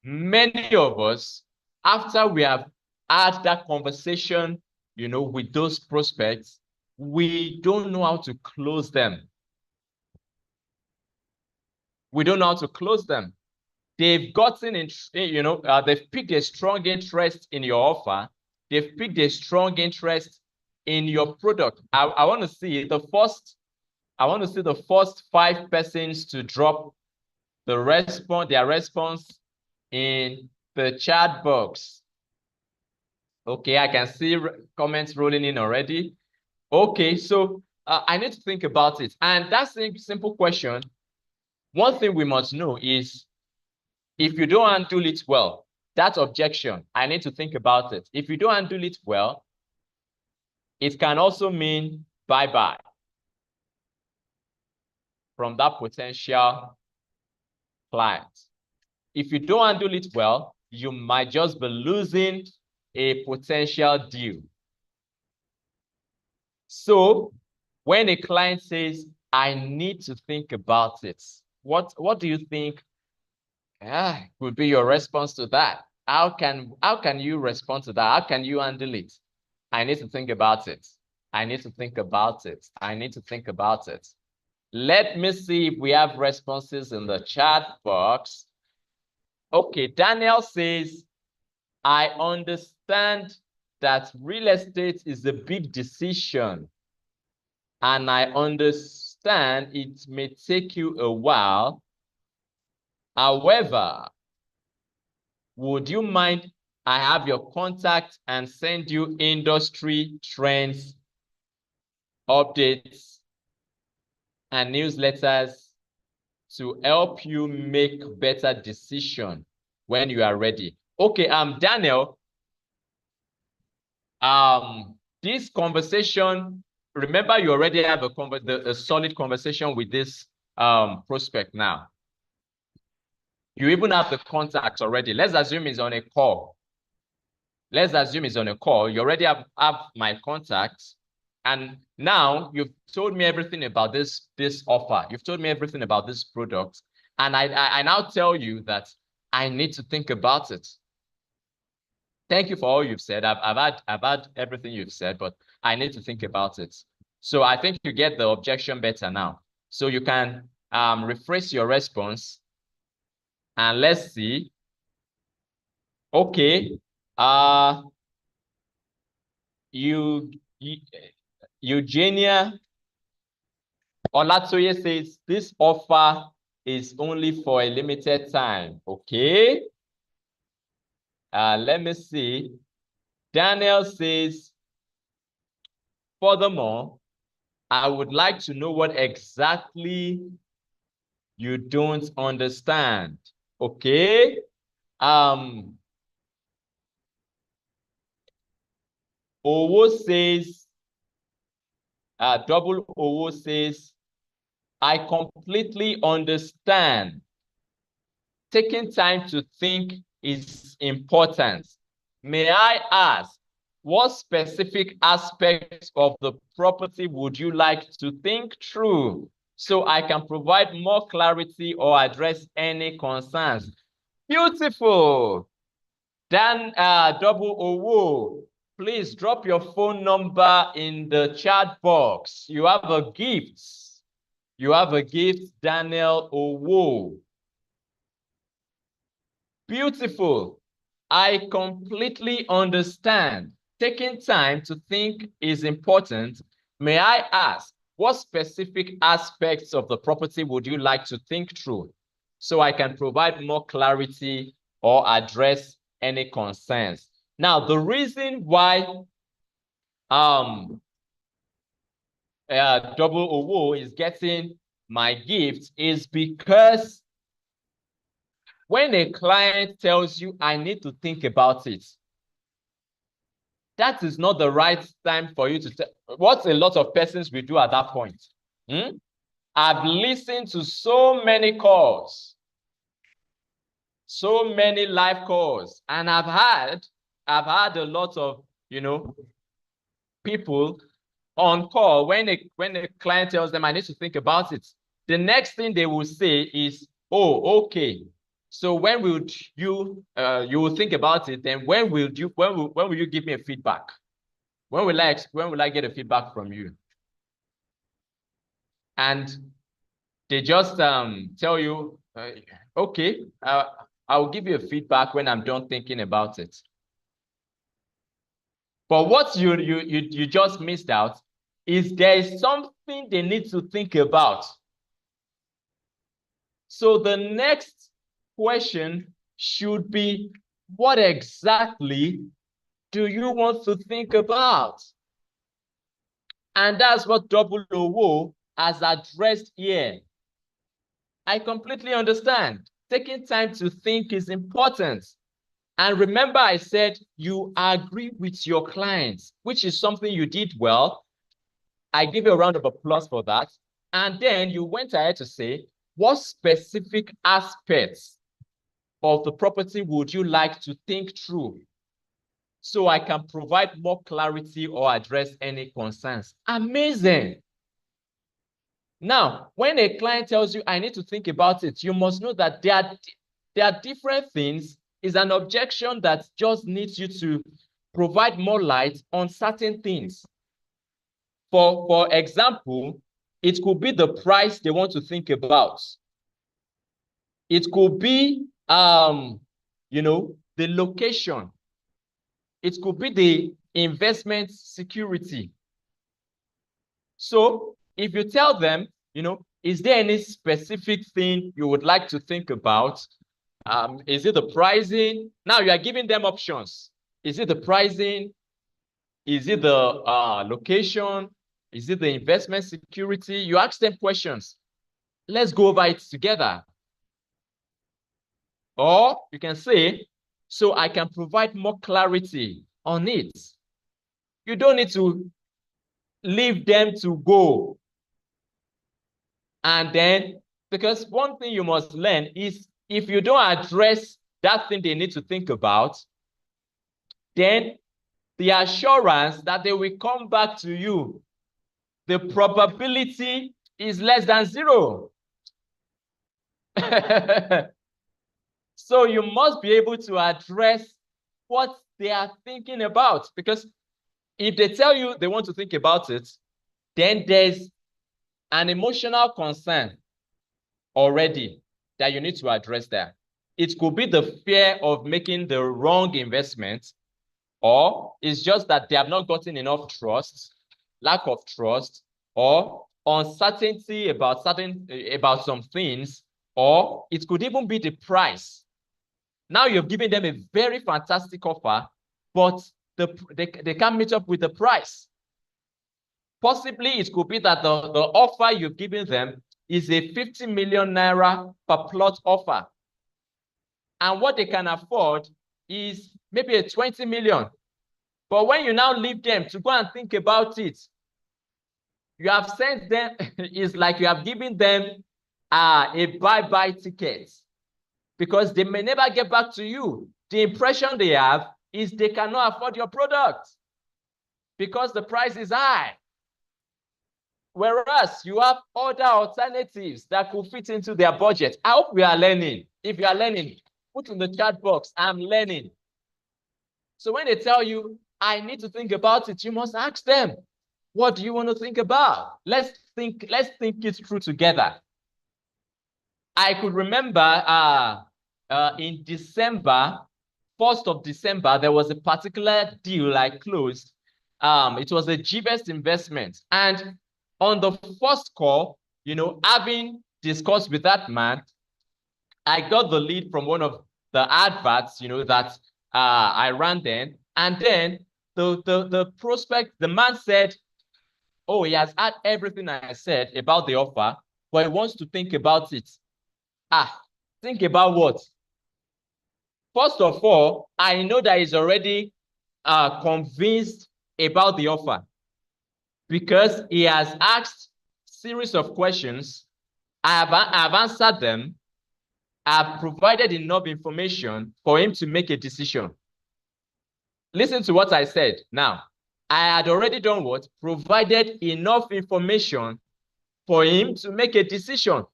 many of us, after we have had that conversation, with those prospects, we don't know how to close them. We don't know how to close them. They've gotten in, they've picked a strong interest in your offer. They've picked a strong interest in your product. I want to see the first 5 persons to drop their response in the chat box. Okay, I can see comments rolling in already. Okay, so I need to think about it. And that's a simple question. One thing we must know is if you don't handle it well, that objection, I need to think about it. If you don't handle it well, it can also mean bye-bye from that potential client. If you don't handle it well, you might just be losing a potential deal. So when a client says, I need to think about it, what do you think would be your response to that? How can you respond to that? How can you handle it? I need to think about it. I need to think about it. I need to think about it. Let me see if we have responses in the chat box. Okay, Daniel says, I understand that real estate is a big decision, and I understand it may take you a while. However, would you mind I have your contact and send you industry trends, updates, and newsletters to help you make better decisions when you are ready? Okay, Daniel, this conversation, remember you already have a solid conversation with this prospect now. You even have the contact already. Let's assume he's on a call. Let's assume he's on a call. You already have my contacts. And now you've told me everything about this offer. You've told me everything about this product. And I now tell you that I need to think about it. Thank you for all you've said. I've had everything you've said, but I need to think about it. So I think you get the objection better now. So you can rephrase your response. And let's see. Okay. Eugenia Olatoye says this offer is only for a limited time. Okay. Let me see. Daniel says, furthermore, I would like to know what exactly you don't understand. Okay. Owo says, double Owo says, I completely understand. Taking time to think is important. May I ask, what specific aspects of the property would you like to think through so I can provide more clarity or address any concerns? Beautiful. Dan double Owo, please drop your phone number in the chat box. You have a gift. You have a gift, Daniel Owo. Beautiful. I completely understand. Taking time to think is important. May I ask, what specific aspects of the property would you like to think through so I can provide more clarity or address any concerns? Now, the reason why double Owo is getting my gift is because when a client tells you, I need to think about it, that is not the right time for you to tell. What a lot of persons will do at that point. I've listened to so many calls, so many live calls, and I've had a lot of, people on call when a client tells them I need to think about it. The next thing they will say is, oh, okay. So when will you will think about it? Then when will you give me a feedback? When will I get a feedback from you? And they just tell you, okay, I'll give you a feedback when I'm done thinking about it. But what you just missed out is there is something they need to think about. So the next question should be, what exactly do you want to think about? And that's what OO has addressed here. I completely understand. Taking time to think is important. And remember, I said you agree with your clients, which is something you did well. I give you a round of applause for that. And then you went ahead to say, what specific aspects of the property would you like to think through so I can provide more clarity or address any concerns? Amazing. Now, when a client tells you, I need to think about it, you must know that there are different things. Is an objection that just needs you to provide more light on certain things. For example, it could be the price they want to think about. It could be, you know, the location. It could be the investment security. So if you tell them, you know, is there any specific thing you would like to think about? Is it the pricing? Now you are giving them options. Is it the pricing? Is it the location? Is it the investment security? You ask them questions. Let's go over it together. Or you can say, so I can provide more clarity on it. You don't need to leave them to go. And then, because one thing you must learn is if you don't address that thing they need to think about, then the assurance that they will come back to you, the probability is less than 0. So you must be able to address what they are thinking about, because if they tell you they want to think about it, then there's an emotional concern already that you need to address there. It could be the fear of making the wrong investment, or it's just that they have not gotten enough trust, lack of trust, or uncertainty about some things, or it could even be the price. Now you've given them a very fantastic offer, but they can't meet up with the price. Possibly it could be that the offer you've given them is a 50 million naira per plot offer. And what they can afford is maybe a 20 million. But when you now leave them to go and think about it, you have sent them, it's like you have given them a bye-bye ticket, because they may never get back to you. The impression they have is they cannot afford your product because the price is high. Whereas you have other alternatives that could fit into their budget. I hope we are learning. If you are learning, put in the chat box, I'm learning. So when they tell you, I need to think about it, you must ask them, what do you want to think about? Let's think it through together. I could remember in December, 1st of December, there was a particular deal I closed. It was a G-Best investment. And on the first call, you know, having discussed with that man, I got the lead from one of the adverts, you know, that I ran then. And then the prospect, the man said, oh, he has had everything I said about the offer, but he wants to think about it. Think about what? First of all, I know that he's already convinced about the offer because he has asked series of questions. I have answered them. I've provided enough information for him to make a decision. Listen to what I said. Now, I had already done what? Provided enough information for him to make a decision.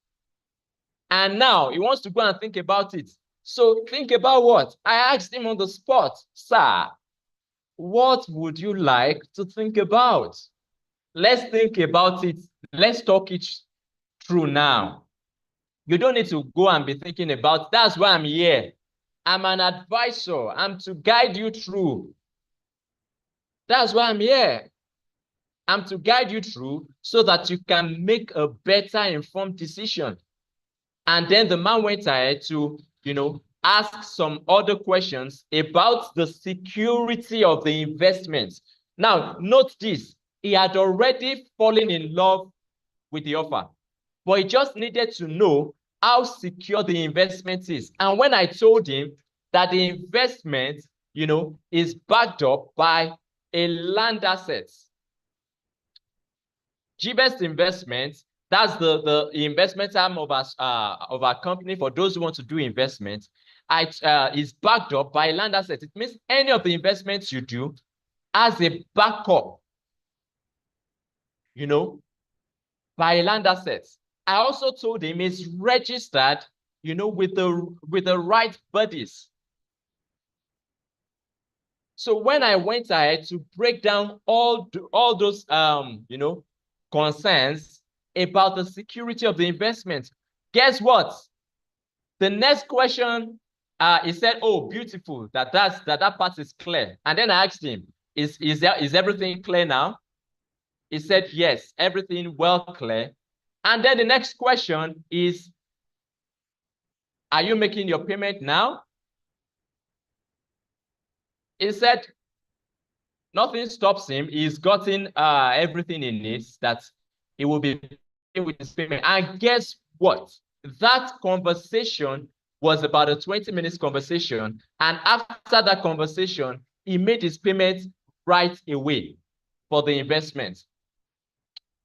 And now he wants to go and think about it. So think about what? I asked him on the spot, sir, what would you like to think about? Let's think about it. Let's talk it through now. You don't need to go and be thinking about, that's why I'm here. I'm an advisor. I'm to guide you through. That's why I'm here. I'm to guide you through so that you can make a better informed decision. And then the man went ahead to, ask some other questions about the security of the investment. Now, note this. He had already fallen in love with the offer, but he just needed to know how secure the investment is. And when I told him that the investment, is backed up by a land asset, GBest Investments, that's the investment arm of our company for those who want to do investment. Is backed up by land assets. It means any of the investments you do as a backup, by land assets. I also told him it's registered, with the right bodies. So when I went ahead to break down all those concerns about the security of the investment, guess what? The next question, he said, "Oh, beautiful. That part is clear." And then I asked him, "Is everything clear now?" He said, "Yes, everything well clear." And then the next question is, "Are you making your payment now?" He said, nothing stops him. He's gotten everything he needs, that he will be paying with his payment. And guess what? That conversation was about a 20 minutes conversation. And after that conversation, he made his payment right away for the investment.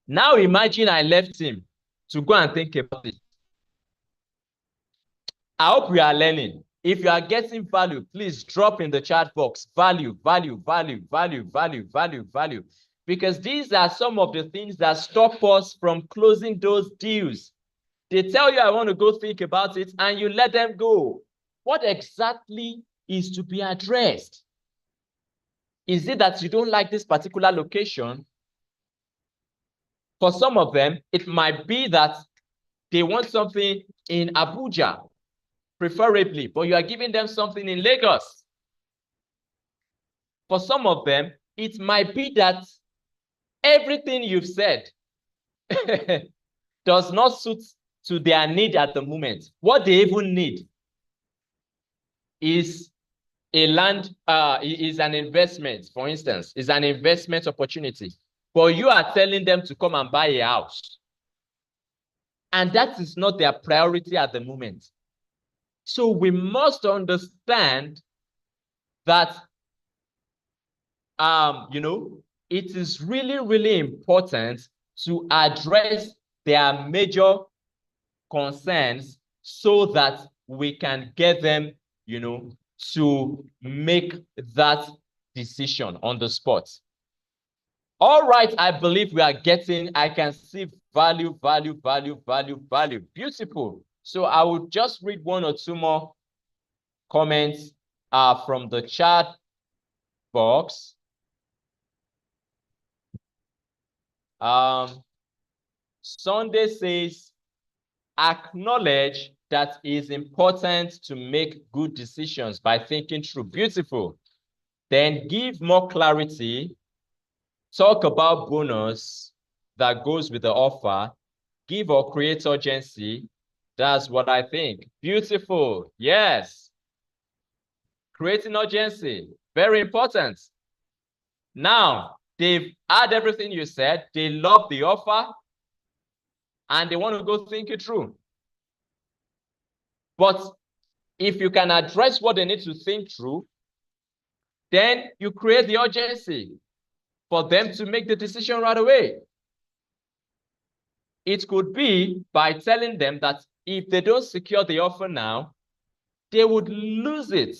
Now imagine I left him to go and think about it. I hope we are learning. If you are getting value, please drop in the chat box. Value, value, value, value, value, value, value. Because these are some of the things that stop us from closing those deals. They tell you, I want to go think about it, and you let them go. What exactly is to be addressed? Is it that you don't like this particular location? For some of them, it might be that they want something in Abuja, preferably, but you are giving them something in Lagos. For some of them, it might be that everything you've said does not suit to their need at the moment. What they even need is a land, is an investment, for instance, is an investment opportunity. But you are telling them to come and buy a house. And that is not their priority at the moment. So we must understand that, it is really, really important to address their major concerns so that we can get them, to make that decision on the spot. All right, I believe we are getting, I can see value, value, value, value, value. Beautiful. So I will just read one or two more comments from the chat box. Sunday says, acknowledge that it is important to make good decisions by thinking through. Beautiful. Then give more clarity. Talk about bonus that goes with the offer. Give or create urgency. That's what I think. Beautiful. Yes. Creating urgency. Very important. Now, they've had everything you said. They love the offer, and they want to go think it through. But if you can address what they need to think through, then you create the urgency for them to make the decision right away. It could be by telling them that if they don't secure the offer now, they would lose it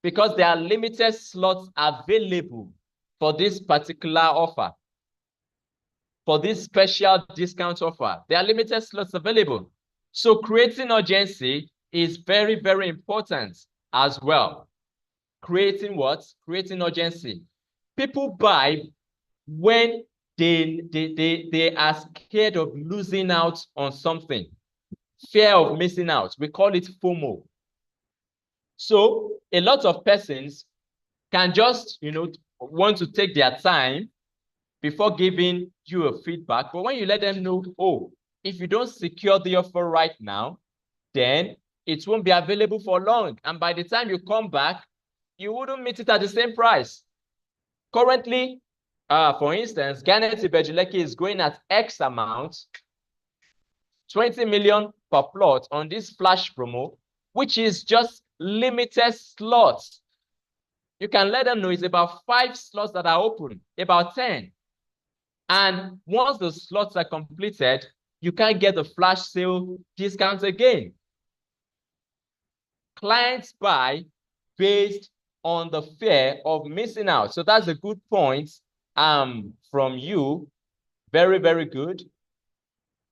because there are limited slots available for this particular offer. For this special discount offer, there are limited slots available. So creating urgency is very, very important as well. Creating what? Creating urgency. People buy when they are scared of losing out on something. Fear of missing out. We call it FOMO. So a lot of persons can just, want to take their time before giving you a feedback. But when you let them know, oh, if you don't secure the offer right now, then it won't be available for long. And by the time you come back, you wouldn't meet it at the same price. Currently, for instance, Garnet Ibejuleke is going at X amount, 20 million per plot on this flash promo, which is just limited slots. You can let them know it's about 5 slots that are open, about 10. And once the slots are completed, you can't get the flash sale discount again. Clients buy based on the fear of missing out. So that's a good point from you. Very, very good.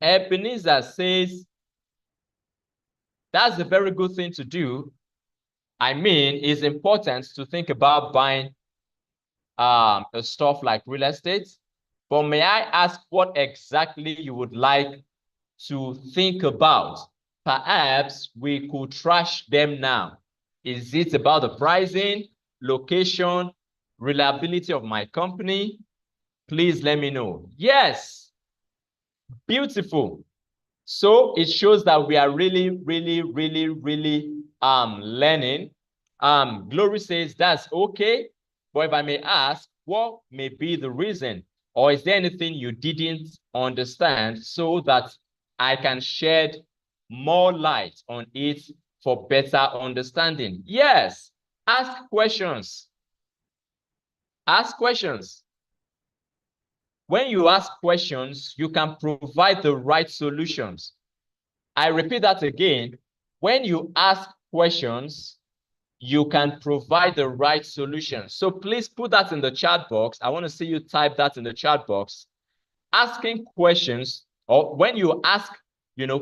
Ebenezer says, that's a very good thing to do. I mean, it's important to think about buying stuff like real estate. But may I ask what exactly you would like to think about? Perhaps we could trash them now. Is it about the pricing, location, reliability of my company? Please let me know. Yes, beautiful. So it shows that we are really, really, really, really learning. Glory says that's okay. But if I may ask, what may be the reason? Or is there anything you didn't understand so that I can shed more light on it for better understanding? Yes, ask questions. Ask questions. When you ask questions, you can provide the right solutions. I repeat that again. When you ask questions, you can provide the right solution. So please put that in the chat box. I want to see you type that in the chat box. Asking questions, or when you ask,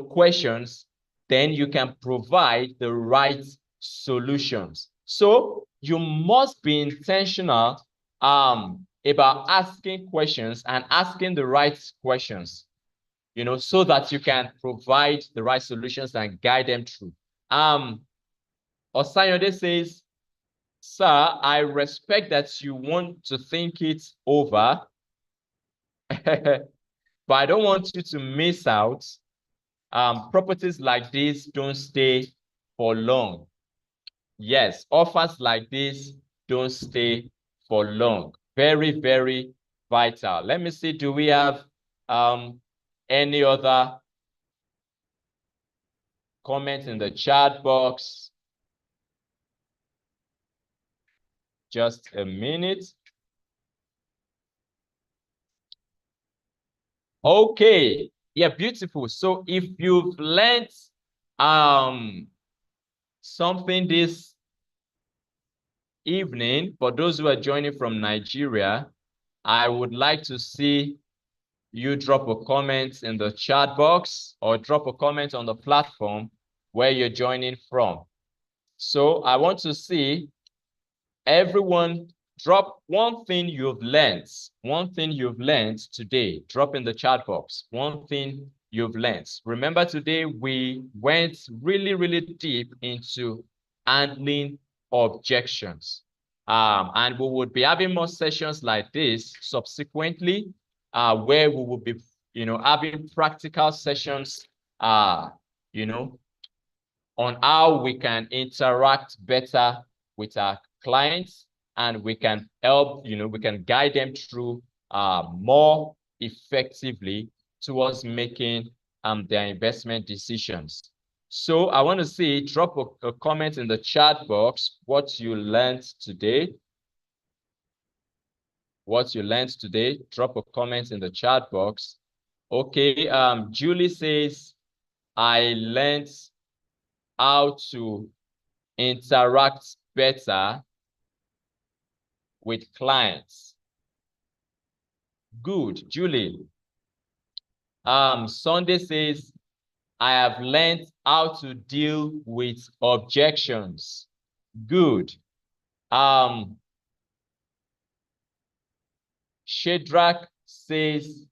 questions, then you can provide the right solutions. So you must be intentional about asking questions and asking the right questions, so that you can provide the right solutions and guide them through. Osayode says, sir, I respect that you want to think it over, but I don't want you to miss out. Properties like this don't stay for long. Yes, offers like this don't stay for long. Very, very vital. Let me see, do we have any other comment in the chat box? Just a minute. Okay, yeah, beautiful. So if you've learned something this evening, for those who are joining from Nigeria, I would like to see you drop a comment in the chat box or drop a comment on the platform where you're joining from. So I want to see everyone drop one thing you've learned today. Drop in the chat box one thing you've learned. Remember, today we went really, really deep into handling objections. And we would be having more sessions like this subsequently, where we will be, having practical sessions, on how we can interact better with our clients, and we can help, we can guide them through more effectively towards making their investment decisions. So I want to see, drop a comment in the chat box, what you learned today. What you learned today, drop a comment in the chat box. Okay, Julie says, I learned how to interact better with clients. Good, Julie. Sunday says, I have learned how to deal with objections. Good. Shadrach says,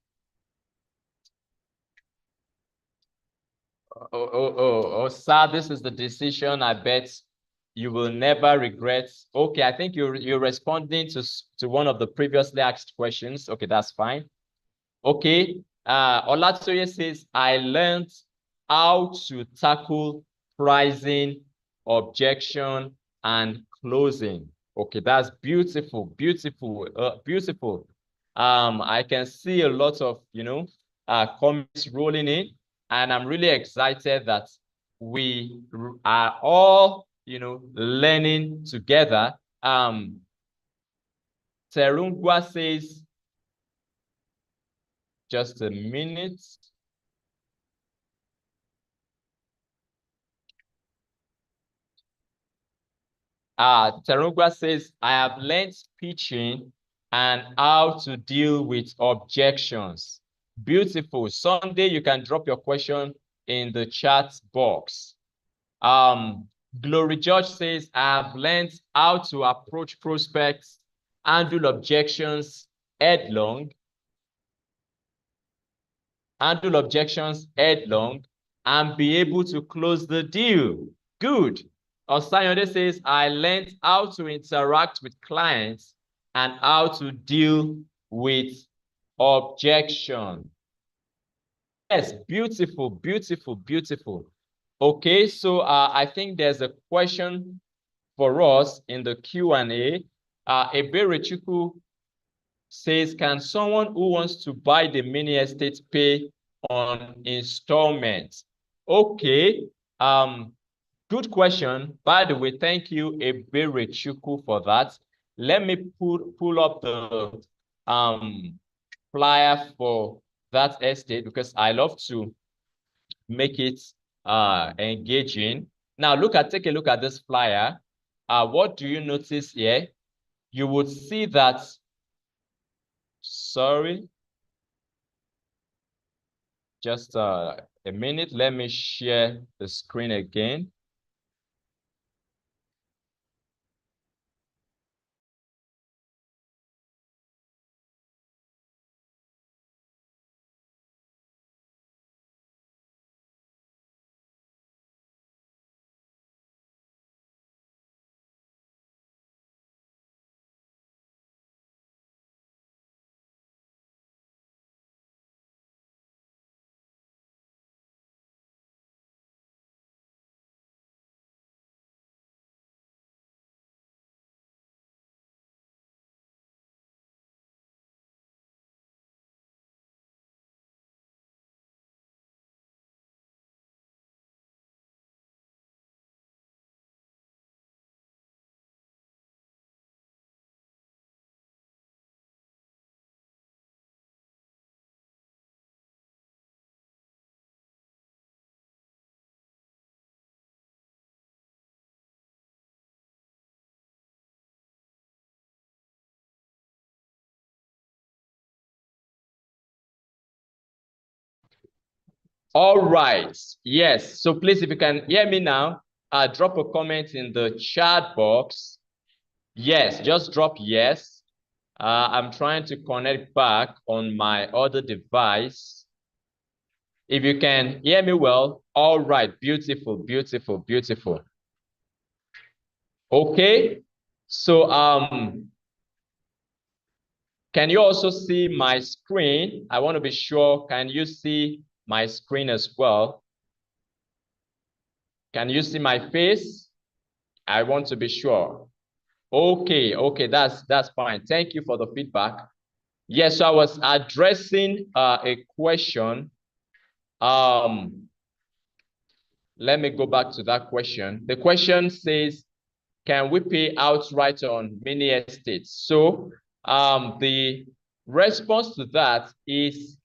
oh, sir, this is the decision I bet You will never regret. Okay, I think you're responding to one of the previously asked questions. Okay, that's fine. Okay, Olatoye says, I learned how to tackle pricing, objection, and closing. Okay, that's beautiful, beautiful, beautiful. I can see a lot of, comments rolling in, and I'm really excited that we are all, learning together. Terungwa says, just a minute. Terungwa says, I have learned pitching and how to deal with objections. Beautiful. Sunday, you can drop your question in the chat box. Glory George says, I have learned how to approach prospects, handle objections headlong, and be able to close the deal. Good. Osayode says, I learned how to interact with clients and how to deal with objection. Yes, beautiful, beautiful, beautiful. Okay, so I think there's a question for us in the Q&A. Eberechuku says, can someone who wants to buy the mini estate pay on installments? Okay, good question. By the way, thank you, Eberechuku, for that. Let me pull up the flyer for that estate because I love to make it engaging. Now, take a look at this flyer. What do you notice here? You would see that, sorry, just a minute. Let me share the screen again. All right. Yes. So please, if you can hear me now, drop a comment in the chat box. Yes, just drop yes. I'm trying to connect back on my other device. If you can hear me well, all right. Beautiful, beautiful, beautiful. Okay. So, can you also see my screen? I want to be sure. Can you see my screen as well? Can you see my face? I want to be sure. Okay, okay, that's fine. Thank you for the feedback. Yes, so I was addressing a question. Let me go back to that question. The question says, can we pay outright on mini estates? So the response to that is,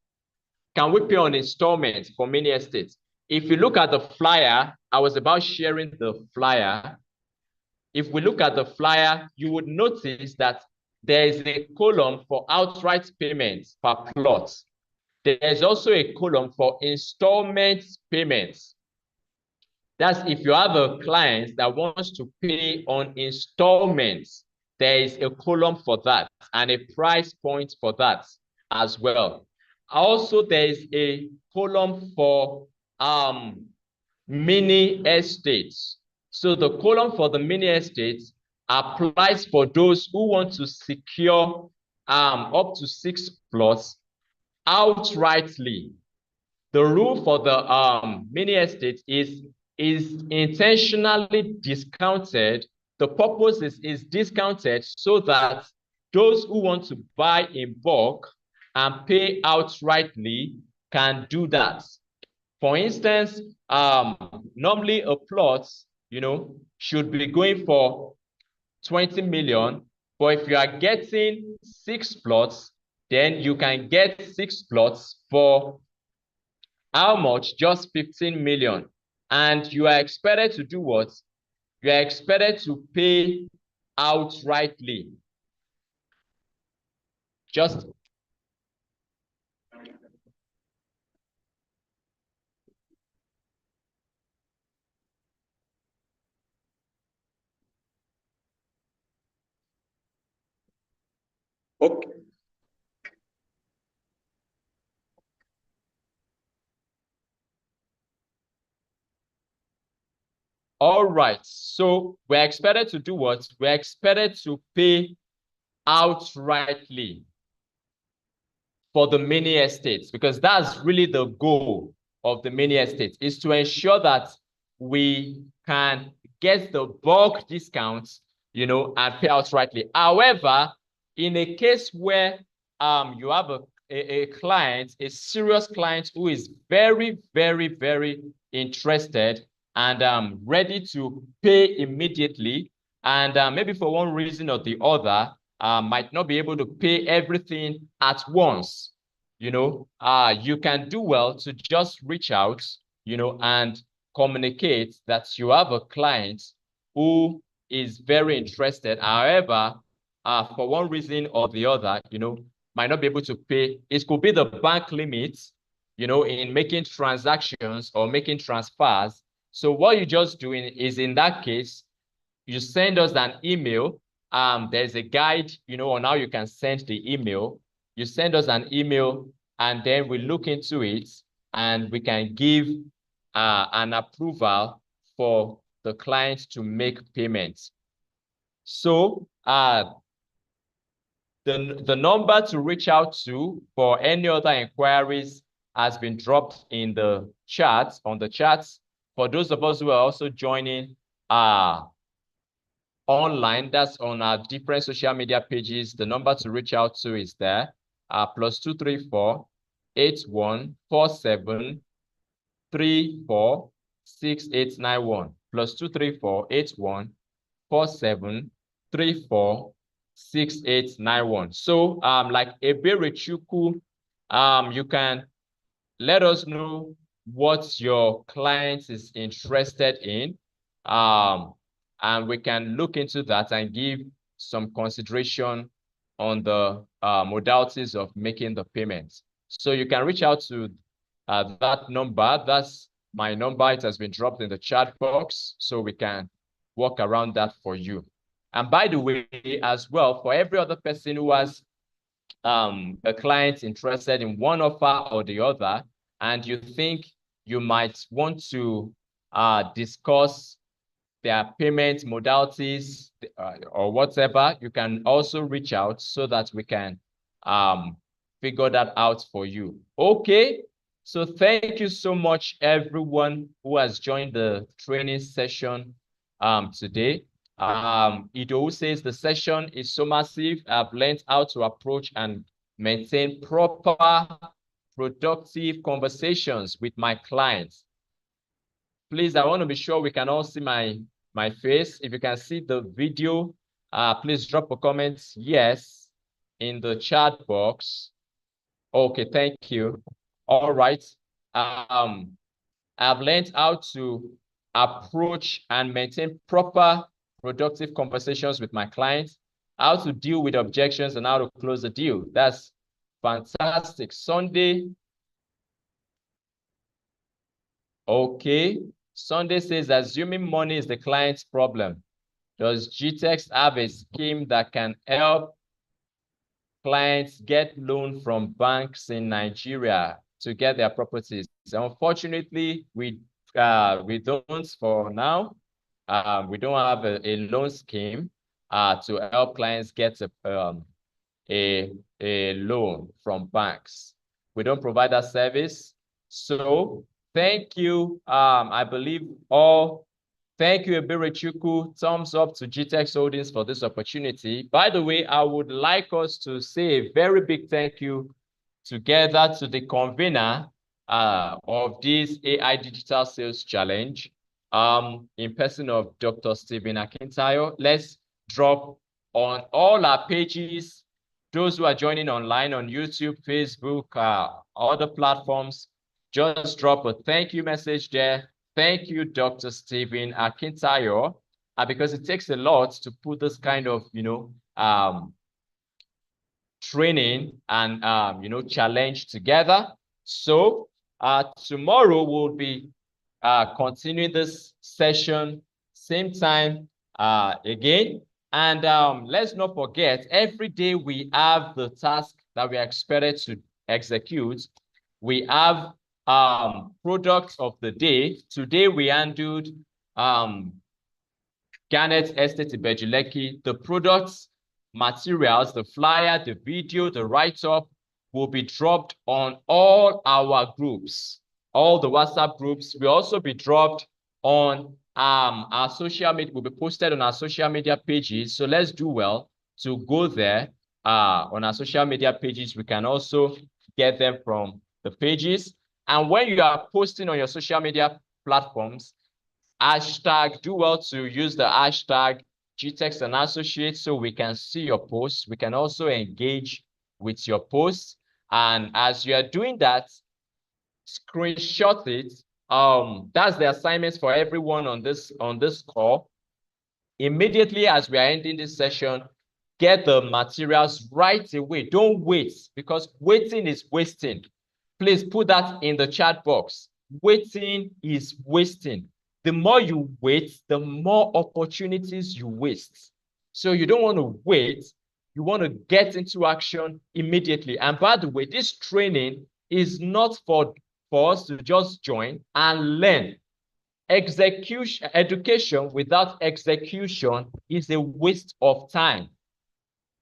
can we pay on installments for mini estates? If you look at the flyer, I was about sharing the flyer. If we look at the flyer, you would notice that there is a column for outright payments per plot. There's also a column for installment payments. That's if you have a client that wants to pay on installments, there is a column for that and a price point for that as well. Also, there is a column for mini estates. So the column for the mini estate applies for those who want to secure up to 6 plots outrightly. The rule for the mini estate is intentionally discounted. The purpose is discounted so that those who want to buy in bulk and pay outrightly can do that. For instance, normally a plot, should be going for 20 million, but if you are getting 6 plots, then you can get 6 plots for how much? Just 15 million. And you are expected to do what? You are expected to pay outrightly. Just okay. All right. So we're expected to do what? We're expected to pay outrightly for the mini estates, because that's really the goal of the mini estates, is to ensure that we can get the bulk discounts, and pay outrightly. However, in a case where you have a client, a serious client who is very, very, very interested and ready to pay immediately, and maybe for one reason or the other, might not be able to pay everything at once, you can do well to just reach out, and communicate that you have a client who is very interested. However, for one reason or the other, might not be able to pay. It could be the bank limits, in making transactions or making transfers. So what you're just doing is, in that case, you send us an email. There's a guide, on how you can send the email. You send us an email, and then we look into it, and we can give an approval for the client to make payments. So the number to reach out to for any other inquiries has been dropped in the chat, on the chats. For those of us who are also joining online, that's on our different social media pages, the number to reach out to is there, +234 8147 346891, +234 8147 346891. So like Ebere Chukwu, you can let us know what your client is interested in, and we can look into that and give some consideration on the modalities of making the payments. So you can reach out to that number. That's my number. It has been dropped in the chat box, so we can work around that for you. And by the way, as well, for every other person who has a client interested in one offer or the other, and you think you might want to discuss their payment modalities or whatever, you can also reach out so that we can figure that out for you. Okay, so thank you so much, everyone who has joined the training session today. Ido says the session is so massive. I've learned how to approach and maintain proper, productive conversations with my clients. Please, I want to be sure we can all see my face. If you can see the video, please drop a comment yes in the chat box. Okay, thank you. All right. I've learned how to approach and maintain proper, productive conversations with my clients, how to deal with objections, and how to close the deal. That's fantastic. Sunday. Okay. Sunday says, assuming money is the client's problem, does GTEX have a scheme that can help clients get loan from banks in Nigeria to get their properties? Unfortunately, we don't for now. We don't have a loan scheme to help clients get a loan from banks. We don't provide that service. So thank you. I believe all. Thank you, Ebere-Chukwu. Thumbs up to GTEx Holdings for this opportunity. By the way, I would like us to say a very big thank you together to the convener of this AI Digital Sales Challenge, in person of Dr. Stephen Akintayo. Let's drop on all our pages, those who are joining online on YouTube, Facebook, other platforms, just drop a thank you message there. Thank you, Dr. Stephen Akintayo, because it takes a lot to put this kind of, training and, challenge together. So tomorrow we'll be continuing this session, same time again. And let's not forget, every day we have the task that we are expected to execute. We have products of the day. Today we handled Garnet Estate Ibejuleki. The products, materials, the flyer, the video, the write-up will be dropped on all our groups, all the WhatsApp groups. Will also be dropped on our social media, will be posted on our social media pages. So let's do well to go there on our social media pages. We can also get them from the pages. And when you are posting on your social media platforms, do well to use the hashtag GTEx and Associates so we can see your posts. We can also engage with your posts. And as you are doing that, screenshot it. That's the assignments for everyone on this call. Immediately as we are ending this session, get the materials right away. Don't wait, because waiting is wasting. Please put that in the chat box. Waiting is wasting. The more you wait, the more opportunities you waste. So you don't want to wait. You want to get into action immediately. And by the way, this training is not for us to just join and learn. Education without execution is a waste of time.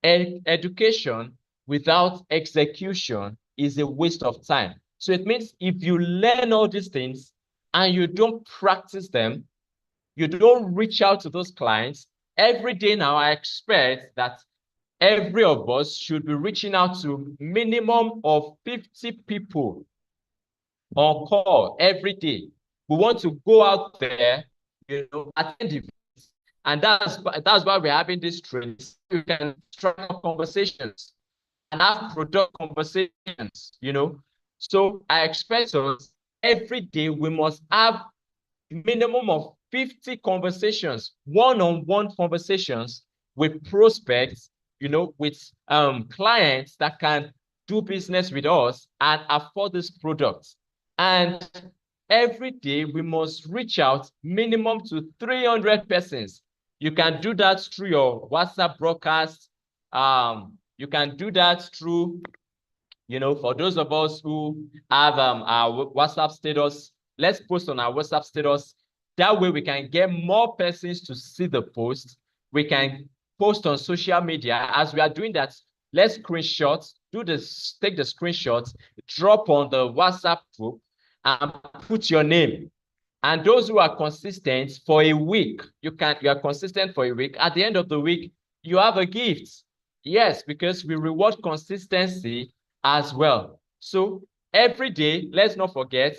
Education without execution is a waste of time. So it means if you learn all these things and you don't practice them, you don't reach out to those clients, every day now I expect that every of us should be reaching out to minimum of 50 people on call every day. We want to go out there, attend events, and that's why we're having these trainings. You can strike up conversations and have product conversations, So I expect us every day we must have minimum of 50 conversations, one-on-one conversations with prospects, with clients that can do business with us and afford this product. And every day we must reach out minimum to 300 persons. You can do that through your WhatsApp broadcast. You can do that through, for those of us who have our WhatsApp status, let's post on our WhatsApp status. That way we can get more persons to see the post. We can post on social media. As we are doing that, let's screenshot, take the screenshots, drop on the WhatsApp group and put your name. And those who are consistent for a week, you are consistent for a week. At the end of the week, you have a gift. Yes, because we reward consistency as well. So every day, let's not forget,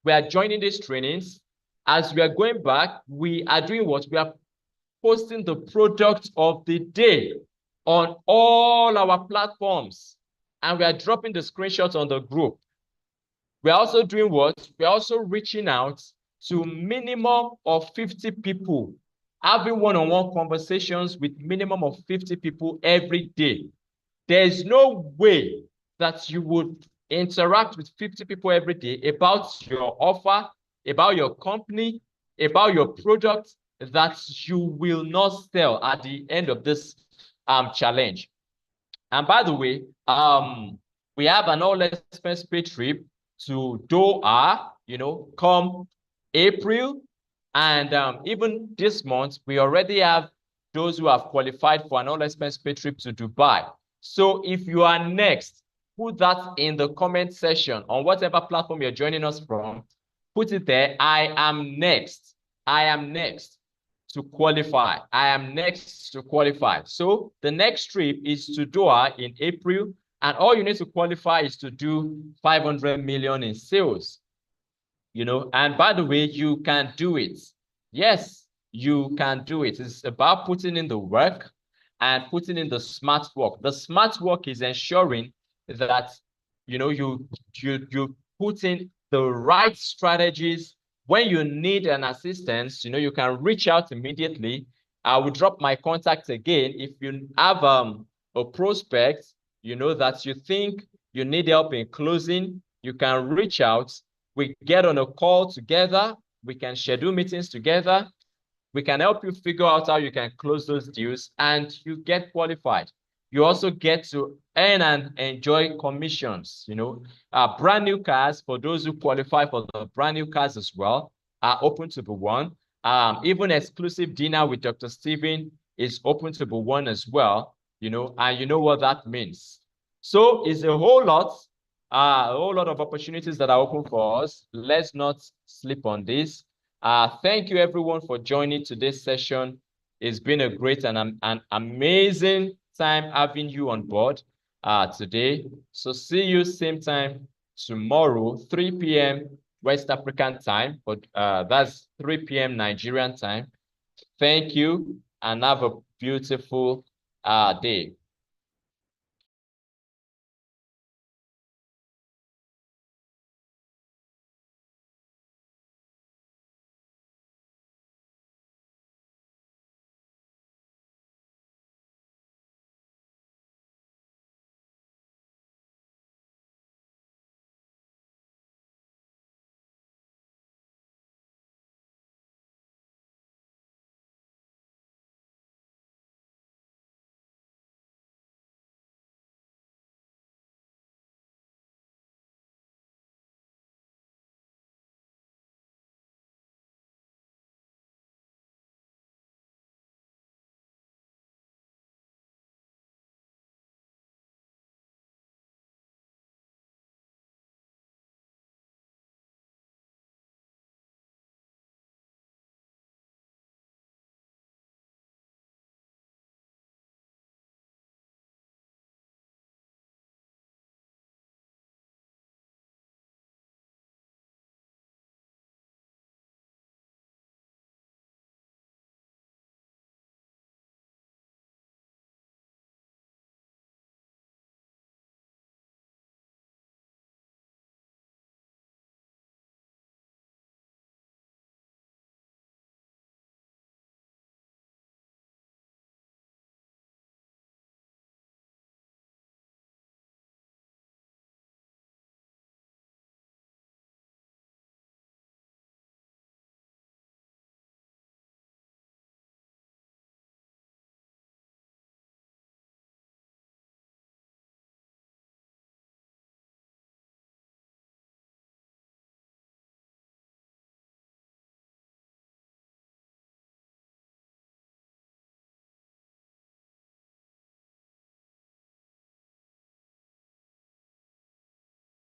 we are joining these trainings. As we are going back, we are doing what? We are posting the product of the day on all our platforms. And we are dropping the screenshots on the group. We are also doing what? We are also reaching out to minimum of 50 people, having one-on-one conversations with minimum of 50 people every day. There's no way that you would interact with 50 people every day about your offer, about your company, about your product, that you will not sell at the end of this challenge. And by the way, we have an all-expense paid trip to Doha, come April. And even this month, we already have those who have qualified for an all-expense paid trip to Dubai. So if you are next, put that in the comment section on whatever platform you're joining us from. Put it there. I am next. I am next to qualify. I am next to qualify. So the next trip is to Doha in April, and all you need to qualify is to do 500 million in sales. You know, and by the way, you can do it. Yes, you can do it. It's about putting in the work and putting in the smart work. The smart work is ensuring that, you know, you put in the right strategies. When you need an assistance, you know, you can reach out immediately. I will drop my contact again. If you have a prospect, you know, that you think you need help in closing, you can reach out. We get on a call together. We can schedule meetings together. We can help you figure out how you can close those deals, and you get qualified. You also get to earn and enjoy commissions. You know, brand new cars, for those who qualify for the brand new cars as well, are open to be won. Even exclusive dinner with Dr. Steven is open to be won as well. You know, and you know what that means. So it's a whole lot of opportunities that are open for us. Let's not sleep on this. Thank you everyone for joining today's session. It's been a great and an amazing time having you on board today. So see you same time tomorrow, 3 p.m. West African time, but that's 3 p.m. Nigerian time. Thank you and have a beautiful day.